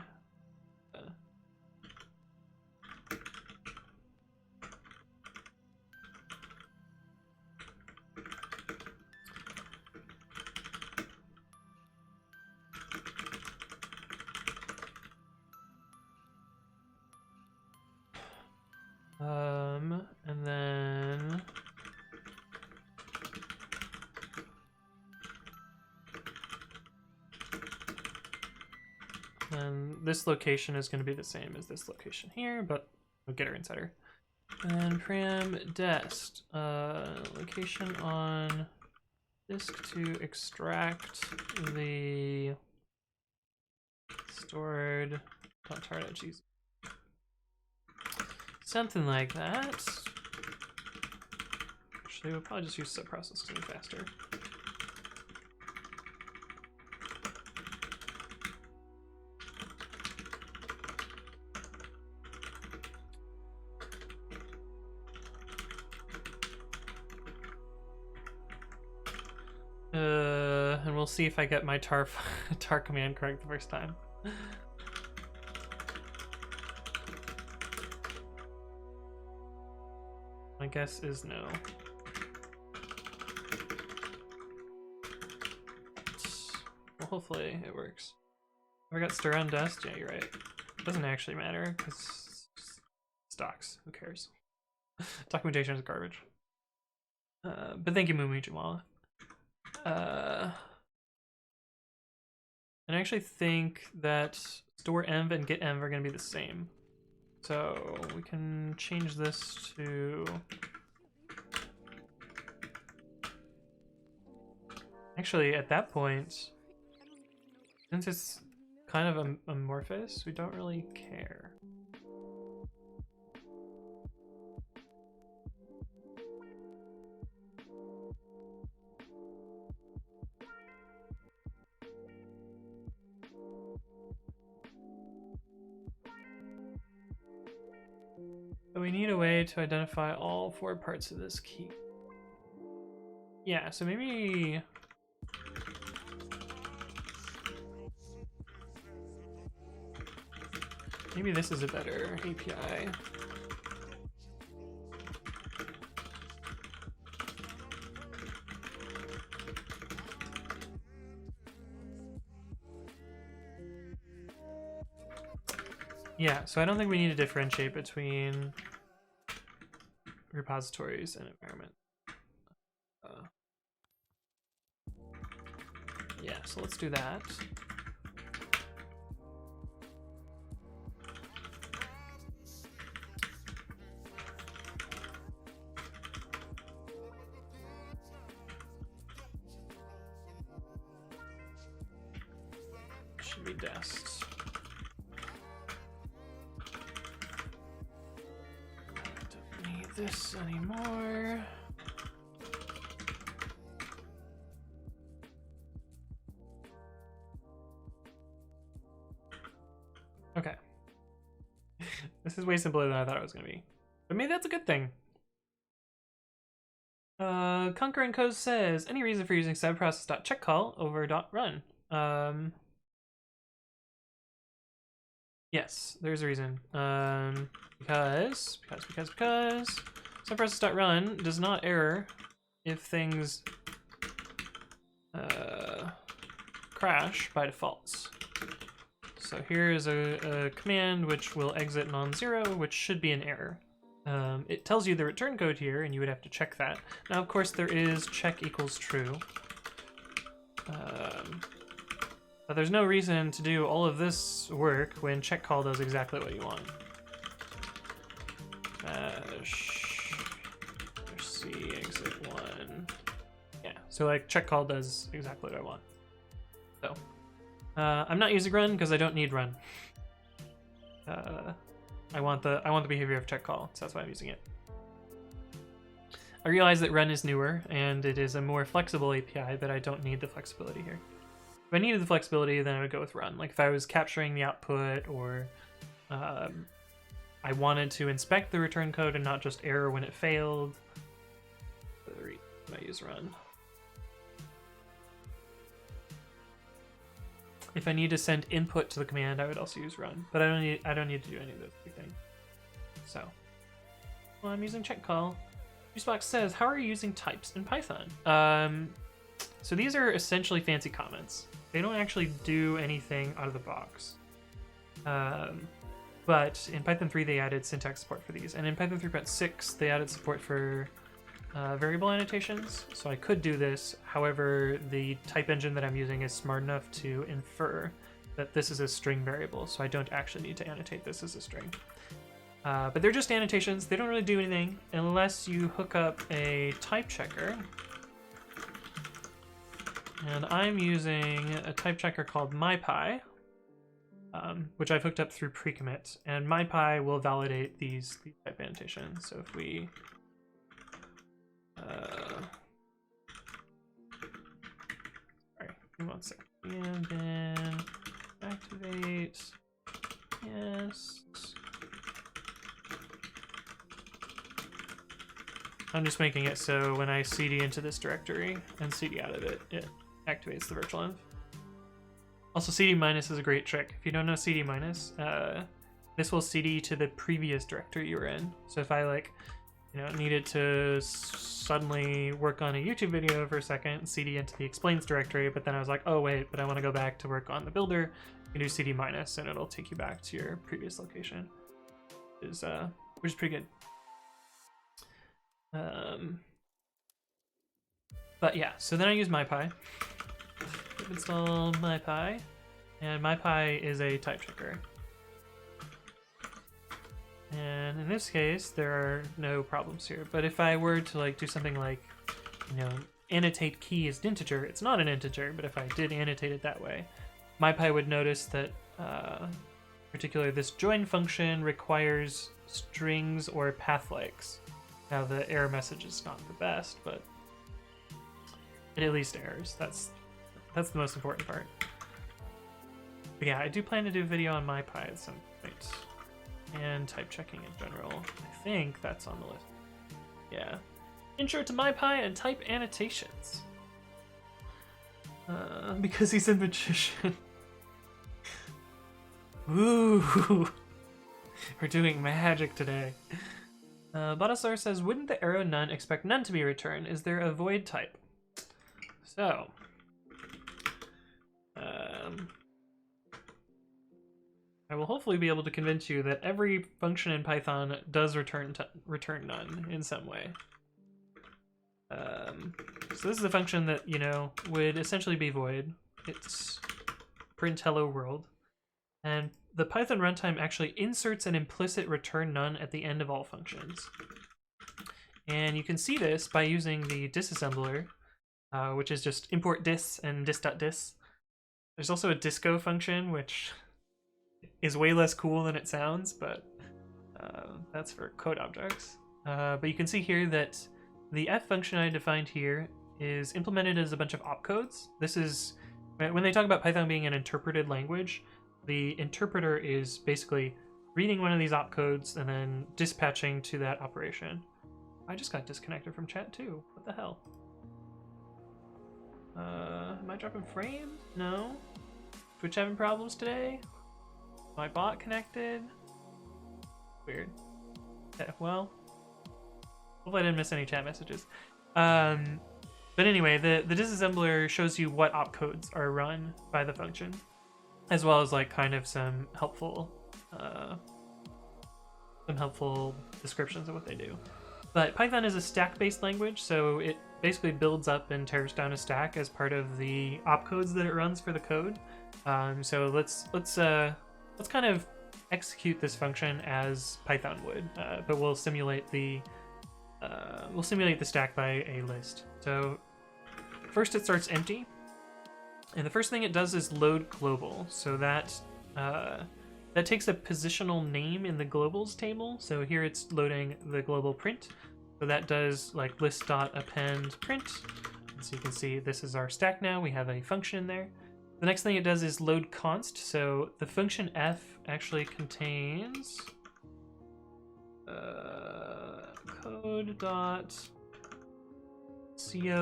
Speaker 1: this location is going to be the same as this location here, but we'll get our insider. And param dest, location on disk to extract the stored .tar.gz. Something like that. Actually, we'll probably just use subprocess to be faster. And we'll see if I get my tar command correct the first time. My guess is no. Well, hopefully it works. Have I got stir on dust? Yeah, you're right. It doesn't actually matter because stocks. Who cares? Documentation is garbage. But thank you, Mumi Jamala. And I actually think that store env and get env are going to be the same. So we can change this to... Actually, at that point, since it's kind of amorphous, we don't really care. So we need a way to identify all 4 parts of this key. Yeah, so maybe... Maybe this is a better API. Yeah, so I don't think we need to differentiate between repositories and environment. Yeah, so let's do that. Should be dest. Don't need this anymore. Okay. This is way simpler than I thought it was going to be. But maybe that's a good thing. Conquer and Co says, any reason for using subprocess.checkCall over .run? Yes, there's a reason. Because subprocess.run does not error if things crash by default. So here is a command which will exit non-zero, which should be an error. It tells you the return code here, and you would have to check that. Now, of course, there is check equals true. But there's no reason to do all of this work when check call does exactly what you want. C exit 1. Yeah, so like check call does exactly what I want. So I'm not using run because I don't need run. I want the behavior of check call, so that's why I'm using it. I realize that run is newer and it is a more flexible API, but I don't need the flexibility here. If I needed the flexibility, then I would go with run. Like if I was capturing the output, or I wanted to inspect the return code and not just error when it failed, I use run. If I need to send input to the command, I would also use run. But I don't need to do any of those three things. So, well, I'm using check call. Juicebox says, how are you using types in Python? So these are essentially fancy comments. They don't actually do anything out of the box. But in Python 3, they added syntax support for these. And in Python 3.6, they added support for variable annotations. So I could do this. However, the type engine that I'm using is smart enough to infer that this is a string variable, so I don't actually need to annotate this as a string. But they're just annotations. They don't really do anything unless you hook up a type checker. And I'm using a type checker called MyPy, which I've hooked up through precommit. And MyPy will validate these type annotations. So if we... sorry, give me 1 second. And then activate, yes. I'm just making it so when I cd into this directory and cd out of it, it activates the virtual env. Also, cd minus is a great trick. If you don't know cd minus, this will cd to the previous directory you were in. So if I needed to suddenly work on a YouTube video for a second, cd into the explains directory, but then I was like, oh wait, but I want to go back to work on the builder, you can do cd minus and it'll take you back to your previous location, which is pretty good. But yeah, so then I use MyPy. Install MyPy, and MyPy is a type checker. And in this case, there are no problems here. But if I were to do something like, annotate key as an integer, it's not an integer, but if I did annotate it that way, MyPy would notice that, particularly this join function requires strings or path likes. Now the error message is not the best, but it at least errors. That's the most important part. But yeah, I do plan to do a video on MyPy at some point. And type checking in general. I think that's on the list. Yeah. Intro to MyPy and type annotations. Because he's a magician. Ooh. We're doing magic today. Botosaur says, wouldn't the arrow none expect none to be returned? Is there a void type? So. I will hopefully be able to convince you that every function in Python does return none in some way. So this is a function that, would essentially be void. It's print hello world. And the Python runtime actually inserts an implicit return none at the end of all functions. And you can see this by using the disassembler, which is just import dis and dis.dis. There's also a disco function, which is way less cool than it sounds, but that's for code objects. But you can see here that the f function I defined here is implemented as a bunch of opcodes. This is, when they talk about Python being an interpreted language, the interpreter is basically reading one of these opcodes and then dispatching to that operation. I just got disconnected from chat too. What the hell? Am I dropping frames? No. Twitch having problems today? My bot connected? Weird. Okay, well, hopefully I didn't miss any chat messages. But anyway, the disassembler shows you what opcodes are run by the function, as well as kind of some helpful descriptions of what they do. But Python is a stack-based language, so it basically builds up and tears down a stack as part of the opcodes that it runs for the code. So let's kind of execute this function as Python would, but we'll simulate the stack by a list. So first it starts empty, and the first thing it does is load global. So that takes a positional name in the globals table. So here it's loading the global print. So that does list.append print. So you can see this is our stack now. We have a function in there. The next thing it does is load const. So the function f actually contains code.co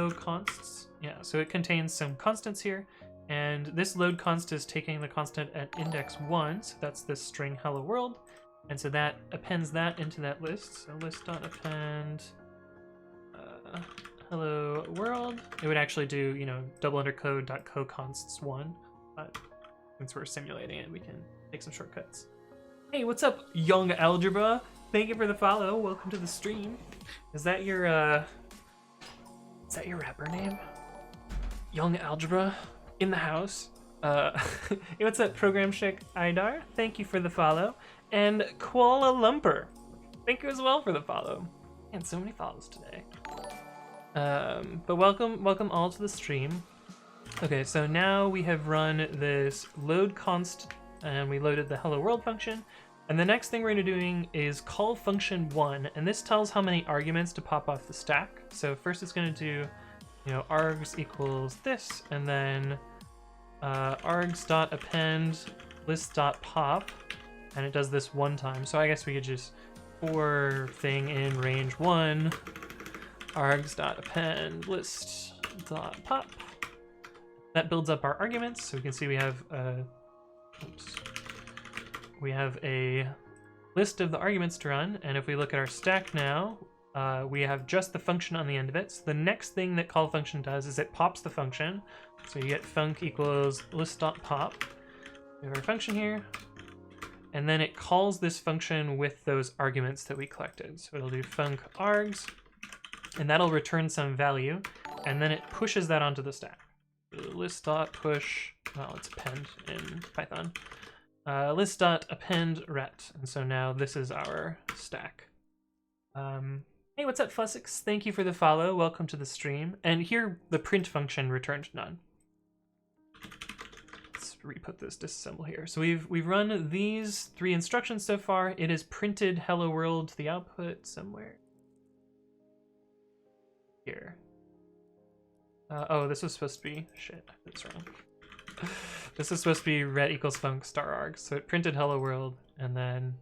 Speaker 1: consts. Yeah, so it contains some constants here, and this load const is taking the constant at index 1, so that's this string hello world, and so that appends that into that list. So list.append hello world. It would actually do, double undercode .coconsts1, but since we're simulating it, we can take some shortcuts. Hey, what's up, Young Algebra? Thank you for the follow. Welcome to the stream. Is that your rapper name? Young Algebra in the house. Hey, what's up, Program Chic Idar? Thank you for the follow. And Kuala Lumpur, thank you as well for the follow. And so many follows today. But welcome all to the stream. Okay, so now we have run this load const, and we loaded the hello world function. And the next thing we're going to be doing is call function 1, and this tells how many arguments to pop off the stack. So first it's going to do, args equals this, and then args.append list.pop, and it does this one time. So I guess we could just for thing in range 1 args.append list.pop. That builds up our arguments, so we can see we have a list of the arguments to run, and if we look at our stack now, we have just the function on the end of it. So the next thing that call function does is it pops the function. So you get func equals list.pop. We have our function here, and then it calls this function with those arguments that we collected. So it'll do func args, and that'll return some value, and then it pushes that onto the stack. List.push, well, it's append in Python. List.append ret, and so now this is our stack. Hey, what's up, Fussix? Thank you for the follow. Welcome to the stream. And here, the print function returned none. Let's re-put this disassemble here. So we've run these 3 instructions so far. It has printed hello world to the output somewhere here. Oh, this was supposed to be shit. That's wrong. This is supposed to be ret equals func star args. So it printed hello world, and then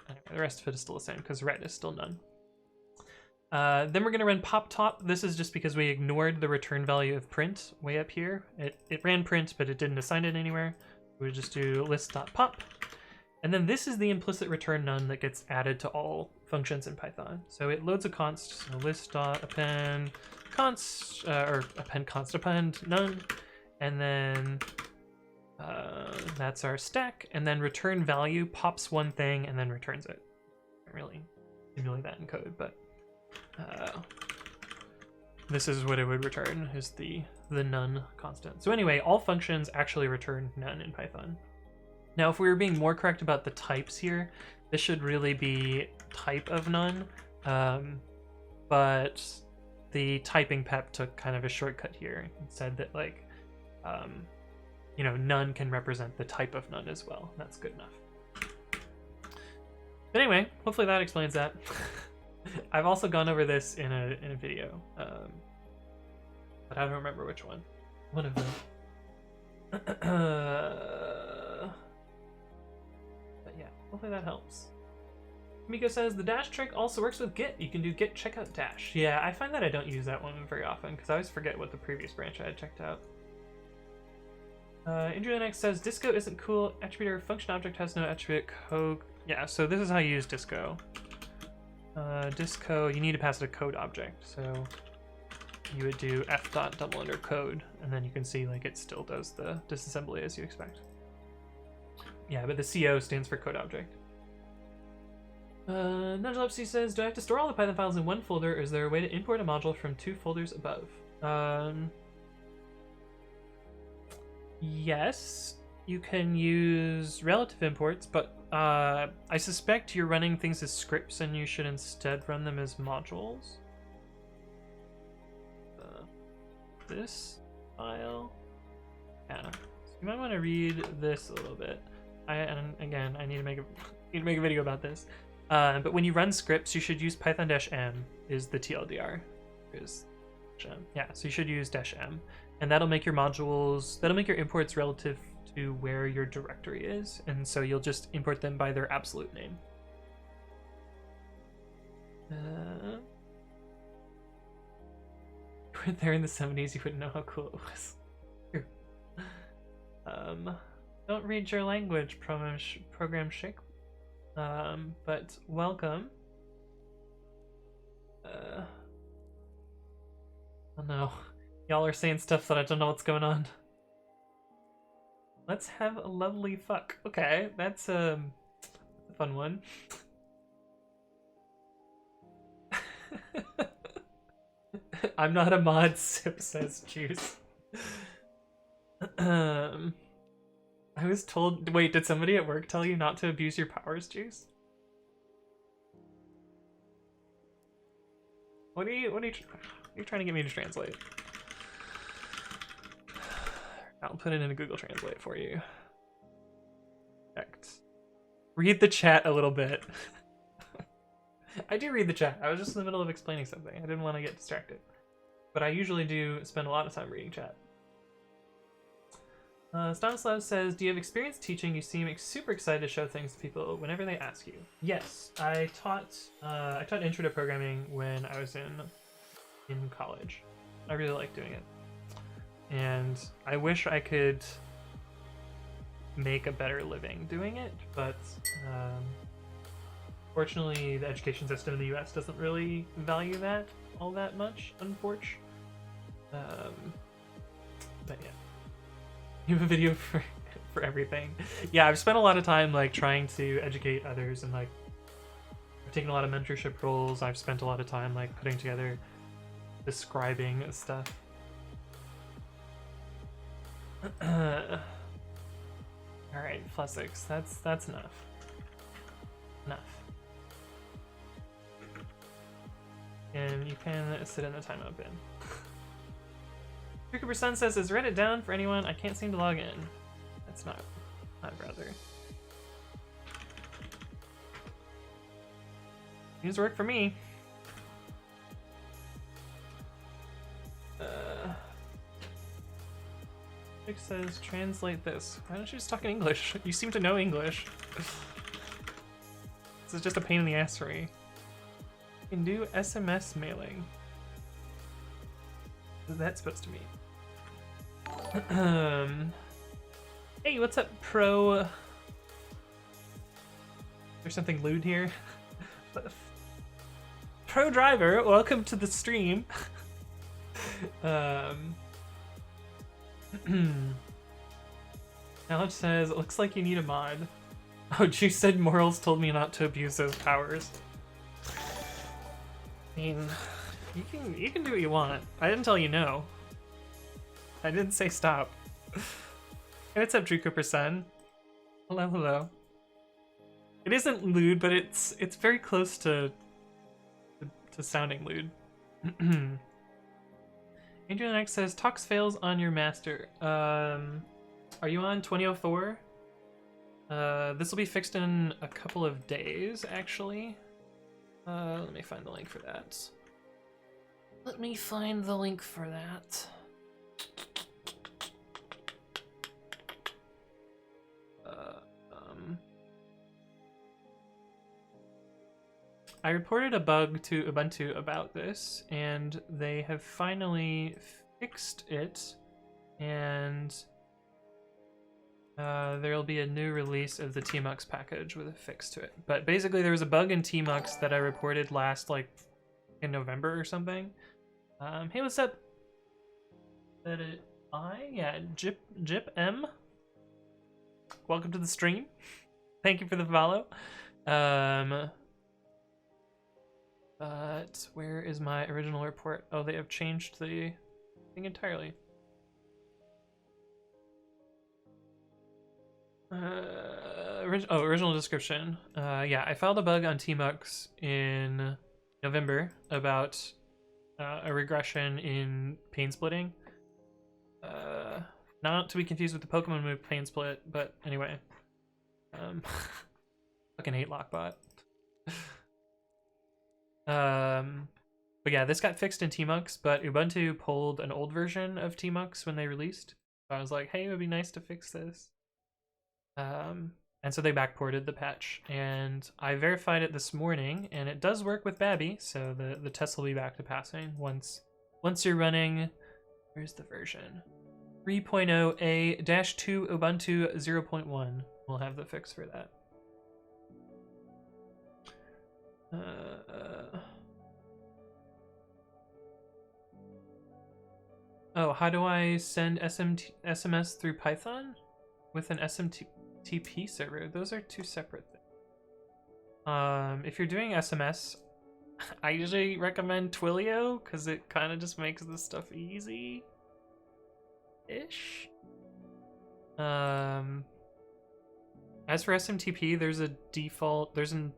Speaker 1: anyway, the rest of it is still the same because ret is still none. Then we're going to run pop top. This is just because we ignored the return value of print way up here. It ran print, but it didn't assign it anywhere. We would just do list.pop. And then this is the implicit return none that gets added to all functions in Python. So it loads a const, so list.append const, or append const append none. And then that's our stack. And then return value pops one thing and then returns it. Can't really simulate that in code, but this is what it would return, is the none constant. So anyway, all functions actually return none in Python. Now, if we were being more correct about the types here, this should really be type of none, but the typing pep took kind of a shortcut here and said that, like, none can represent the type of none as well. That's good enough. But anyway, hopefully that explains that. I've also gone over this in a video, but I don't remember which one. One of them. But yeah, hopefully that helps. Miko says the dash trick also works with Git. You can do Git checkout dash. Yeah, I find that I don't use that one very often because I always forget what the previous branch I had checked out. Indrianex says disco isn't cool. Attribute or function object has no attribute code. Yeah, so this is how you use disco. Disco, you need to pass it a code object. So you would do f.double_code, and then you can see like it still does the disassembly as you expect. Yeah, but the CO stands for code object. Nudgelepsy says, do I have to store all the Python files in one folder, or is there a way to import a module from 2 folders above? Yes, you can use relative imports, but I suspect you're running things as scripts and you should instead run them as modules. This file, yeah. So you might want to read this a little bit. And again, I need to make a video about this. But when you run scripts, you should use python-m is the TLDR. Yeah, so you should use -m, and that'll make your modules, that'll make your imports relative to where your directory is, and so you'll just import them by their absolute name. You were there in the 70s, you wouldn't know how cool it was. Don't read your language, program chic. But welcome. Oh no, y'all are saying stuff that I don't know what's going on. Let's have a lovely fuck. Okay, that's a fun one. I'm not a mod, Sip says Juice. I was told. Wait, did somebody at work tell you not to abuse your powers, Juice? What are you trying to get me to translate? I'll put it in a Google Translate for you. Correct. Read the chat a little bit. I do read the chat. I was just in the middle of explaining something. I didn't want to get distracted. But I usually do spend a lot of time reading chat. Stanislav says, do you have experience teaching? You seem super excited to show things to people whenever they ask you. Yes, I taught intro to programming when I was in college. I really liked doing it. And I wish I could make a better living doing it, but fortunately the education system in the US doesn't really value that all that much, unfortunately. But yeah. You have a video for everything. Yeah, I've spent a lot of time like trying to educate others, and like I've taken a lot of mentorship roles. I've spent a lot of time like putting together describing stuff. Alright, Flussix, that's enough. Enough. And you can sit in the timeout bin. Cooper Sun says, is Reddit down for anyone? I can't seem to log in. That's not my brother. News work for me. Rick says, translate this. Why don't you just talk in English? You seem to know English. This is just a pain in the ass for me. You can do SMS mailing. What is that supposed to mean? Hey, what's up, Pro? There's something lewd here. Pro Driver, welcome to the stream. Alex says, it looks like you need a mod. Oh, Juice said Morals told me not to abuse those powers. I mean, you can do what you want. I didn't tell you no. I didn't say stop. Hey, what's up, Drew Cooper-san? Hello, hello. It isn't lewd, but it's very close to sounding lewd. Adrian X says, Tox fails on your master. Are you on 2004? This will be fixed in a couple of days, actually. Let me find the link for that. Let me find the link for that. I reported a bug to Ubuntu about this, and they have finally fixed it, and there'll be a new release of the Tmux package with a fix to it. But basically there was a bug in Tmux that I reported last, like, in November or something. Hey, what's up? Yeah, Jip M. Welcome to the stream. Thank you for the follow. But where is my original report? Oh, they have changed the thing entirely. Original description. Yeah, I filed a bug on Tmux in November about a regression in pane splitting. Not to be confused with the Pokemon move pane split, but anyway. Fucking hate Lockbot. But yeah, this got fixed in Tmux, but Ubuntu pulled an old version of Tmux when they released. So I was like, hey, it would be nice to fix this. And so they backported the patch, and I verified it this morning, and it does work with Babby, so the test will be back to passing once you're running. Where's the version? 3.0a-2 Ubuntu 0.1 will have the fix for that. Oh, how do I send SMS through Python? With an SMTP server? Those are two separate things. If you're doing SMS, I usually recommend Twilio, because it kind of just makes this stuff easy-ish. As for SMTP, there's a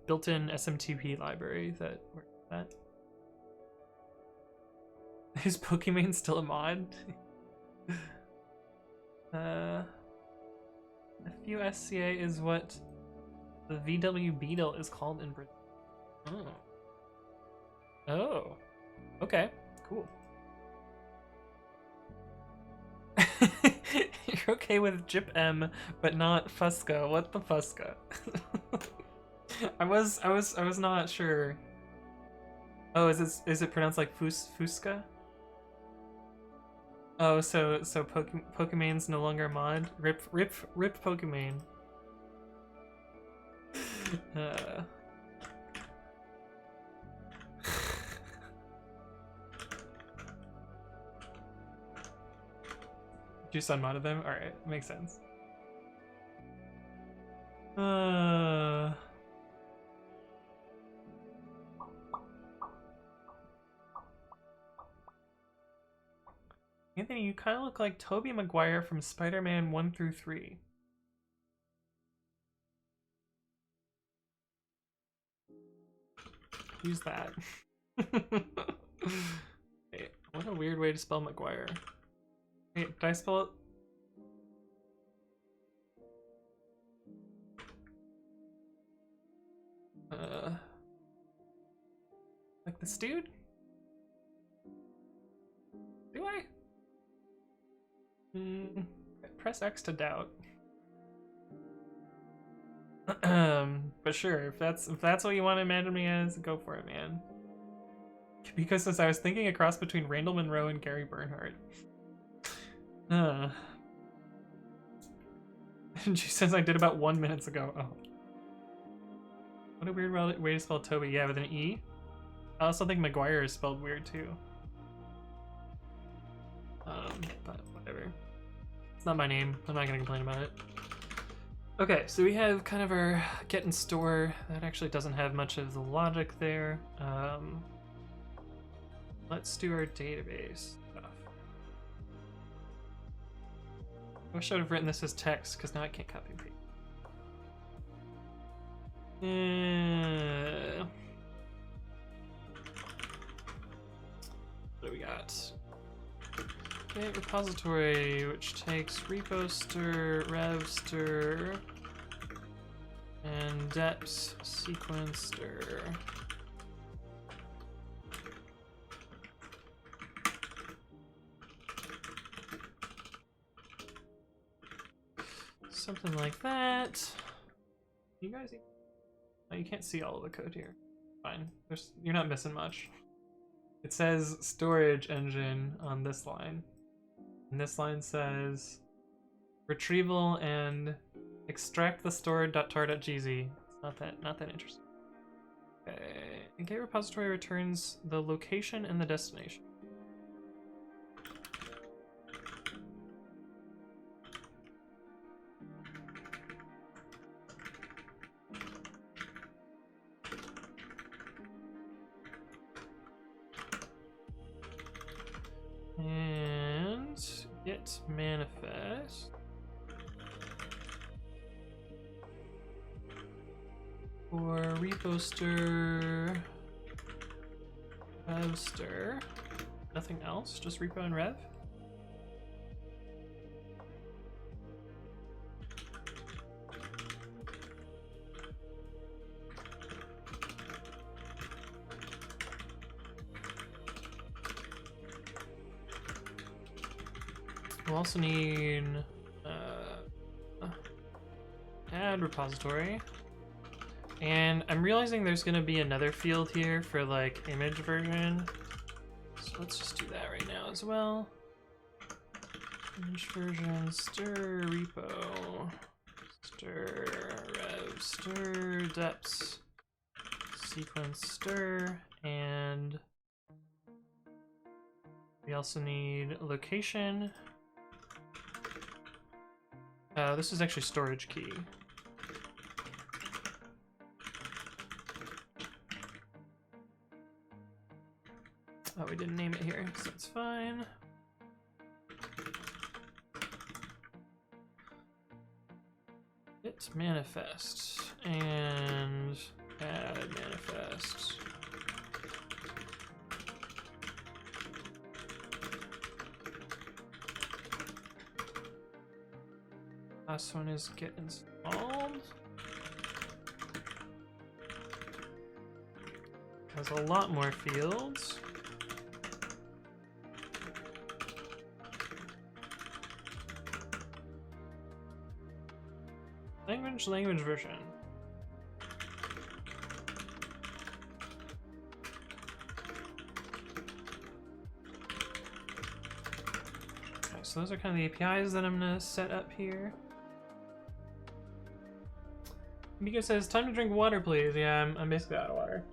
Speaker 1: built-in SMTP library that works with that. Is Pokimane still a mod? FUSCA is what the VW Beetle is called in Brazil. Oh. Oh. Okay, cool. You're okay with Jip M, but not Fusca. What the Fusca? I was not sure. Oh, is it pronounced like Fusca? Oh, so Pokimane's no longer a mod. Rip Pokimane. Just unmodded them? Alright, makes sense. Anthony, you kind of look like Tobey Maguire from Spider-Man 1 through 3. Use that. Wait, what a weird way to spell Maguire. Wait, did I spell it? Like this dude? Do I? Press X to doubt. But sure, if that's what you want to imagine me as, go for it, man. Because since I was thinking a cross between Randall Monroe and Gary Bernhardt. And she says I did about 1 minute ago. Oh. What a weird way to spell Toby. Yeah, with an E. I also think Maguire is spelled weird too. But whatever. It's not my name. I'm not gonna complain about it. Okay, so we have kind of our get and store. That actually doesn't have much of the logic there. Let's do our database stuff. I wish I would have written this as text, because now I can't copy and paste. What do we got? Git repository, which takes reposter, revster, and deps sequencer. Something like that. You guys, oh, you can't see all of the code here. Fine, you're not missing much. It says storage engine on this line. And this line says retrieval and extract the stored.tar.gz. It's not that interesting. Okay. And Git repository returns the location and the destination. And git manifest for reposter, revster, nothing else, just repo and rev. We'll also need add repository, and I'm realizing there's going to be another field here for like image version, so let's just do that right now as well. Image version stir repo stir rev stir deps sequence stir, and we also need location. This is actually storage key. Oh, we didn't name it here, so that's fine. Edit manifest and add manifest. Last one is get installed. Has a lot more fields. Language version. Okay, so those are kind of the APIs that I'm gonna set up here. Miko says, "Time to drink water, please." Yeah, I'm basically out of water.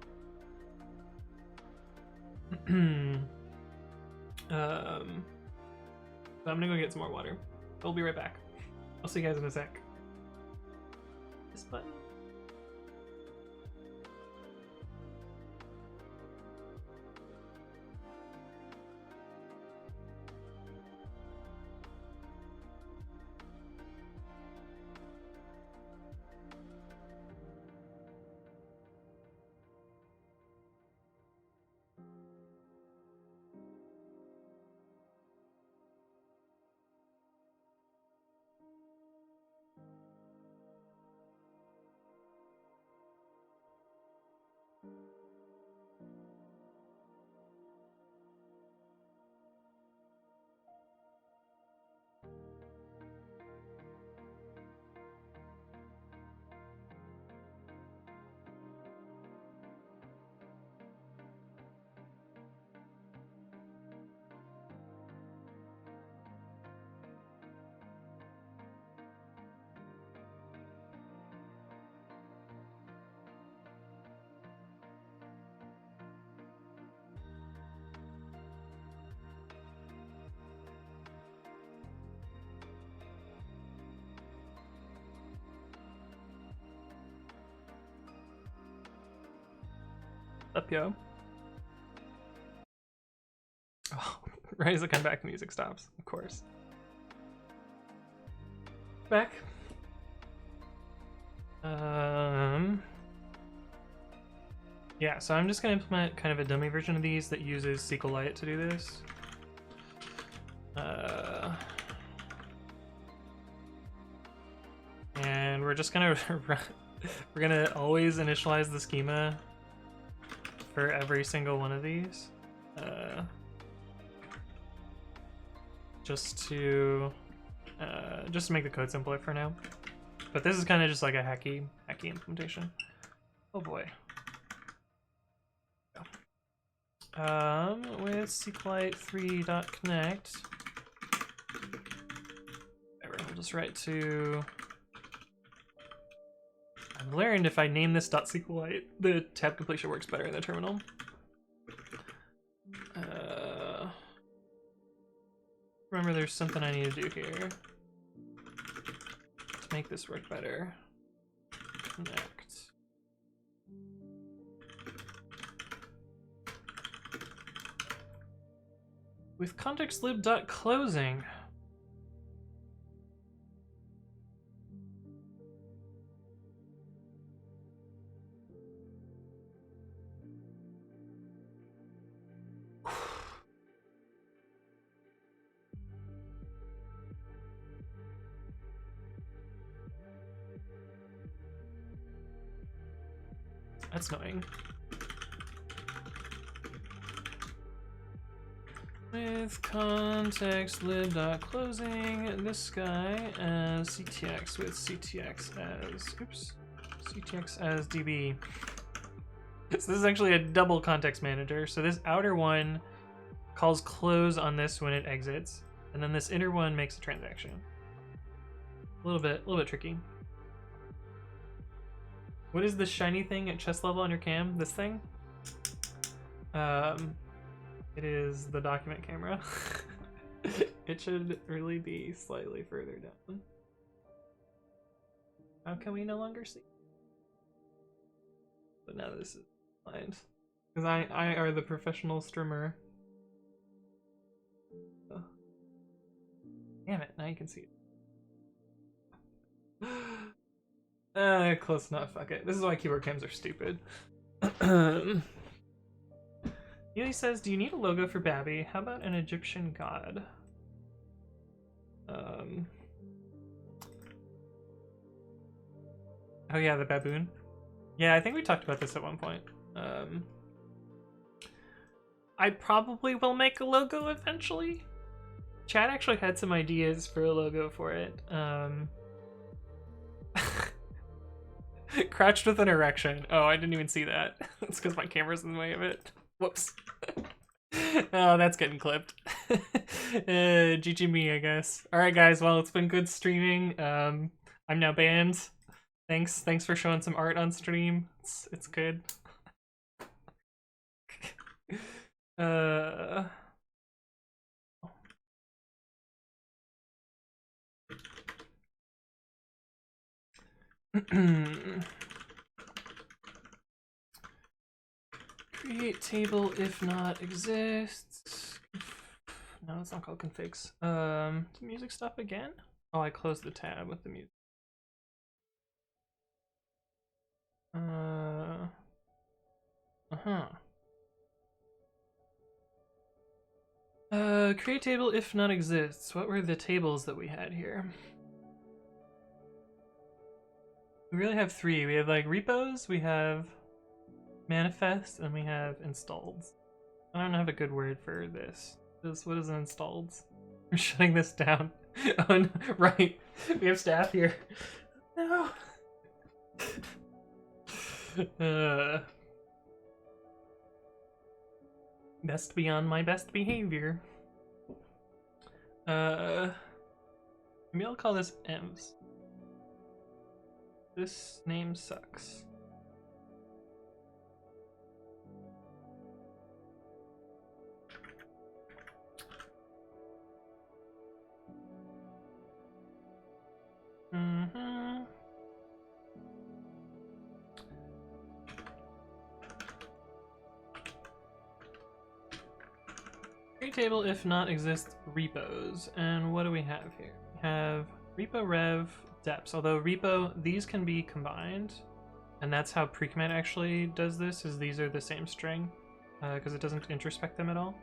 Speaker 1: So I'm gonna go get some more water. I'll be right back. I'll see you guys in a sec. This button. Up, yo. Oh, right as the comeback music stops, of course. Back. Yeah, so I'm just gonna implement kind of a dummy version of these that uses SQLite to do this. And we're just gonna we're gonna always initialize the schema for every single one of these, just to make the code simpler for now. But this is kind of just like a hacky implementation. Oh boy. With SQLite 3.connect, we'll just write to. I've learned if I name this .SQLite, the tab completion works better in the terminal. Remember, there's something I need to do here to make this work better. Connect. With contextlib.closing. That's annoying. With contextlib.closing this guy as CTX with CTX as DB. So this is actually a double context manager. So this outer one calls close on this when it exits, and then this inner one makes a transaction. A little bit tricky. What is the shiny thing at chest level on your cam? This thing? It is the document camera. It should really be slightly further down. How can we no longer see? But now this is blind. Because I are the professional streamer. Oh. Damn it, now you can see it. Close enough. Fuck it. This is why keyboard cams are stupid. Neely says, do you need a logo for Babby? How about an Egyptian god? Oh yeah, the baboon. Yeah, I think we talked about this at one point. I probably will make a logo eventually. Chad actually had some ideas for a logo for it. Crouched with an erection. Oh, I didn't even see that. It's because my camera's in the way of it. Whoops. Oh, that's getting clipped. GG me, I guess. Alright guys, well, it's been good streaming. I'm now banned. Thanks for showing some art on stream. It's good. Create table if not exists. No, it's not called configs. Music stuff again? Oh, I closed the tab with the music. Create table if not exists. What were the tables that we had here? We really have three. We have like repos, we have manifest, and we have installed. I don't have a good word for this. What is installed? We're shutting this down. Oh no, right. We have staff here. No. Best beyond my best behavior. Maybe I'll call this Ems. This name sucks. Create table if not exists repos. And what do we have here? We have repo rev deps. Although repo, these can be combined, and that's how precommit actually does this, is these are the same string, because it doesn't introspect them at all.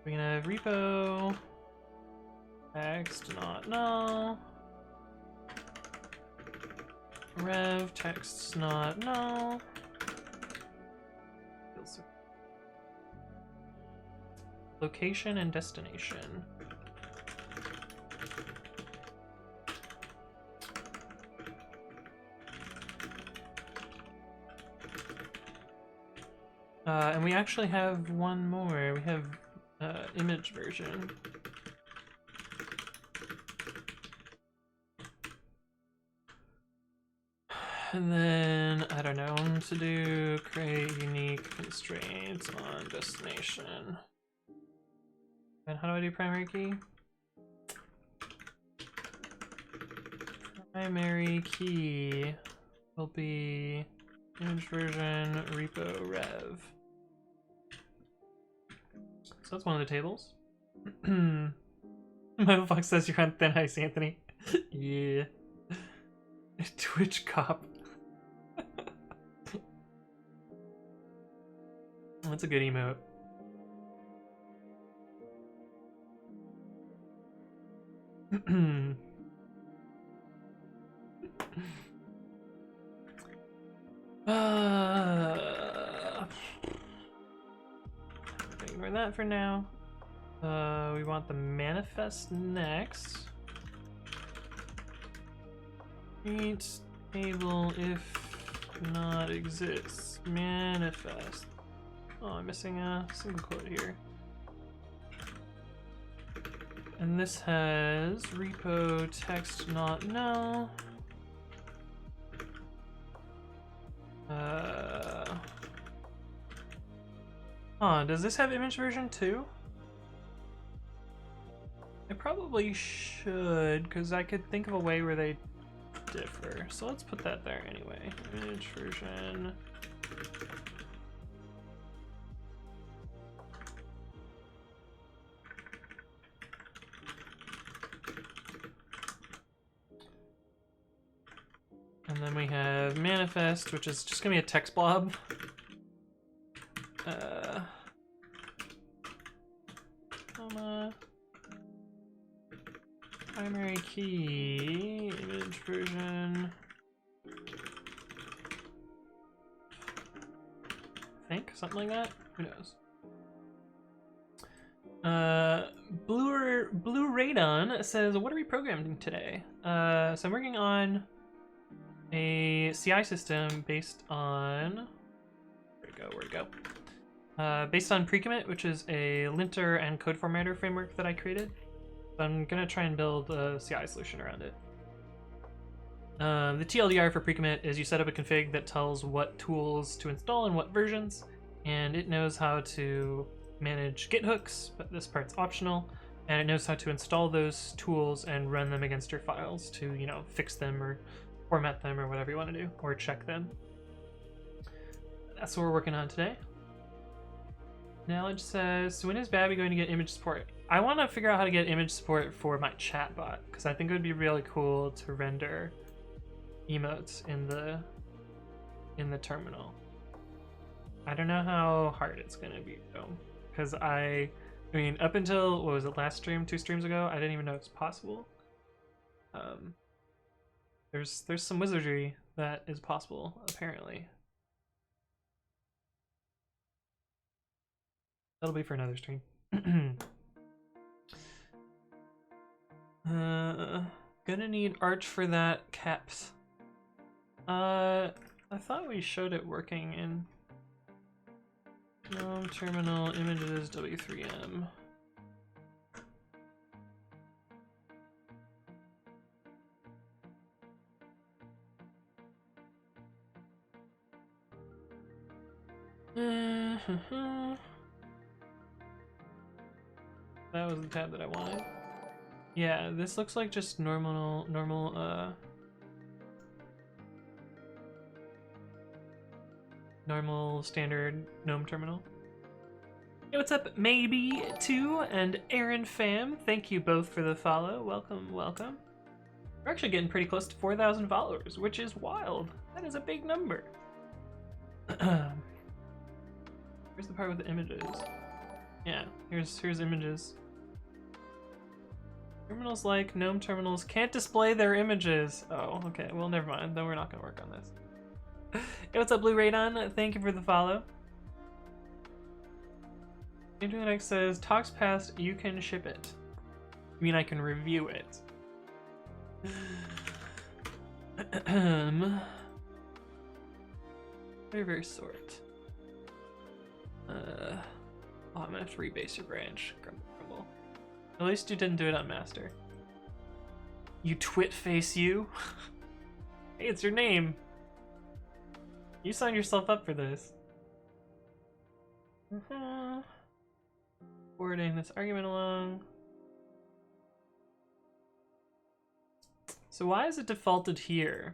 Speaker 1: We can have repo text not null, rev text not null. Location and destination. And we actually have one more. We have image version. And then, I don't know, to do create unique constraints on destination. And how do I do primary key? Primary key will be image version repo rev. So that's one of the tables. My Fox says you're on thin ice, Anthony. Yeah. Twitch cop. That's a good emote. Ignore that for now. We want the manifest next. Create table if not exists. Manifest. Oh, I'm missing a single quote here. And this has repo text not null. Does this have image version too? It probably should, because I could think of a way where they differ. So let's put that there anyway. Image version. And then we have manifest, which is just gonna be a text blob. Comma. Primary key, image version. I think, something like that? Who knows? Blue Radon says, what are we programming today? So I'm working on a CI system based on, where'd it go? Based on Precommit, which is a linter and code formatter framework that I created. So I'm gonna try and build a CI solution around it. The TLDR for Precommit is you set up a config that tells what tools to install and what versions, and it knows how to manage Git hooks, but this part's optional, and it knows how to install those tools and run them against your files to, you know, fix them or format them or whatever you want to do, or check them. That's what we're working on today. Knowledge says, so when is Babby going to get image support? I want to figure out how to get image support for my chatbot, because I think it would be really cool to render emotes in the terminal. I don't know how hard it's going to be, though, because I mean, up until, what was it, last stream, 2 streams ago, I didn't even know it's possible. There's some wizardry that is possible, apparently. That'll be for another stream. Gonna need Arch for that, caps. I thought we showed it working in GNOME terminal images W3M. That was the tab that I wanted. Yeah, this looks like just normal standard GNOME terminal. Hey, what's up, Maybe 2 and Aaron Pham? Thank you both for the follow. Welcome, welcome. We're actually getting pretty close to 4,000 followers, which is wild. That is a big number. Here's the part with the images. Yeah, here's images. Terminals like GNOME terminals can't display their images. Oh, okay. Well, never mind. Then we're not going to work on this. Hey, what's up, Blue Radon? Thank you for the follow. Internet says, talks past, you can ship it. I mean, I can review it. Very sort. Oh, I'm gonna have to rebase your branch. Grumble. At least you didn't do it on master. You twit face, you. Hey, it's your name. You signed yourself up for this. Forwarding this argument along. So why is it defaulted here,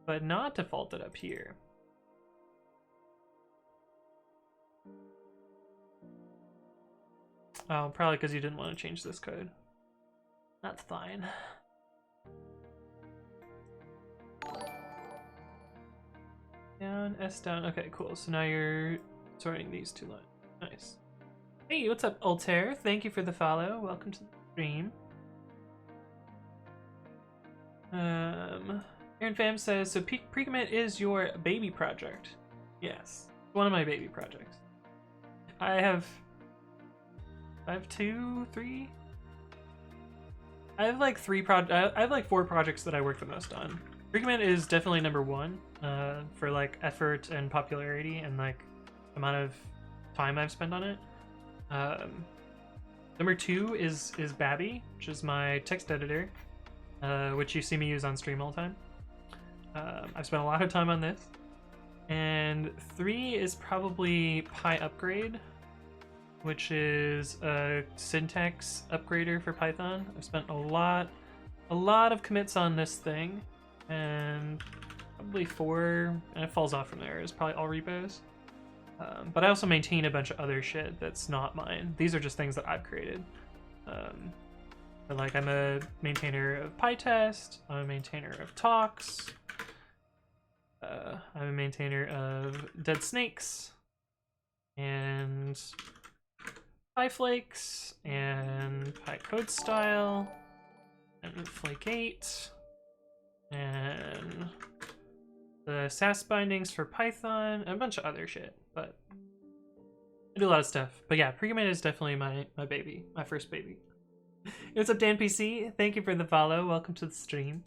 Speaker 1: but not defaulted up here? Oh, probably because you didn't want to change this code. That's fine. Down, S down. Okay, cool. So now you're sorting these 2 lines. Nice. Hey, what's up, Altair? Thank you for the follow. Welcome to the stream. Aaron Pham says, so Precommit is your baby project. Yes, one of my baby projects. I have 2, 3. I have like 4 projects that I work the most on. Precommit is definitely number 1 for like effort and popularity and like amount of time I've spent on it. Number 2 is Babby, which is my text editor, which you see me use on stream all the time. I've spent a lot of time on this. And 3 is probably PyUpgrade, which is a syntax upgrader for Python. I've spent a lot of commits on this thing, and probably 4, and it falls off from there, is probably all repos. But I also maintain a bunch of other shit that's not mine. These are just things that I've created. But like, I'm a maintainer of PyTest, I'm a maintainer of Talks, I'm a maintainer of Dead Snakes and PyFlakes and PyCode Style and Flake 8 and the SAS bindings for Python and a bunch of other shit, but I do a lot of stuff. But yeah, Precommit is definitely my baby, my first baby. What's up, Dan PC? Thank you for the follow. Welcome to the stream.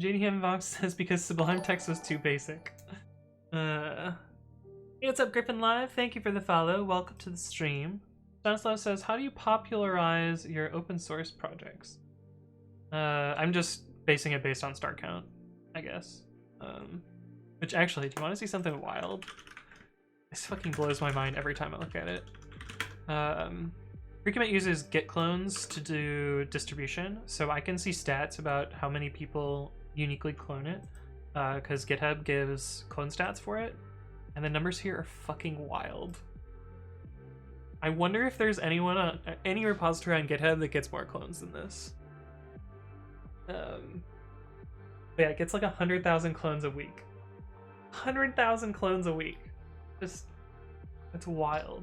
Speaker 1: JDM Vox says because Sublime Text was too basic. Hey, what's up, Griffin Live? Thank you for the follow. Welcome to the stream. Stanislav says, how do you popularize your open source projects? I'm just basing it based on star count, I guess. Which actually, do you want to see something wild? This fucking blows my mind every time I look at it. Precommit uses git clones to do distribution, so I can see stats about how many people uniquely clone it, because GitHub gives clone stats for it, and the numbers here are fucking wild. I wonder if there's anyone on any repository on GitHub that gets more clones than this. But yeah, it gets like 100,000 clones a week. 100,000 clones a week. Just, that's wild.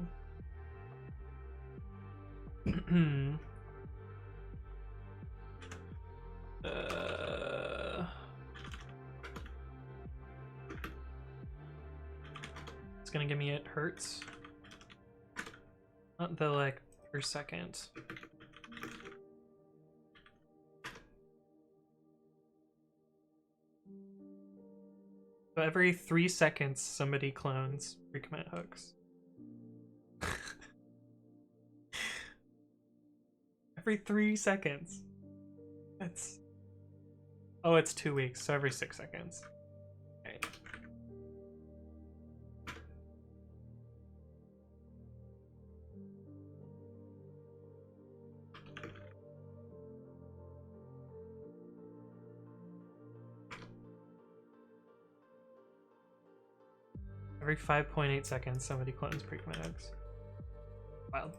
Speaker 1: It's gonna give me it hurts. Not the like per second. So every 3 seconds somebody clones Precommit hooks. Every 3 seconds. That's... Oh, it's 2 weeks, so every 6 seconds. Okay. Every 5.8 seconds, somebody clones Precommit hooks. Wild.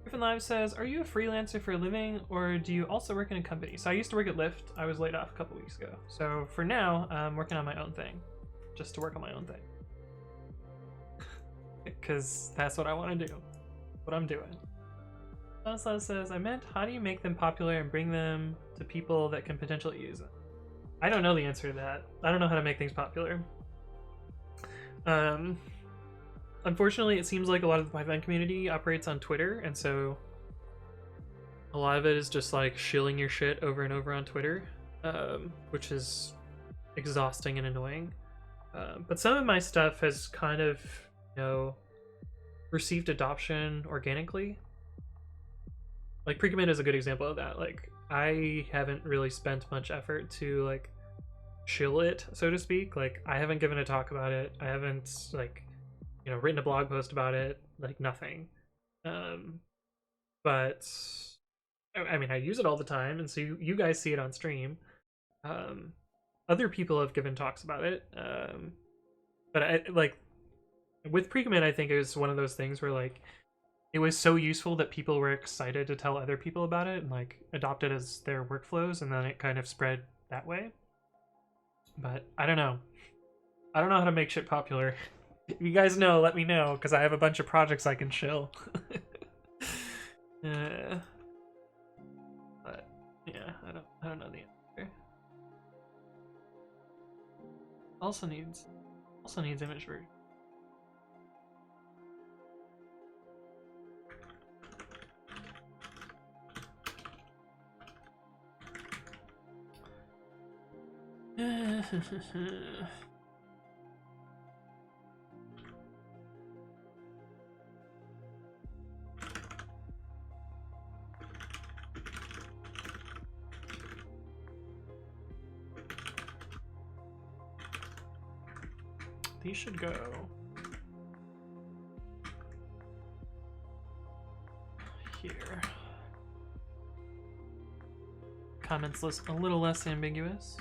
Speaker 1: Griffin Live says, are you a freelancer for a living, or do you also work in a company? So I used to work at Lyft. I was laid off a couple weeks ago. So for now, I'm working on my own thing. Just to work on my own thing. Because that's what I want to do. What I'm doing. Stanislav says, I meant, how do you make them popular and bring them to people that can potentially use them? I don't know the answer to that. I don't know how to make things popular. Unfortunately, it seems like a lot of the Python community operates on Twitter, and so a lot of it is just like shilling your shit over and over on Twitter, which is exhausting and annoying. But some of my stuff has kind of, you know, received adoption organically. Like Precommit is a good example of that. Like, I haven't really spent much effort to like shill it, so to speak. Like, I haven't given a talk about it. I haven't like, you know, written a blog post about it, like nothing. But I mean, I use it all the time, and so you guys see it on stream. Other people have given talks about it, but I like with Precommit, I think it was one of those things where like it was so useful that people were excited to tell other people about it and like adopt it as their workflows, and then it kind of spread that way. But I don't know how to make shit popular. If you guys know, let me know, because I have a bunch of projects I can shill. But yeah, I don't know the answer. Also needs image version. These should go here. Comments list a little less ambiguous.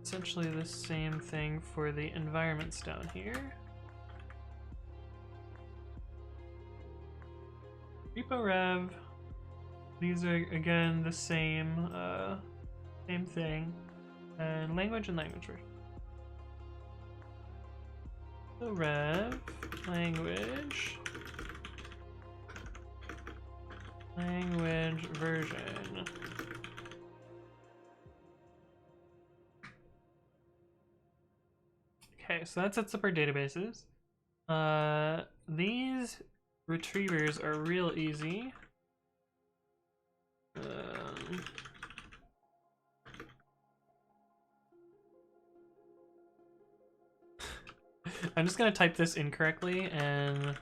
Speaker 1: Essentially the same thing for the environments down here. Repo Rev. These are again the same same thing. And language and language version. So Rev, language version. Okay, so that sets up our databases. These retrievers are real easy. I'm just gonna type this incorrectly and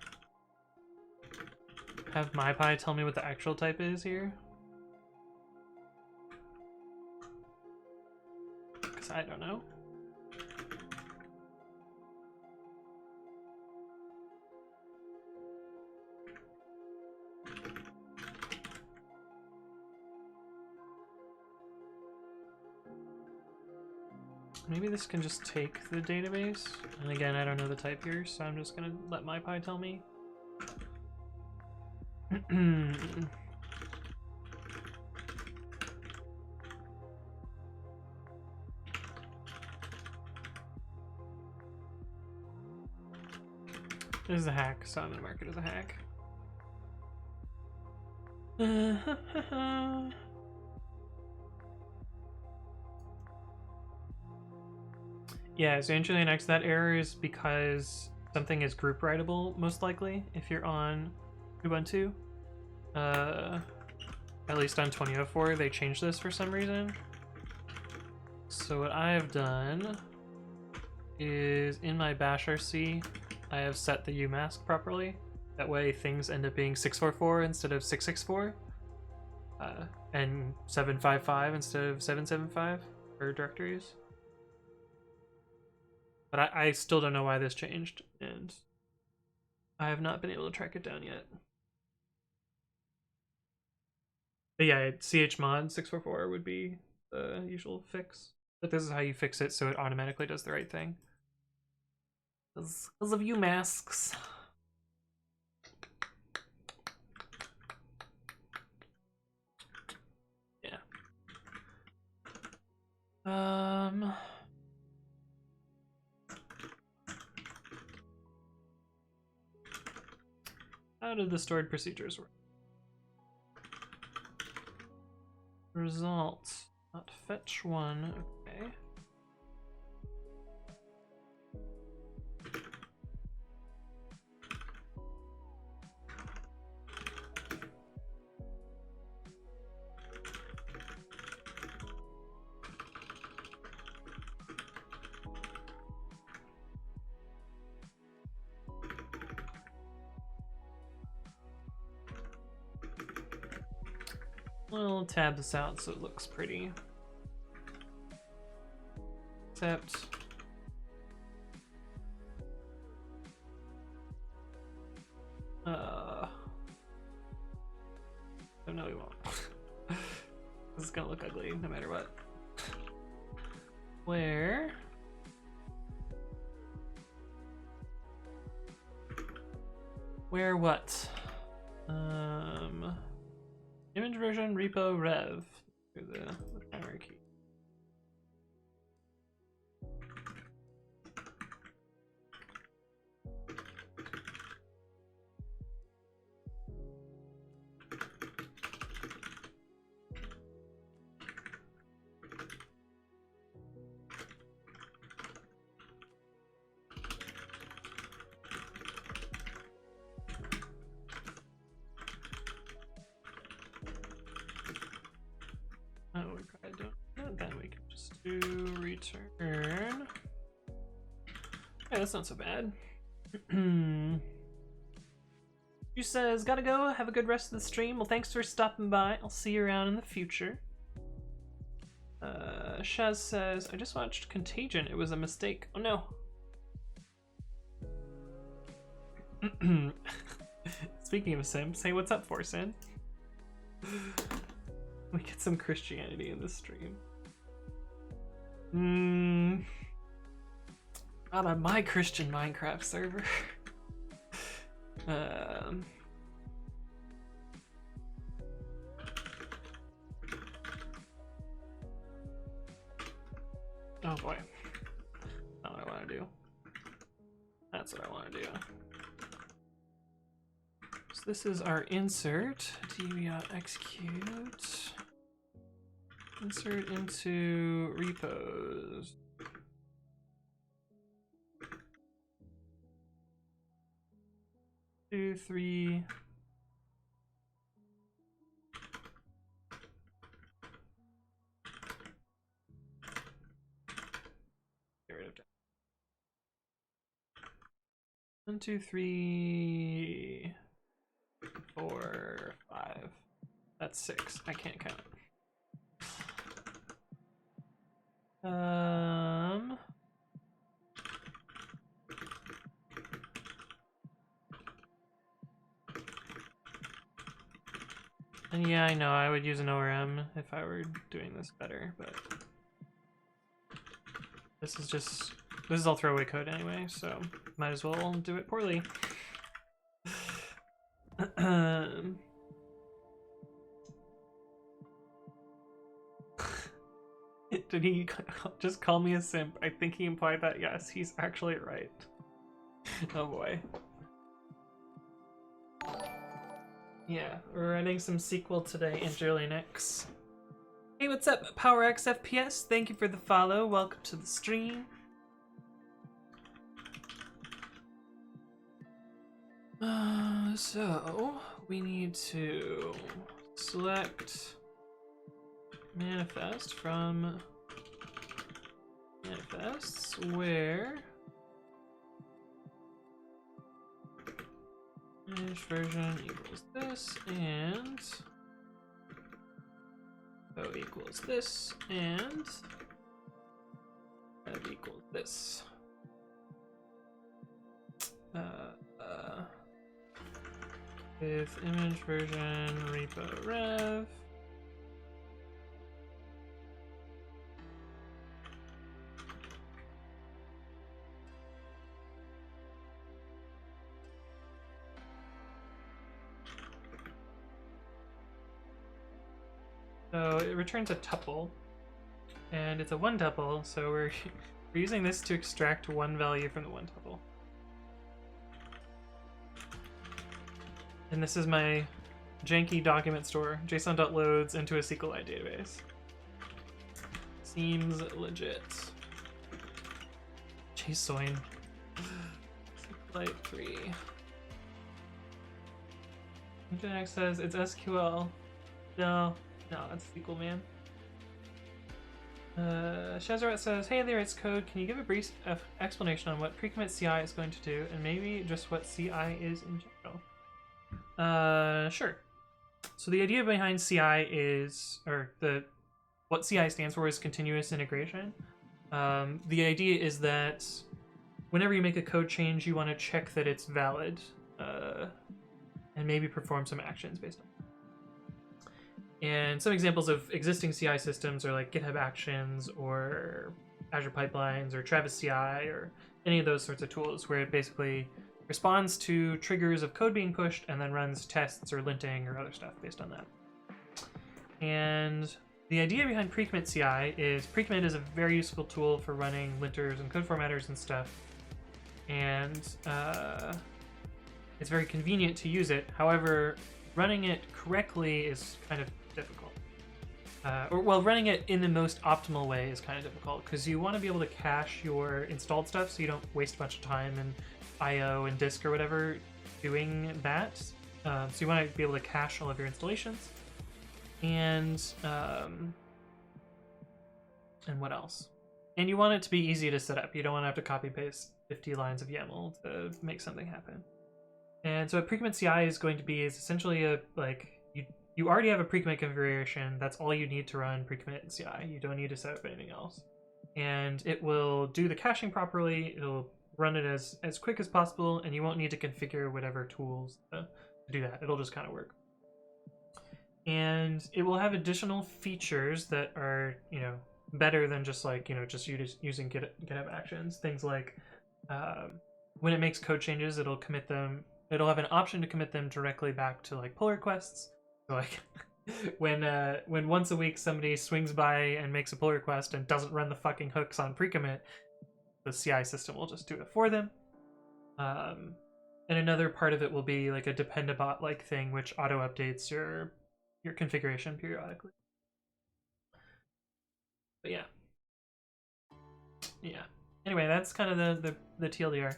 Speaker 1: have MyPy tell me what the actual type is here. Because I don't know. Maybe this can just take the database. And again, I don't know the type here, so I'm just gonna let MyPy tell me. This is a hack, so I'm gonna mark it as a hack. Yeah, so interestingly next, that error is because something is group writable, most likely, if you're on Ubuntu. At least on 2004, they changed this for some reason. So what I have done is in my bash RC, I have set the umask properly. That way things end up being 644 instead of 664, and 755 instead of 775 for directories. But I still don't know why this changed, and I have not been able to track it down yet. But yeah, chmod 644 would be the usual fix. But this is how you fix it so it automatically does the right thing. Because of umasks. Yeah. How did the stored procedures work? Results. Not fetch one. Okay. We'll tab this out so it looks pretty. Except... oh no, we won't. This is gonna look ugly no matter what. Where? Where what? Image version repo rev through the primary key. Oh, we probably don't know that. We can just do return. Yeah, that's not so bad. She says, gotta go. Have a good rest of the stream. Well, thanks for stopping by. I'll see you around in the future. Shaz says, I just watched Contagion. It was a mistake. Oh no. Speaking of Sim, say what's up, Forsen. We get some Christianity in this stream. Not on my Christian Minecraft server. Oh boy. Not what I want to do. That's what I want to do. So this is our insert. db.execute. Insert into repos. Two, three. Get rid of that. 1, 2, 3, 4, 5. That's 6. I can't count. And yeah, I know I would use an ORM if I were doing this better, but this is all throwaway code anyway, so might as well do it poorly. Did he just call me a simp? I think he implied that. Yes, he's actually right. Oh boy. Yeah, we're running some SQL today in Linux. Hey, what's up, PowerX FPS? Thank you for the follow. Welcome to the stream. So we need to select manifest from manifests where image version equals this and O equals this and F equals this. With image version repo rev. So it returns a tuple, and it's a one tuple, so we're using this to extract one value from the one tuple. And this is my janky document store, JSON.loads into a SQLite database. Seems legit. JSON. SQLite 3. Nginx says it's SQL. No, that's SQL, man. Shazarat says, hey there, it's Code. Can you give a brief explanation on what pre-commit CI is going to do, and maybe just what CI is in general? Sure. So the idea behind CI is, what CI stands for is continuous integration. The idea is that whenever you make a code change, you want to check that it's valid, and maybe perform some actions based on it. And some examples of existing CI systems are like GitHub Actions or Azure Pipelines or Travis CI or any of those sorts of tools where it basically responds to triggers of code being pushed and then runs tests or linting or other stuff based on that. And the idea behind pre-commit CI is pre-commit is a very useful tool for running linters and code formatters and stuff. And it's very convenient to use it. However, running it correctly is kind of difficult. Running it in the most optimal way is kind of difficult because you want to be able to cache your installed stuff so you don't waste a bunch of time and IO and disk or whatever doing that. So you want to be able to cache all of your installations. And what else? And you want it to be easy to set up. You don't want to have to copy paste 50 lines of YAML to make something happen. And so what pre-commit CI is going to be is essentially you already have a pre-commit configuration. That's all you need to run pre-commit CI. You don't need to set up anything else. And it will do the caching properly. It'll run it as quick as possible, and you won't need to configure whatever tools to do that. It'll just kind of work. And it will have additional features that are, better than just just using GitHub Actions. Things like when it makes code changes, it'll commit them. It'll have an option to commit them directly back to pull requests. So when once a week somebody swings by and makes a pull request and doesn't run the fucking hooks on pre-commit, the CI system will just do it for them. And another part of it will be like a dependabot like thing, which auto updates your configuration periodically. But yeah. Anyway, that's kind of the TLDR.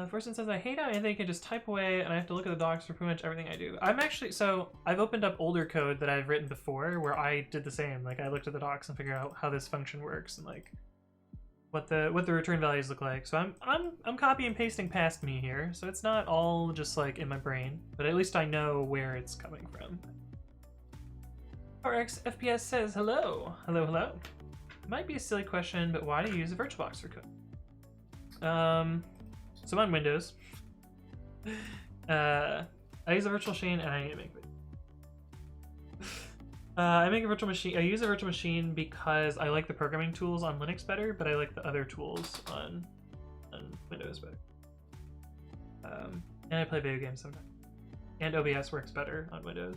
Speaker 1: First one says, I hate how Anthony can just type away and I have to look at the docs for pretty much everything I do. I've opened up older code that I've written before where I did the same. Like I looked at the docs and figured out how this function works and like what the return values look like. So I'm copy and pasting past me here. So it's not all just like in my brain, but at least I know where it's coming from. RX FPS says, hello. Hello. It might be a silly question, but why do you use a VirtualBox for code? So I'm on Windows. I use a virtual machine and I need to make it. I use a virtual machine because I like the programming tools on Linux better, but I like the other tools on Windows better. And I play video games sometimes. And OBS works better on Windows.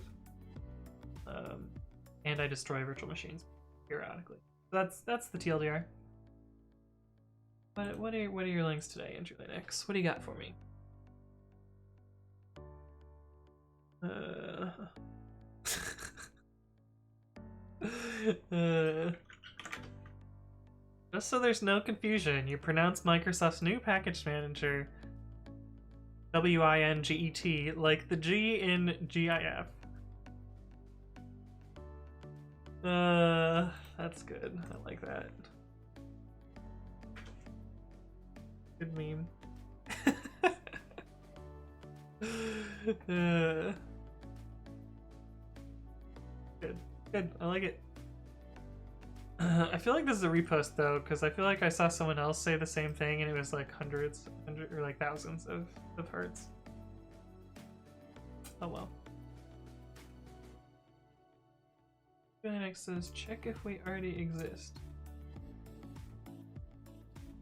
Speaker 1: And I destroy virtual machines periodically. So that's the TLDR. What are your links today, Andrew Linux? What do you got for me? Just so there's no confusion, you pronounce Microsoft's new package manager WINGET like the G in GIF. That's good. I like that. Good meme. Good. I like it. I feel like this is a repost though, because I feel like I saw someone else say the same thing and it was like hundred or like thousands of hearts. Oh well. Next says, check if we already exist.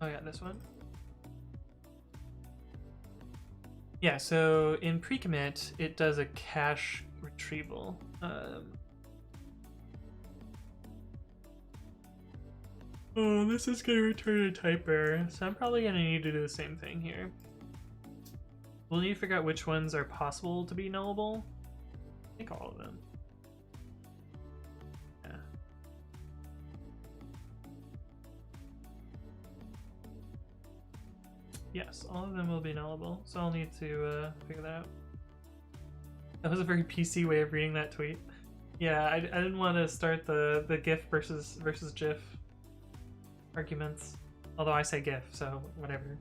Speaker 1: Oh yeah, this one. Yeah, so in pre-commit, it does a cache retrieval. Oh, this is gonna return a type error, so I'm probably gonna need to do the same thing here. We'll need to figure out which ones are possible to be nullable. I think all of them. Yeah. Yes, all of them will be nullable, so I'll need to figure that out. That was a very PC way of reading that tweet. Yeah, I didn't want to start the GIF versus GIF arguments. Although I say GIF, so whatever.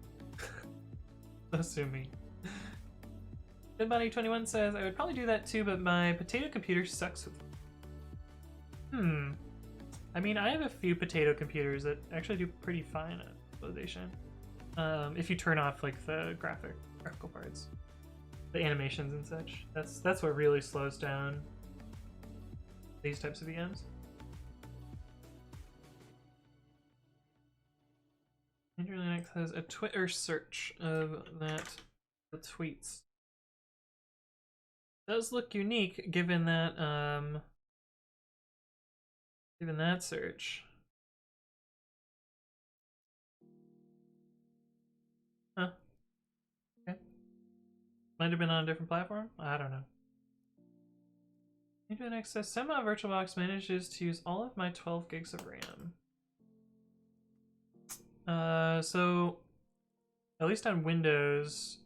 Speaker 1: Don't sue me. GoodBunny21 says, I would probably do that too, but my potato computer sucks with... I mean, I have a few potato computers that actually do pretty fine at visualization. If you turn off like the graphical parts, the animations and such. That's what really slows down these types of VMs. Andrew Linux has a Twitter search of the tweets. It does look unique given that search. Huh. Okay. Might have been on a different platform? I don't know. Andrew Linux says, somehow VirtualBox manages to use all of my 12 gigs of RAM. So at least on Windows,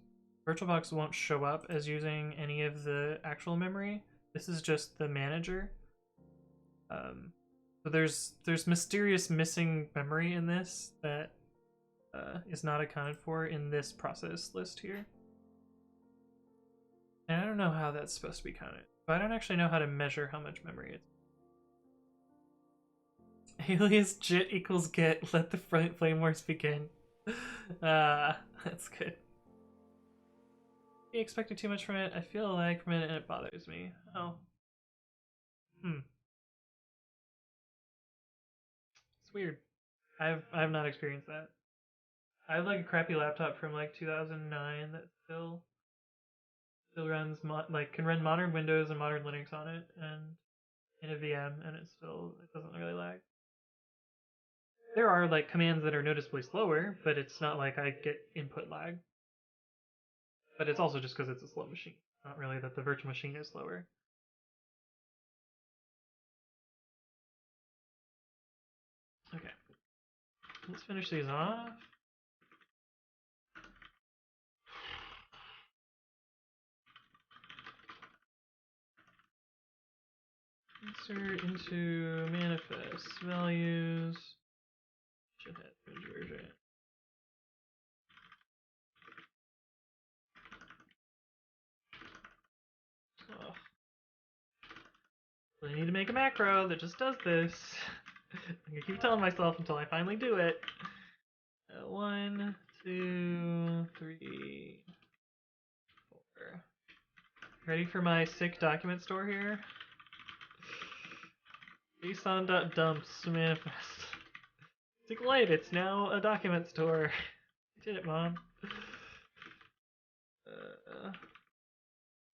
Speaker 1: VirtualBox won't show up as using any of the actual memory. This is just the manager. So there's mysterious missing memory in this that is not accounted for in this process list here. And I don't know how that's supposed to be counted. But I don't actually know how to measure how much memory it's. Alias JIT equals get, let the flame wars begin. That's good. You expected too much from it. I feel like from it and it bothers me. Oh. It's weird. I've not experienced that. I have like a crappy laptop from like 2009 that still Still runs can run modern Windows and modern Linux on it, and in a VM, and it doesn't really lag. There are like commands that are noticeably slower, but it's not like I get input lag. But it's also just because it's a slow machine. Not really that the virtual machine is slower. Okay. Let's finish these off. Insert into manifest values. Should have image version. Oh. I need to make a macro that just does this. I'm gonna keep telling myself until I finally do it. 1, 2, 3, 4. Ready for my sick document store here? JSON.dumps manifest. SQLite, it's now a document store. I did it, Mom.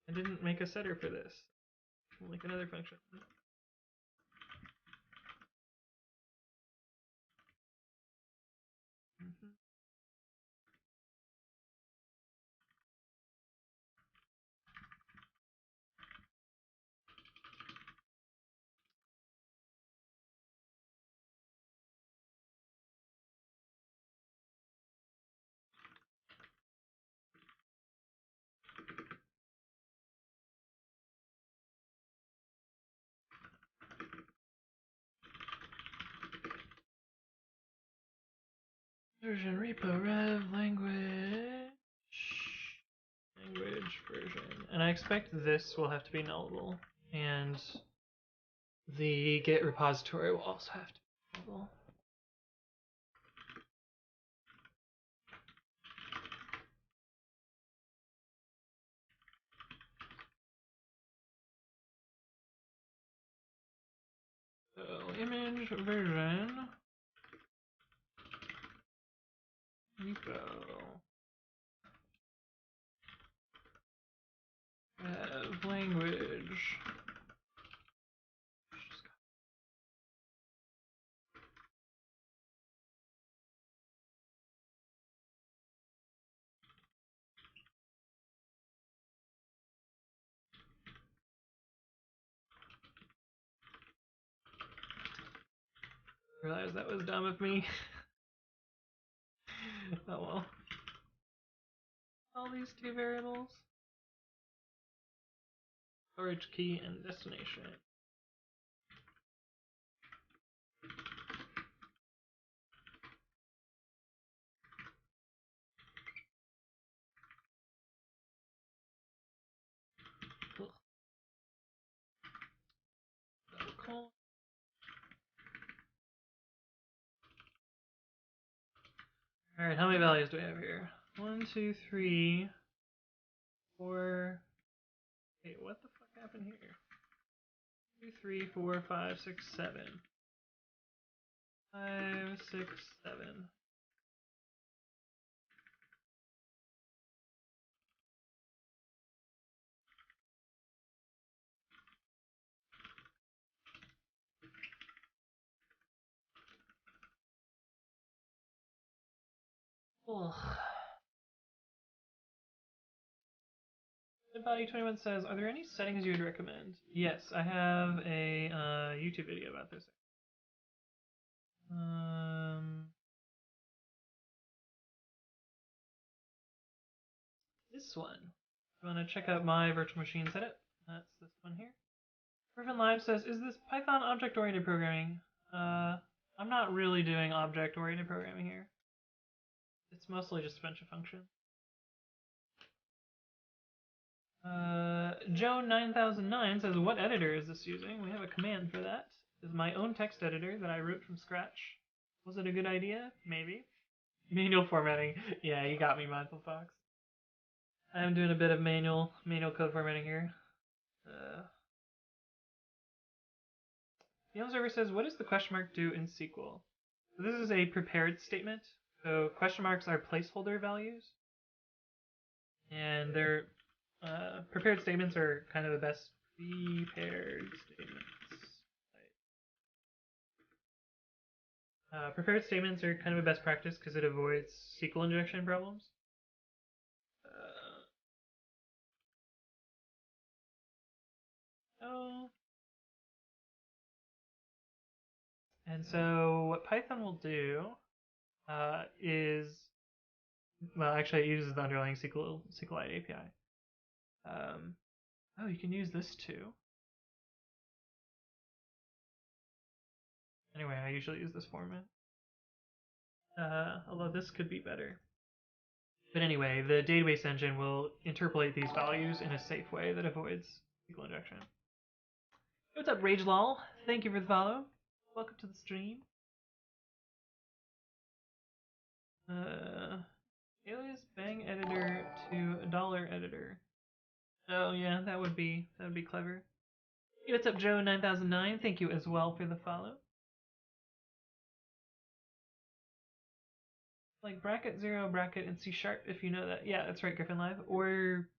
Speaker 1: I didn't make a setter for this. I'll make another function. Version repo rev language version, and I expect this will have to be nullable, and the Git repository will also have to be nullable. So image version repo rev language. Realize that was dumb of me. Oh well. All these two variables. Storage key and destination. Double. Alright, how many values do we have here? 1, 2, 3, 4. Wait, what the fuck happened here? 2, 3, 4, 5, 6, 7. 5, 6, 7. Ugh. Body21 says, are there any settings you would recommend? Yes, I have a YouTube video about this. This one. If you want to check out my virtual machine setup, that's this one here. Griffin Live says, is this Python object-oriented programming? I'm not really doing object-oriented programming here. It's mostly just a bunch of functions. Joe9009 says, what editor is this using? We have a command for that. This is my own text editor that I wrote from scratch. Was it a good idea? Maybe. Manual formatting. Yeah, you got me, Mindful Fox. I'm doing a bit of manual code formatting here. The observer says, what does the question mark do in SQL? So this is a prepared statement. So question marks are placeholder values. And they're Prepared statements are kind of the best. Prepared statements. Prepared statements are kind of a best practice because it avoids SQL injection problems. And so what Python will do is, well, actually it uses the underlying SQLite API. Oh, you can use this too. Anyway, I usually use this format. Although this could be better. But anyway, the database engine will interpolate these values in a safe way that avoids SQL injection. Hey, what's up, RageLol? Thank you for the follow. Welcome to the stream. Alias bang editor to dollar editor. Oh yeah, that would be clever. Hey, what's up, Joe 9009? Thank you as well for the follow. Like bracket 0 bracket in C# if you know that. Yeah, that's right, Griffin Live. Or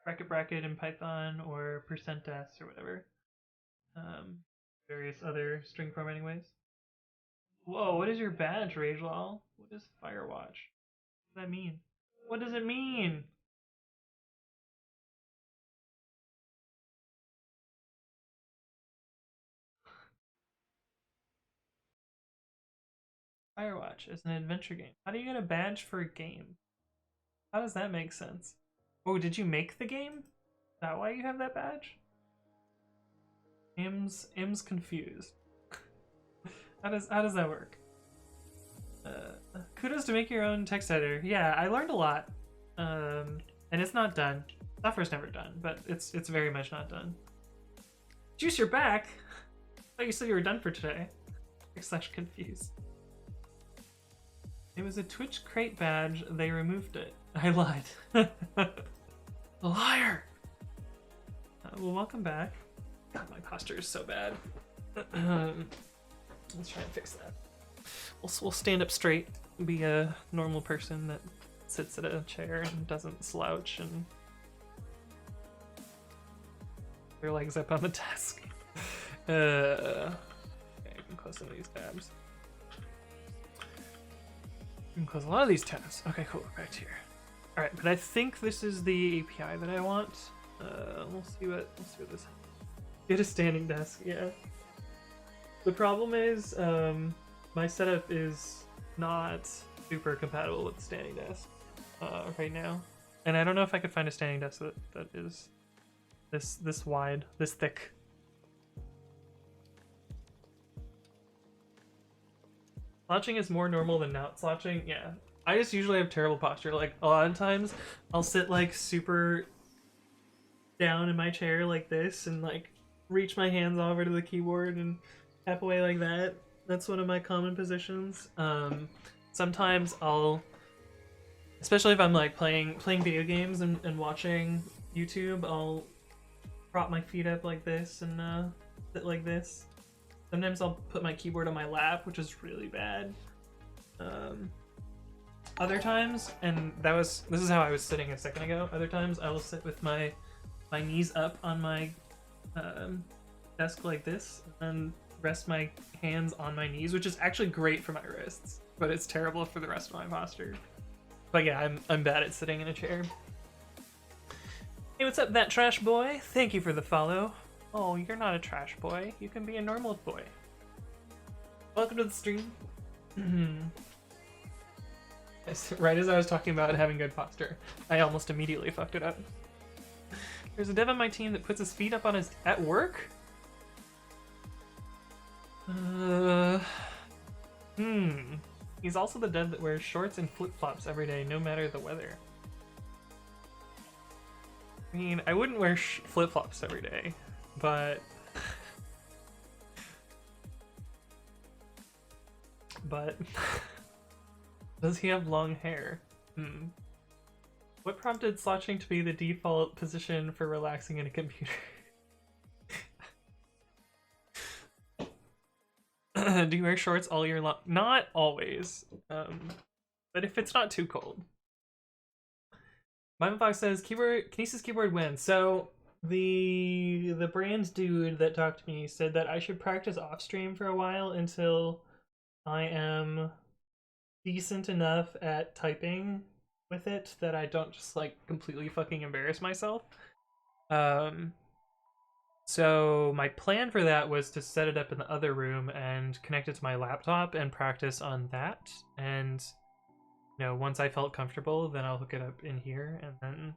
Speaker 1: bracket in Python or %s or whatever. Various other string formatting ways. Whoa, what is your badge, RageLol? What is Firewatch? What does that mean? What does it mean? Firewatch is an adventure game. How do you get a badge for a game? How does that make sense? Oh, did you make the game? Is that why you have that badge? M's confused. How does that work? Kudos to make your own text editor. Yeah, I learned a lot. And it's not done. Software's never done, but it's very much not done. Juice, you're back. I thought you said you were done for today. / confused. It was a Twitch crate badge. They removed it. I lied. Liar. Well, welcome back. God, my posture is so bad. Let's try and fix that. We'll stand up straight, be a normal person that sits at a chair and doesn't slouch and their legs up on the desk. Okay, I can close some of these tabs. I can close a lot of these tabs. Okay, cool. Back to here. All right, but I think this is the API that I want. We'll see what this. Get a standing desk. Yeah. The problem is, my setup is not super compatible with the standing desk right now, and I don't know if I could find a standing desk that is this wide, this thick. Slouching is more normal than not slouching. Yeah, I just usually have terrible posture. Like a lot of times, I'll sit like super down in my chair like this, and like reach my hands over to the keyboard and tap away like that. That's one of my common positions. Sometimes I'll, especially if I'm like playing video games and watching YouTube, I'll prop my feet up like this and sit like this. Sometimes I'll put my keyboard on my lap, which is really bad. Other times, and this is how I was sitting a second ago. Other times I will sit with my knees up on my desk like this and rest my hands on my knees, which is actually great for my wrists, but it's terrible for the rest of my posture. But yeah, I'm bad at sitting in a chair. Hey, what's up, that trash boy? Thank you for the follow. Oh, you're not a trash boy. You can be a normal boy. Welcome to the stream. Right as I was talking about having good posture, I almost immediately fucked it up. There's a dev on my team that puts his feet up on his at work. He's also the dev that wears shorts and flip-flops every day, no matter the weather. I mean, I wouldn't wear flip-flops every day, but does he have long hair? What prompted slouching to be the default position for relaxing in a computer? Do you wear shorts all year long? Not always, but if it's not too cold. Mime Fox says keyboard Kinesis keyboard wins. So the brand dude that talked to me said that I should practice off stream for a while until I am decent enough at typing with it that I don't just like completely fucking embarrass myself. So my plan for that was to set it up in the other room and connect it to my laptop and practice on that. And once I felt comfortable, then I'll hook it up in here, and then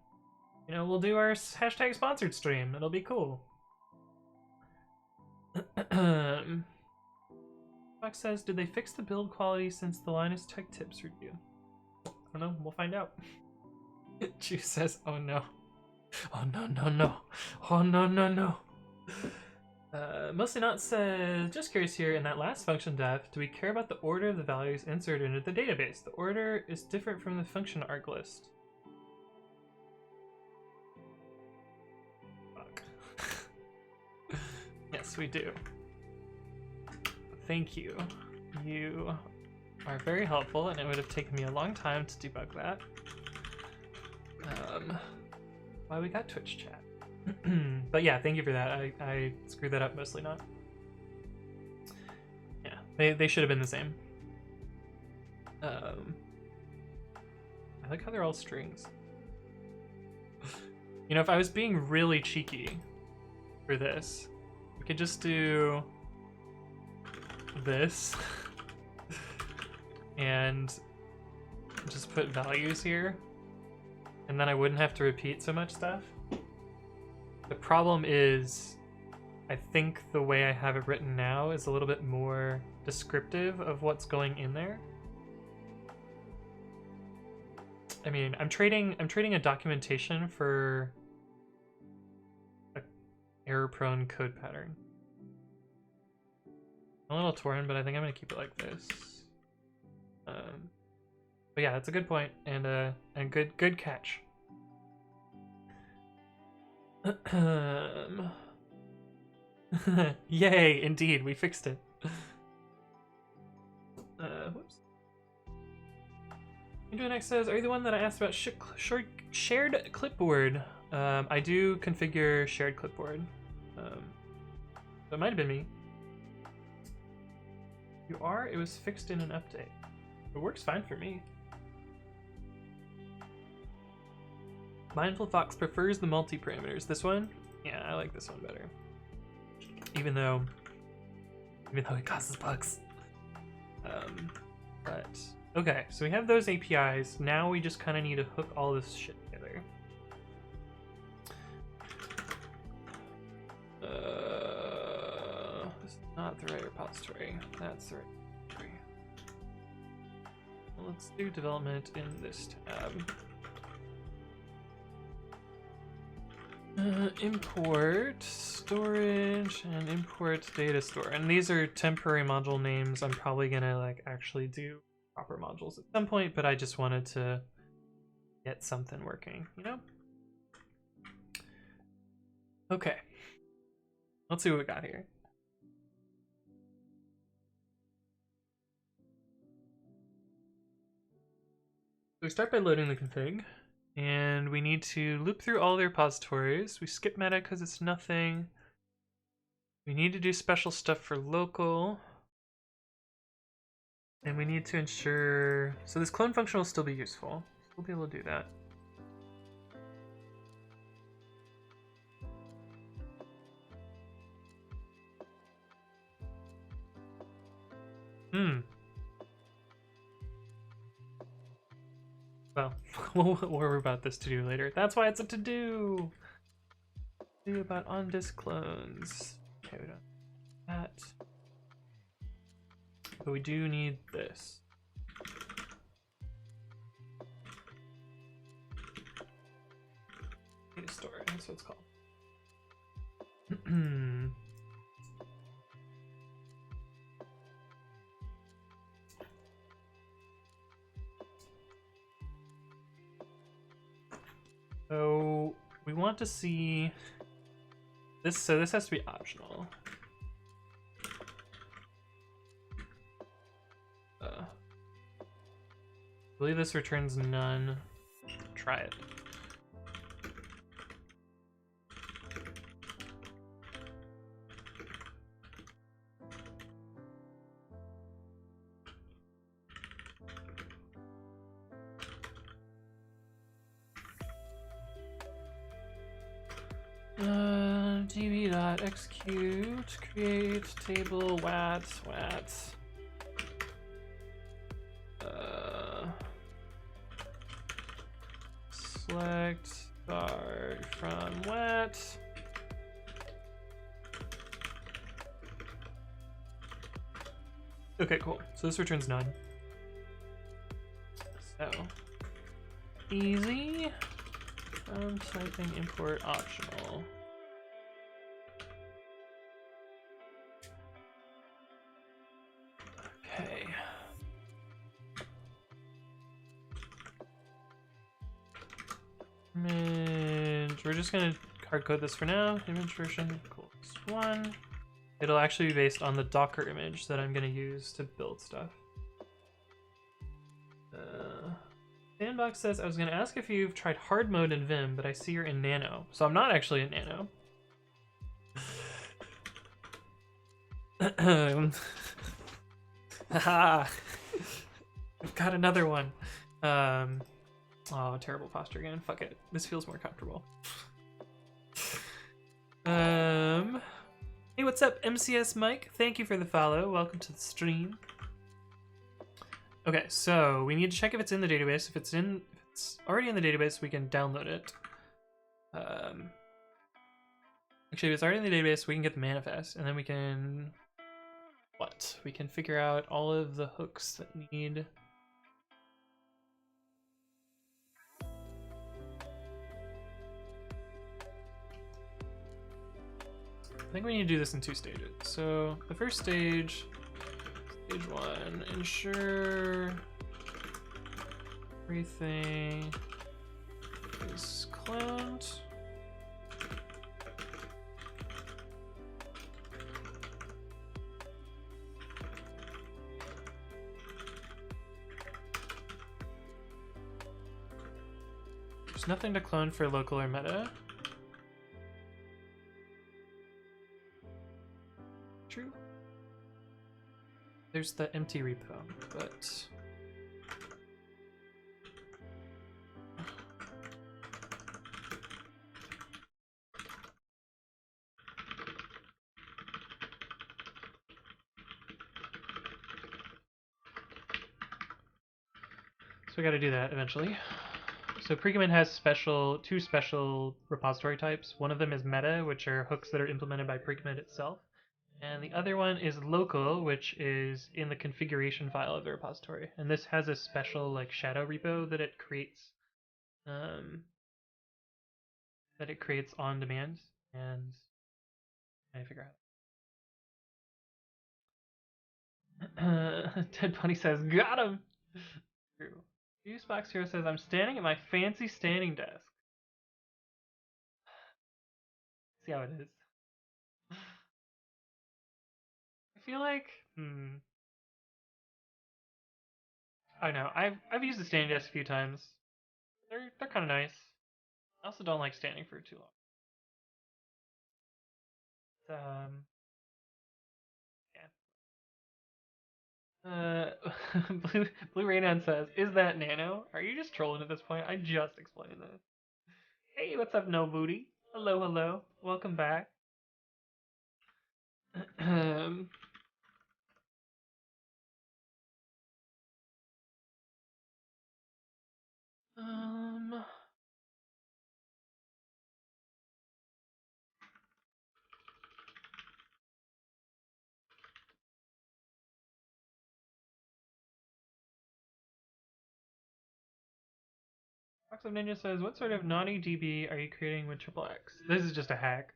Speaker 1: we'll do our hashtag sponsored stream. It'll be cool. Fox says, did they fix the build quality since the Linus Tech Tips review? I don't know. We'll find out. Juice says, oh no. Oh no, no, no. Oh no, no, no. Mostly Not says, just curious here, in that last function def, do we care about the order of the values inserted into the database? The order is different from the function arg list. Fuck. Yes, we do. Thank you. You are very helpful, and it would have taken me a long time to debug that. Why we got Twitch chat. But yeah, thank you for that. I screwed that up, Mostly Not. Yeah, they should have been the same. I like how they're all strings. If I was being really cheeky for this, we could just do this and just put values here, and then I wouldn't have to repeat so much stuff. The problem is, I think the way I have it written now is a little bit more descriptive of what's going in there. I mean, I'm trading a documentation for an error-prone code pattern. I'm a little torn, but I think I'm gonna keep it like this. But yeah, that's a good point, and good catch. Yay, indeed, we fixed it. Whoops. Indonex says, are you the one that I asked about shared clipboard? I do configure shared clipboard. So it might have been me. You are? It was fixed in an update. It works fine for me. Mindful Fox prefers the multi-parameters. This one? Yeah, I like this one better. Even though it causes bugs. But okay, so we have those APIs. Now we just kind of need to hook all this shit together. This is not the right repository. That's the right repository. Well, let's do development in this tab. Import storage and import data store, and these are temporary module names. I'm probably gonna actually do proper modules at some point, but I just wanted to get something working, Okay, let's see what we got here. So we start by loading the config. And we need to loop through all the repositories. We skip meta because it's nothing. We need to do special stuff for local. And we need to ensure... So this clone function will still be useful. We'll be able to do that. Well, we'll worry about this to-do later. That's why it's a to-do! Do about on-disk clones. Okay, we don't have that. But we do need this. Data store, that's what it's called. So we want to see this, so this has to be optional. I believe this returns none. Try it. execute, create table wat. Select start from wat. Okay, cool. So this returns none. So easy. Typing import optional. Okay. Image. We're just gonna hard code this for now. Image version equals 1. It'll actually be based on the Docker image that I'm gonna use to build stuff. Sandbox says, I was gonna ask if you've tried hard mode in Vim, but I see you're in Nano. So I'm not actually in Nano. Haha! I've got another one. Oh, terrible posture again. Fuck it. This feels more comfortable. Hey, what's up, MCS Mike? Thank you for the follow. Welcome to the stream. Okay, so we need to check if it's in the database. If it's already in the database, we can download it. Actually, if it's already in the database, we can get the manifest, and then we can we can figure out all of the hooks that need. I think we need to do this in 2 stages. So the first stage, stage 1, ensure everything is cloned. There's nothing to clone for local or meta. True. There's the empty repo, but so we got to do that eventually. So Precommit has 2 special repository types. One of them is meta, which are hooks that are implemented by Precommit itself. And the other one is local, which is in the configuration file of the repository. And this has a special like shadow repo that it creates on demand. And I figure out. Ted Bunny says, got him! True. Fusebox Hero says, I'm standing at my fancy standing desk. See how it is. I feel like, I don't know. I've used the standing desk a few times. They're kind of nice. I also don't like standing for too long. Yeah. Blue Raynon says, "Is that Nano? Are you just trolling at this point? I just explained this." Hey, what's up, No Booty? Hello, hello. Welcome back. Fox of Ninja says, "What sort of naughty DB are you creating with XXX?" This is just a hack.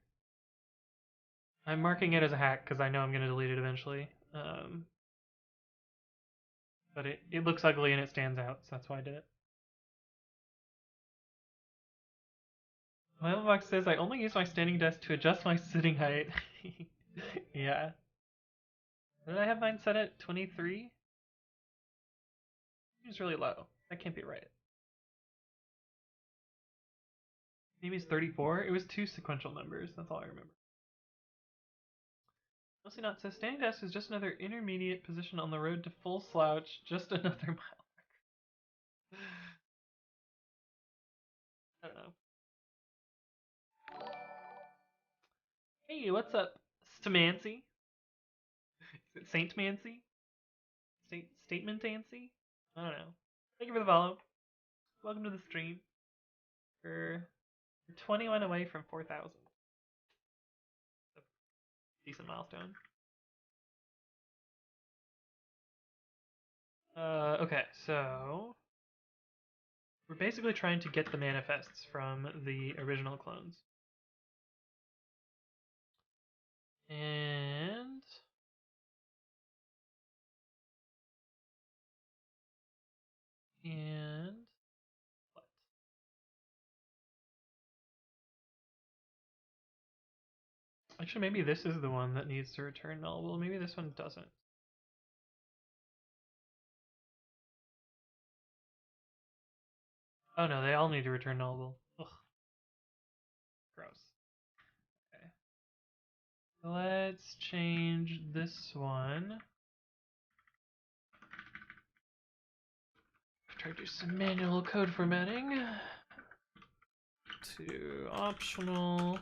Speaker 1: I'm marking it as a hack because I know I'm going to delete it eventually. But it looks ugly and it stands out, so that's why I did it. Mailbox says, I only use my standing desk to adjust my sitting height. Yeah. Did I have mine set at 23? It's really low. That can't be right. Maybe it's 34? It was 2 sequential numbers. That's all I remember. Mostly not says, standing desk is just another intermediate position on the road to full slouch. Just another mile marker. I don't know. Hey, what's up, Stamancy? Is it Saint Mancy? Statement Dancy? I don't know. Thank you for the follow. Welcome to the stream. We're 21 away from 4,000. Decent milestone. Okay, so we're basically trying to get the manifests from the original clones. And what? Actually, maybe this is the one that needs to return null. Well, maybe this one doesn't. Oh no, they all need to return nullable. Ugh. Gross. Okay. Let's change this one. Try to do some manual code formatting to optional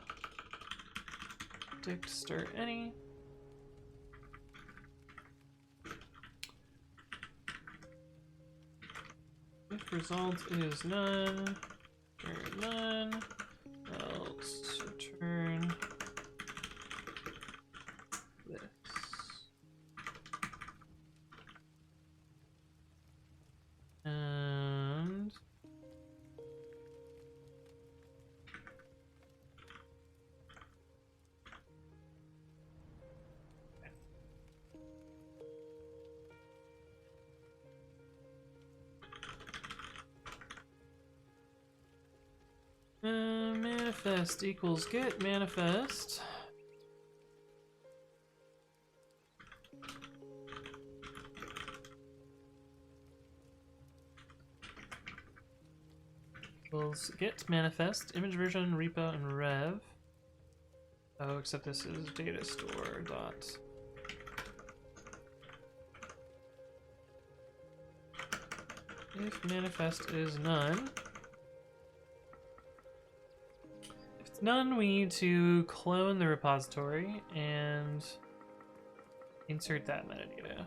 Speaker 1: dict start any. If result is none, return none, else return this. And manifest equals get manifest. Equals get manifest image version repo and rev. Oh, except this is data store dot. If manifest is none. If it's none, we need to clone the repository and insert that metadata.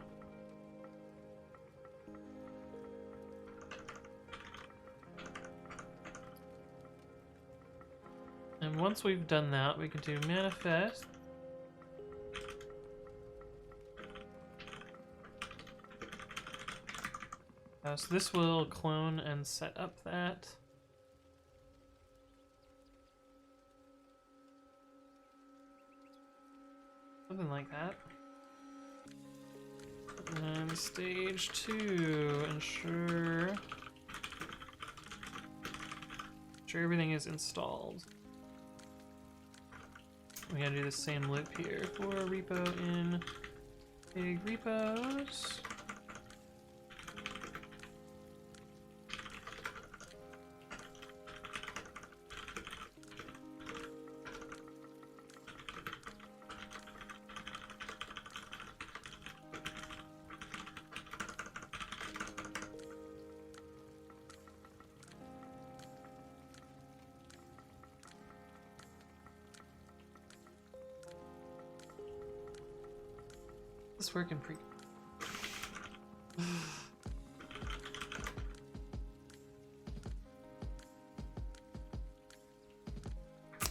Speaker 1: And once we've done that, we can do manifest. So this will clone and set up that. Something like that. And stage 2, ensure everything is installed. We gotta do the same loop here for repo in big repos. This working pretty.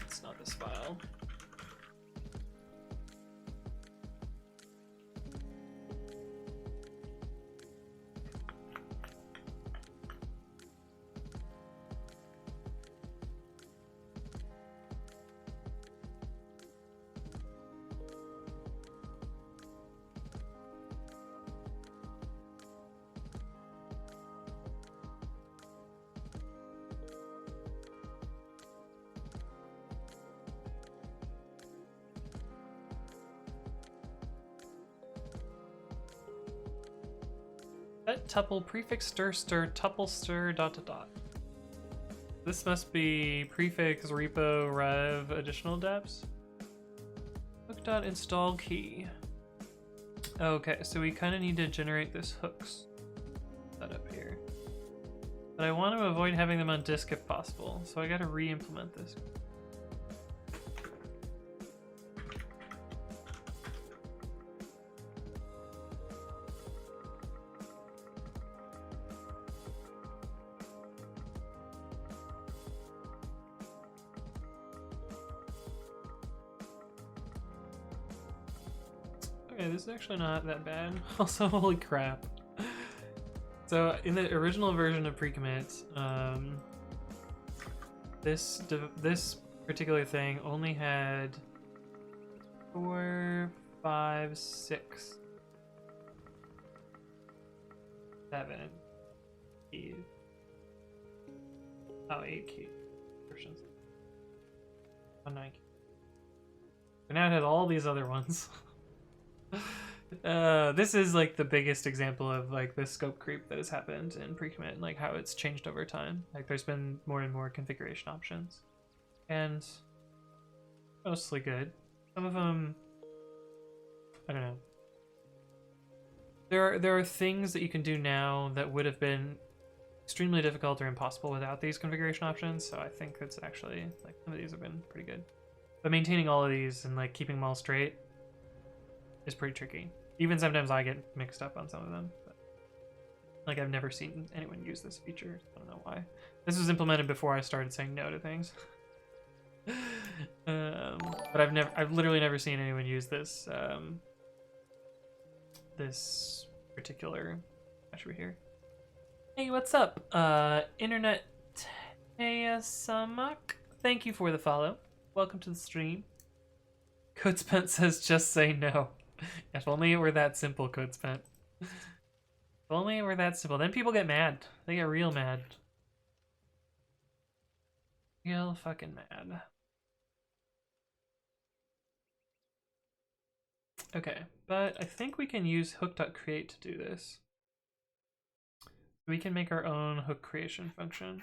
Speaker 1: It's not this file. Set tuple prefix stir tuple stir dot dot dot. This must be prefix repo rev additional deps. Hook dot install key. Okay, so we kind of need to generate this hooks setup here. But I want to avoid having them on disk if possible, so I gotta re-implement this. Okay, this is actually not that bad. Also, holy crap. So in the original version of pre-commit, this particular thing only had 4, 5, 6, 7 keys. Oh, 8 keys. Versions. Oh, 9 keys. But now it has all these other ones. This is like the biggest example of like the scope creep that has happened in pre-commit and like how it's changed over time. Like there's been more and more configuration options, and mostly good. Some of them, I don't know. There are things that you can do now that would have been extremely difficult or impossible without these configuration options. So I think it's actually like some of these have been pretty good. But maintaining all of these and like keeping them all straight is pretty tricky. Even sometimes I get mixed up on some of them. But, like I've never seen anyone use this feature. I don't know why. This was implemented before I started saying no to things. But I've literally never seen anyone use this this particular. What should we hear? Hey, what's up? Internet Teasamak. Thank you for the follow. Welcome to the stream. Code Spent says just say no. If only it were that simple, Code Spent. If only it were that simple. Then people get mad. They get real mad. Real fucking mad. Okay, but I think we can use hook.create to do this. We can make our own hook creation function.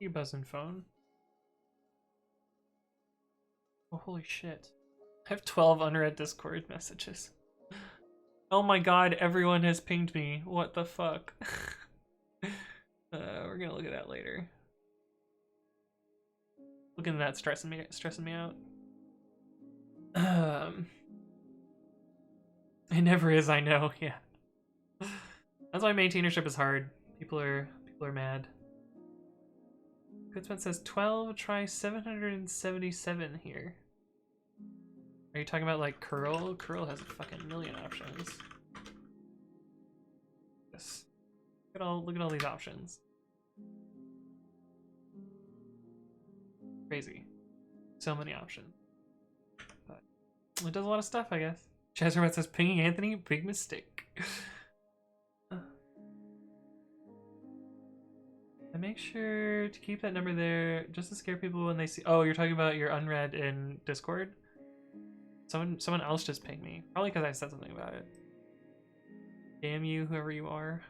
Speaker 1: You buzzing phone. Oh, holy shit. I have 12 unread Discord messages. Oh my god, everyone has pinged me. What the fuck? We're gonna look at that later. Looking at that stressing me out. It never is, I know, yeah. That's why maintainership is hard. People are mad. Goodsman says 12, try 777 here. Are you talking about like curl? Curl has a fucking million options. Yes. Look at all these options. Crazy. So many options. But it does a lot of stuff, I guess. Chazermat says pinging Anthony, big mistake. And make sure to keep that number there just to scare people when they see. Oh, you're talking about your unread in Discord? Someone else just pinged me. Probably because I said something about it. Damn you, whoever you are.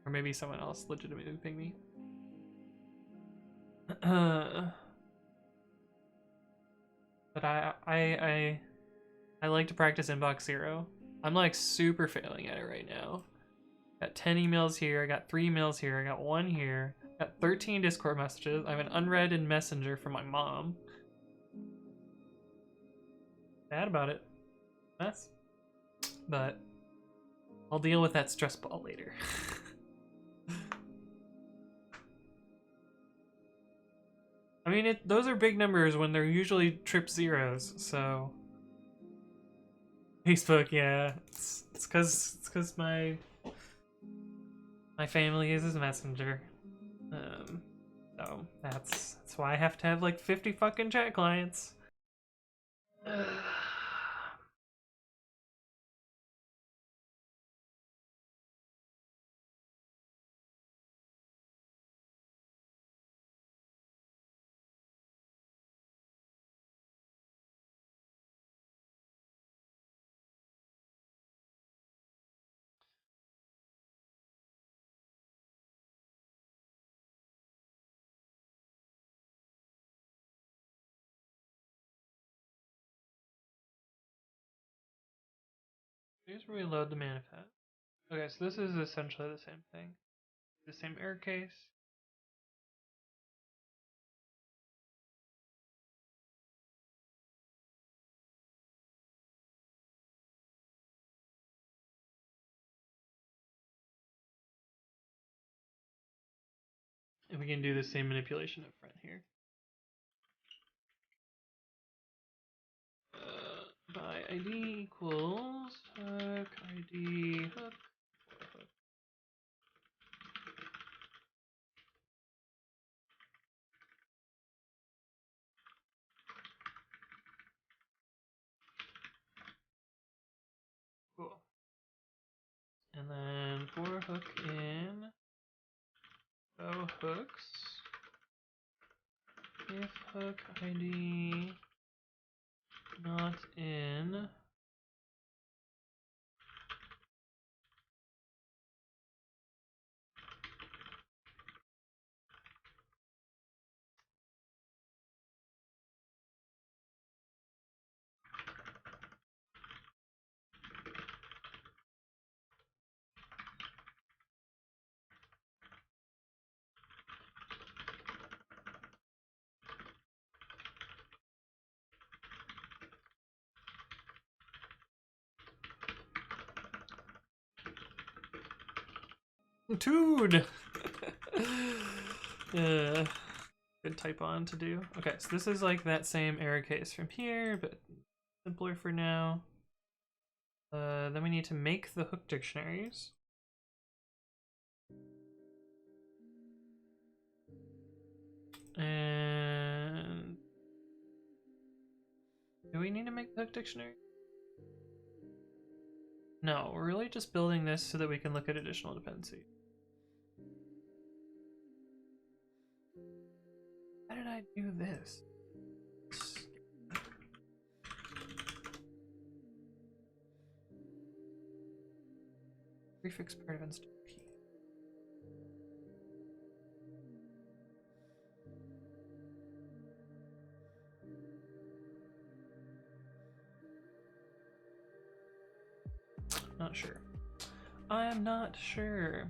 Speaker 1: Or maybe someone else legitimately pinged me. But I like to practice inbox 0. I'm like super failing at it right now. Got 10 emails here, I got 3 emails here, I got 1 here, got 13 Discord messages, I have an unread in Messenger from my mom. Bad about it. Mess. But I'll deal with that stress ball later. I mean, those are big numbers when they're usually trip zeros, so... Facebook, yeah. It's cause my family uses Messenger. So that's why I have to have like 50 fucking chat clients. Just reload the manifest. Okay, so this is essentially the same thing. The same error case. And we can do the same manipulation up front here. By ID equals hook ID hook. Cool. And then for hook in, so hooks, if hook ID not in, dude. Good type on to do. Okay, so this is like that same error case from here, but simpler for now. Then we need to make the hook dictionaries. And do we need to make the hook dictionary? No, we're really just building this so that we can look at additional dependency. How did I do this? Prefix part of instance P. Not sure. I'm not sure.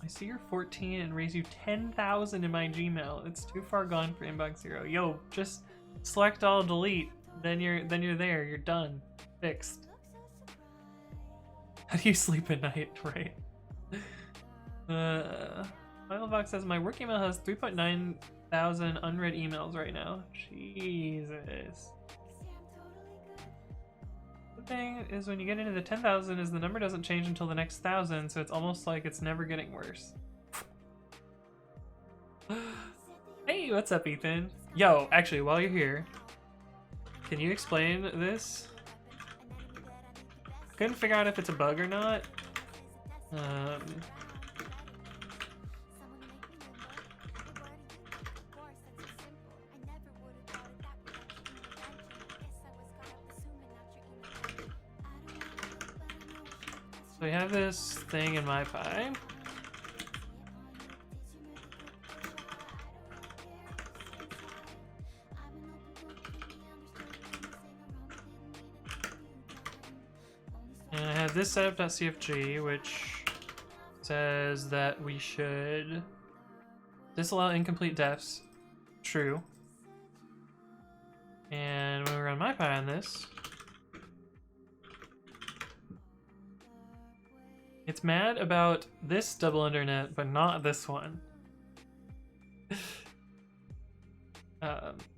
Speaker 1: I see you're 14 and raise you 10,000 in my Gmail. It's too far gone for inbox 0. Yo, just select all, delete. Then you're there. You're done. Fixed. How do you sleep at night? Right. Mailbox says my work email has 3.9 thousand unread emails right now. Jesus. The thing is, when you get into the 10,000, is the number doesn't change until the next 1,000, so it's almost like it's never getting worse. Hey, what's up, Ethan? Yo, actually, while you're here, can you explain this? Couldn't figure out if it's a bug or not. So we have this thing in MyPy. And I have this setup.cfg, which says that we should disallow incomplete defs. True. And when we run MyPy on this, it's mad about this double internet, but not this one.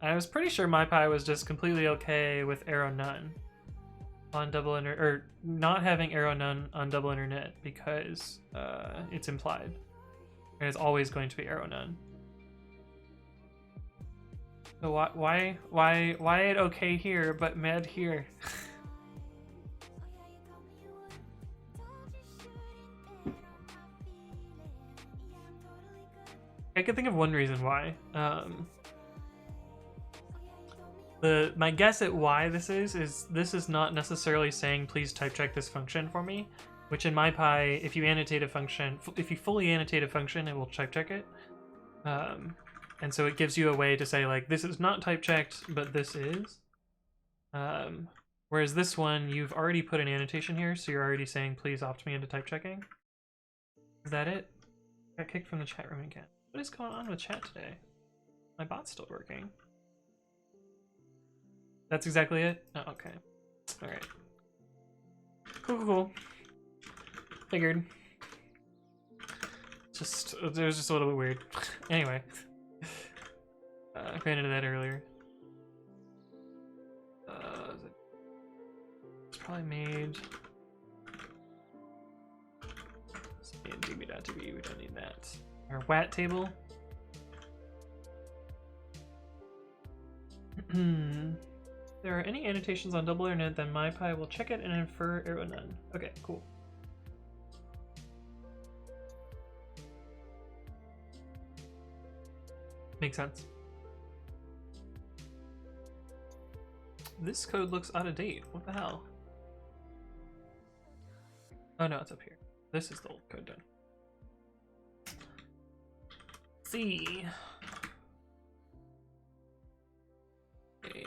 Speaker 1: I was pretty sure MyPy was just completely okay with arrow none on double internet, or not having arrow none on double internet because it's implied, and it's always going to be arrow none. So why it okay here but mad here? I can think of one reason why. My guess at why this is not necessarily saying please type check this function for me, which in MyPy, if you annotate a function, if you fully annotate a function, it will type check it. And so it gives you a way to say like, this is not type checked, but this is. Whereas this one, you've already put an annotation here, so you're already saying please opt me into type checking. Is that it? Got kicked from the chat room again. What is going on with chat today? My bot's still working. That's exactly it? Oh, okay. Alright. Cool. Figured. just it was just a little bit weird. Anyway, I ran into that earlier. It's probably made. It's made db.db. We don't need that. Our WAT table. There are any annotations on double internet, then MyPy will check it and infer arrow none. Okay, cool. Makes sense. This code looks out of date. What the hell? Oh no, it's up here. This is the old code done. See. Okay.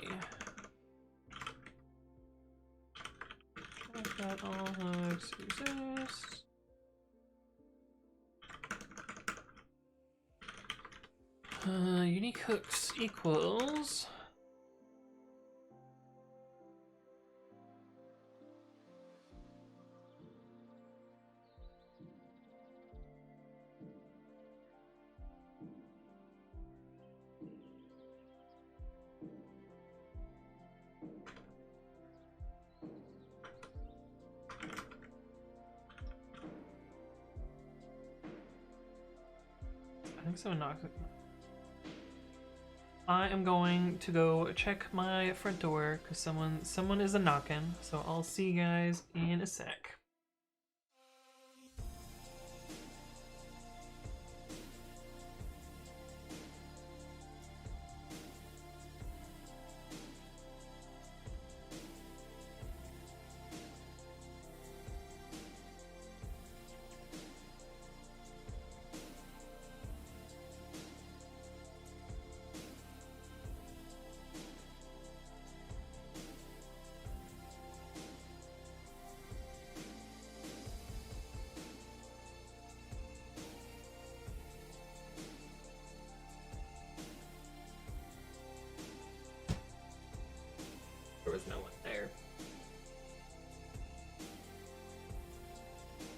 Speaker 1: Check that all hooks exist. Unique hooks equals. I think someone knocked it. I am going to go check my front door because someone is a knocking. So I'll see you guys in a sec. There was no one there.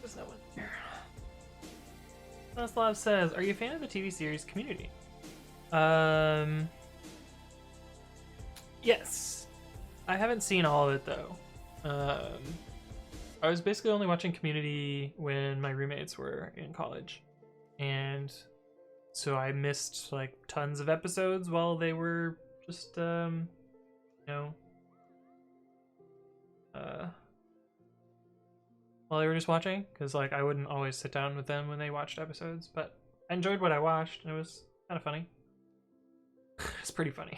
Speaker 1: There's no one there. Slav says, "Are you a fan of the TV series Community?" Yes. I haven't seen all of it though. I was basically only watching Community when my roommates were in college, and so I missed like tons of episodes while they were just you know. While they were just watching, because like I wouldn't always sit down with them when they watched episodes, but I enjoyed what I watched and it was kind of funny. It's pretty funny.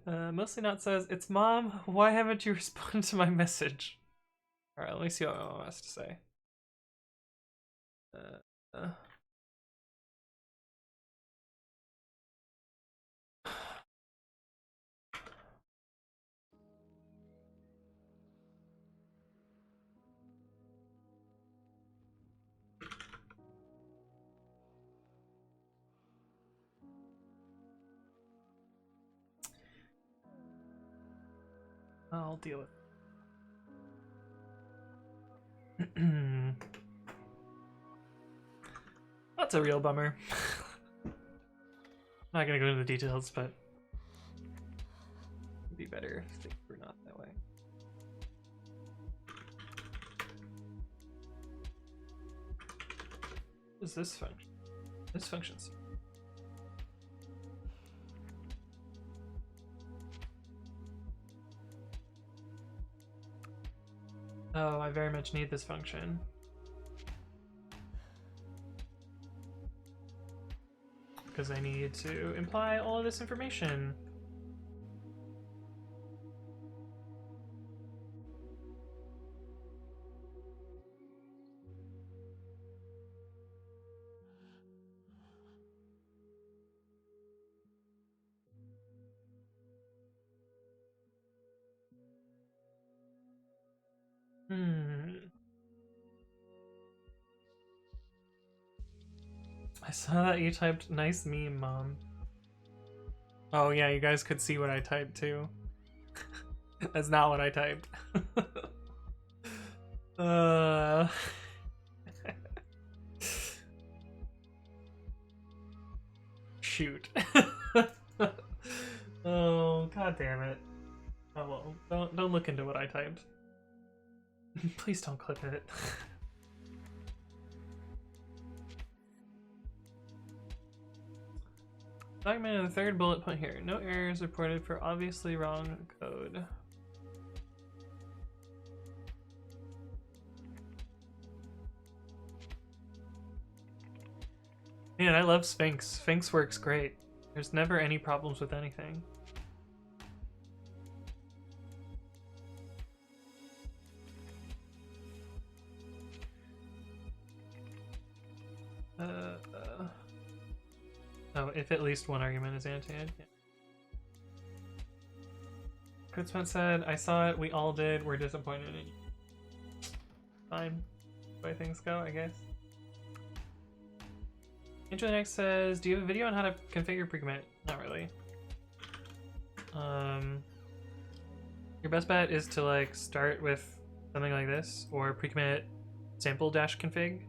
Speaker 1: Mostly Not says, "It's Mom, why haven't you responded to my message?" Alright, let me see what my mom has to say. I'll deal with it. That's a real bummer. Not gonna go into the details, but it'd be better if things were not that way. What is this function? This functions. Oh, I very much need this function. Because I need to imply all of this information. I saw that you typed "nice meme, Mom." Oh yeah, you guys could see what I typed too. That's not what I typed. shoot. Oh, god damn it. Oh well, don't look into what I typed. Please don't clip it. Documented the third bullet point here. No errors reported for obviously wrong code. Man, I love Sphinx. Sphinx works great. There's never any problems with anything. Oh, if at least one argument is annotated. Yeah. Kutzman said, I saw it, we all did, we're disappointed in you. Fine. The way things go, I guess. Internext says, do you have a video on how to configure pre-commit? Not really. Your best bet is to like start with something like this, or pre-commit sample-config.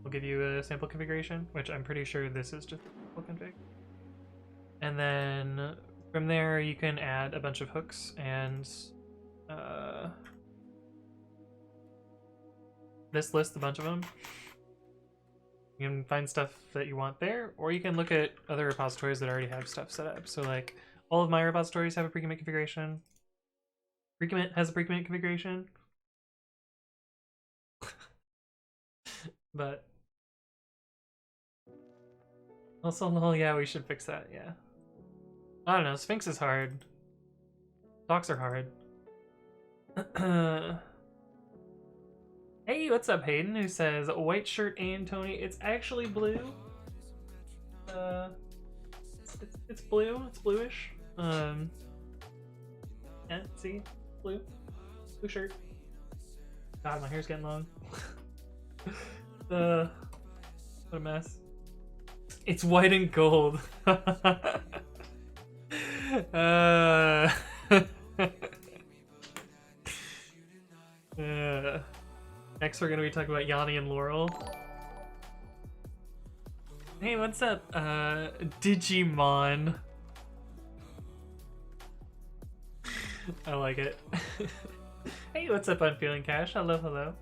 Speaker 1: We'll give you a sample configuration, which I'm pretty sure this is just a config. And then from there you can add a bunch of hooks and this lists a bunch of them. You can find stuff that you want there, or you can look at other repositories that already have stuff set up. So like all of my repositories have a pre-commit configuration. Pre-commit has a pre-commit configuration. But also, lol, yeah, we should fix that, yeah. I don't know, Sphinx is hard. Docs are hard. Hey, what's up, Hayden, who says, white shirt and Tony, it's actually blue. It's blue, it's bluish. Yeah, see? Blue. Blue shirt. God, my hair's getting long. What a mess. It's white and gold. Next we're gonna be talking about Yanni and Laurel. Hey, what's up, Digimon? I like it. Hey, what's up, Unfeeling Cash? Hello, hello.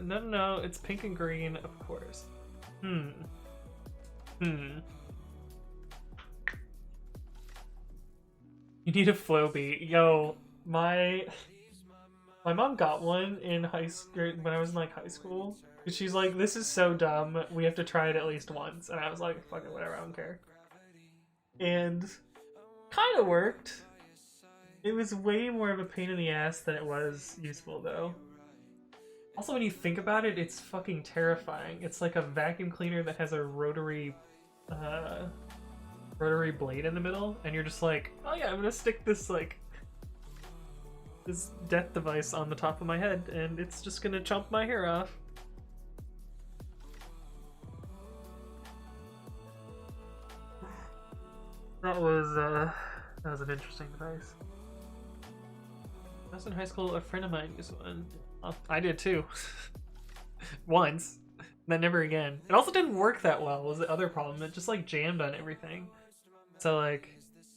Speaker 1: No, it's pink and green, of course. You need a flow beat. Yo, my mom got one in high school when I was in like high school. She's like, this is so dumb, we have to try it at least once. And I was like, fuck it, whatever, I don't care. And kind of worked. It was way more of a pain in the ass than it was useful though. Also, when you think about it, it's fucking terrifying. It's like a vacuum cleaner that has a rotary blade in the middle, and you're just like, oh yeah, I'm gonna stick this like this death device on the top of my head, and it's just gonna chomp my hair off. That was an interesting device. I was in high school, a friend of mine used one. Oh, I did too. Once. Then never again. It also didn't work that well, was the other problem. It just like jammed on everything. So like,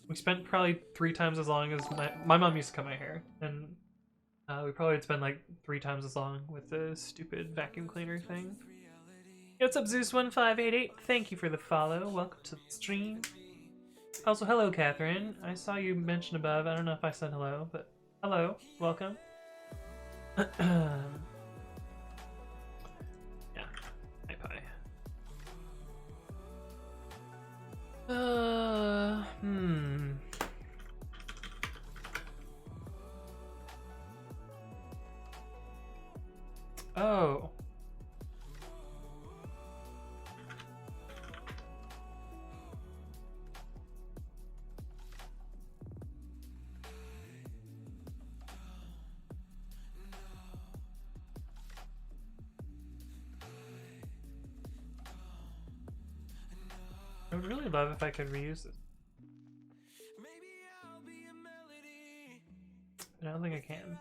Speaker 1: we spent probably 3 times as long as my mom used to cut my hair. And we probably would spend like 3 times as long with the stupid vacuum cleaner thing. Hey, what's up, Zeus1588? Thank you for the follow. Welcome to the stream. Also, hello, Catherine. I saw you mentioned above. I don't know if I said hello, but hello. Welcome. Yeah. Hi, pie. Oh. I would really love if I could reuse this. But I don't think I can.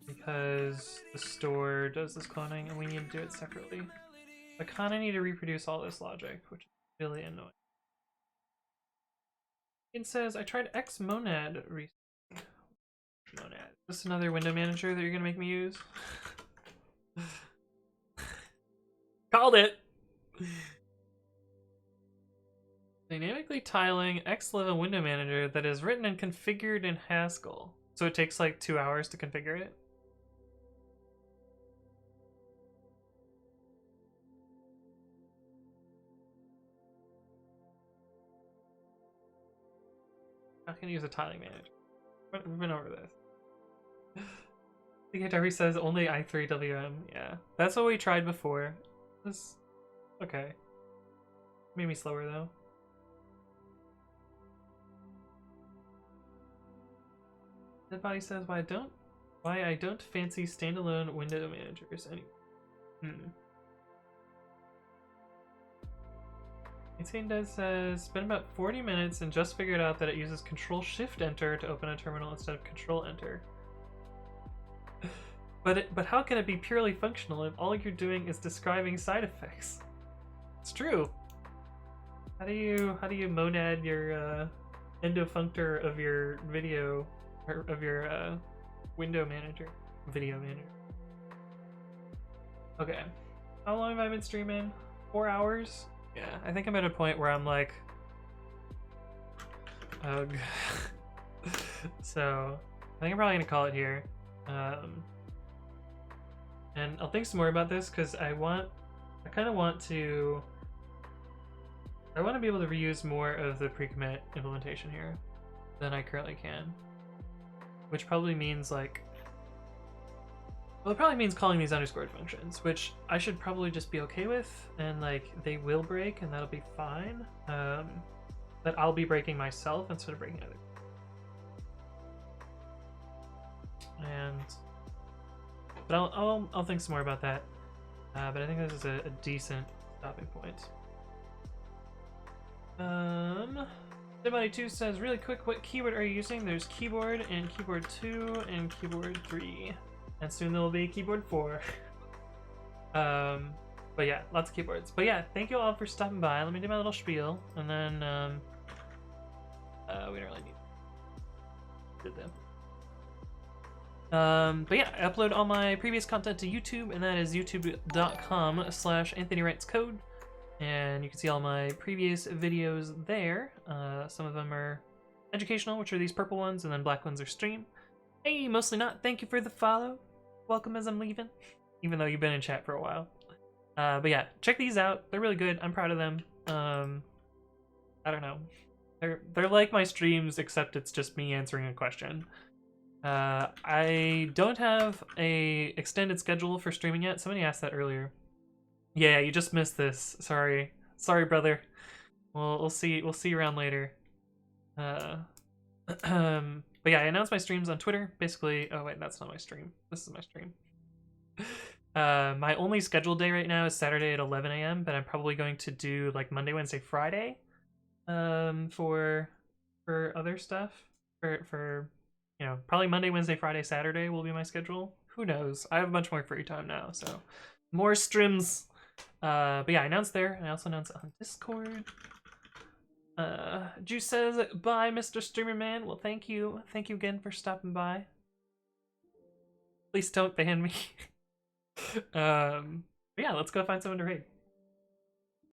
Speaker 1: Because the store does this cloning and we need to do it separately. I kind of need to reproduce all this logic, which is really annoying. It says, I tried Xmonad recently. Monad. Is this another window manager that you're gonna make me use? Called it! Dynamically tiling Xlevel window manager that is written and configured in Haskell. So it takes like 2 hours to configure it? How can I use a tiling manager? We've been over this. The Darby says only i3WM. Yeah, that's what we tried before. This okay. Made me slower though. Dead Body says why I don't fancy standalone window managers anymore. Insane Dead says spent about 40 minutes and just figured out that it uses Control-Shift-Enter to open a terminal instead of Control-Enter. But how can it be purely functional if all you're doing is describing side effects? It's true. How do you monad your endofunctor of your video or of your window manager, video manager? Okay, how long have I been streaming? 4 hours? Yeah, I think I'm at a point where I'm like, ugh. So I think I'm probably gonna call it here. And I'll think some more about this because I want to be able to reuse more of the pre-commit implementation here than I currently can. Which probably means like, well, it probably means calling these underscored functions, which I should probably just be okay with, and like they will break and that'll be fine. But I'll be breaking myself instead of breaking others. But I'll think some more about that. But I think this is a decent stopping point. Somebody 2 says, really quick, what keyboard are you using? There's keyboard and keyboard 2 and keyboard 3. And soon there will be keyboard 4. But yeah, lots of keyboards. But yeah, thank you all for stopping by. Let me do my little spiel, and then we don't really need did them. But yeah, I upload all my previous content to YouTube, and that is youtube.com/AnthonyWritesCode. And you can see all my previous videos there. Some of them are educational, which are these purple ones, and then black ones are stream. Hey, mostly not. Thank you for the follow. Welcome as I'm leaving, even though you've been in chat for a while. But yeah, check these out. They're really good. I'm proud of them. I don't know. They're like my streams, except it's just me answering a question. I don't have a extended schedule for streaming yet. Somebody asked that earlier. Yeah, you just missed this. Sorry, brother. We'll see you around later. But yeah, I announced my streams on Twitter. Basically, oh wait, that's not my stream. This is my stream. My only scheduled day right now is Saturday at 11 a.m. But I'm probably going to do like Monday, Wednesday, Friday. For other stuff. For you know, probably Monday, Wednesday, Friday, Saturday will be my schedule. Who knows? I have a bunch more free time now, so more streams. But yeah, I announced there, and I also announced on Discord. Juice says, bye, Mr. Streamer Man. Well, thank you. Thank you again for stopping by. Please don't ban me. But yeah, let's go find someone to raid.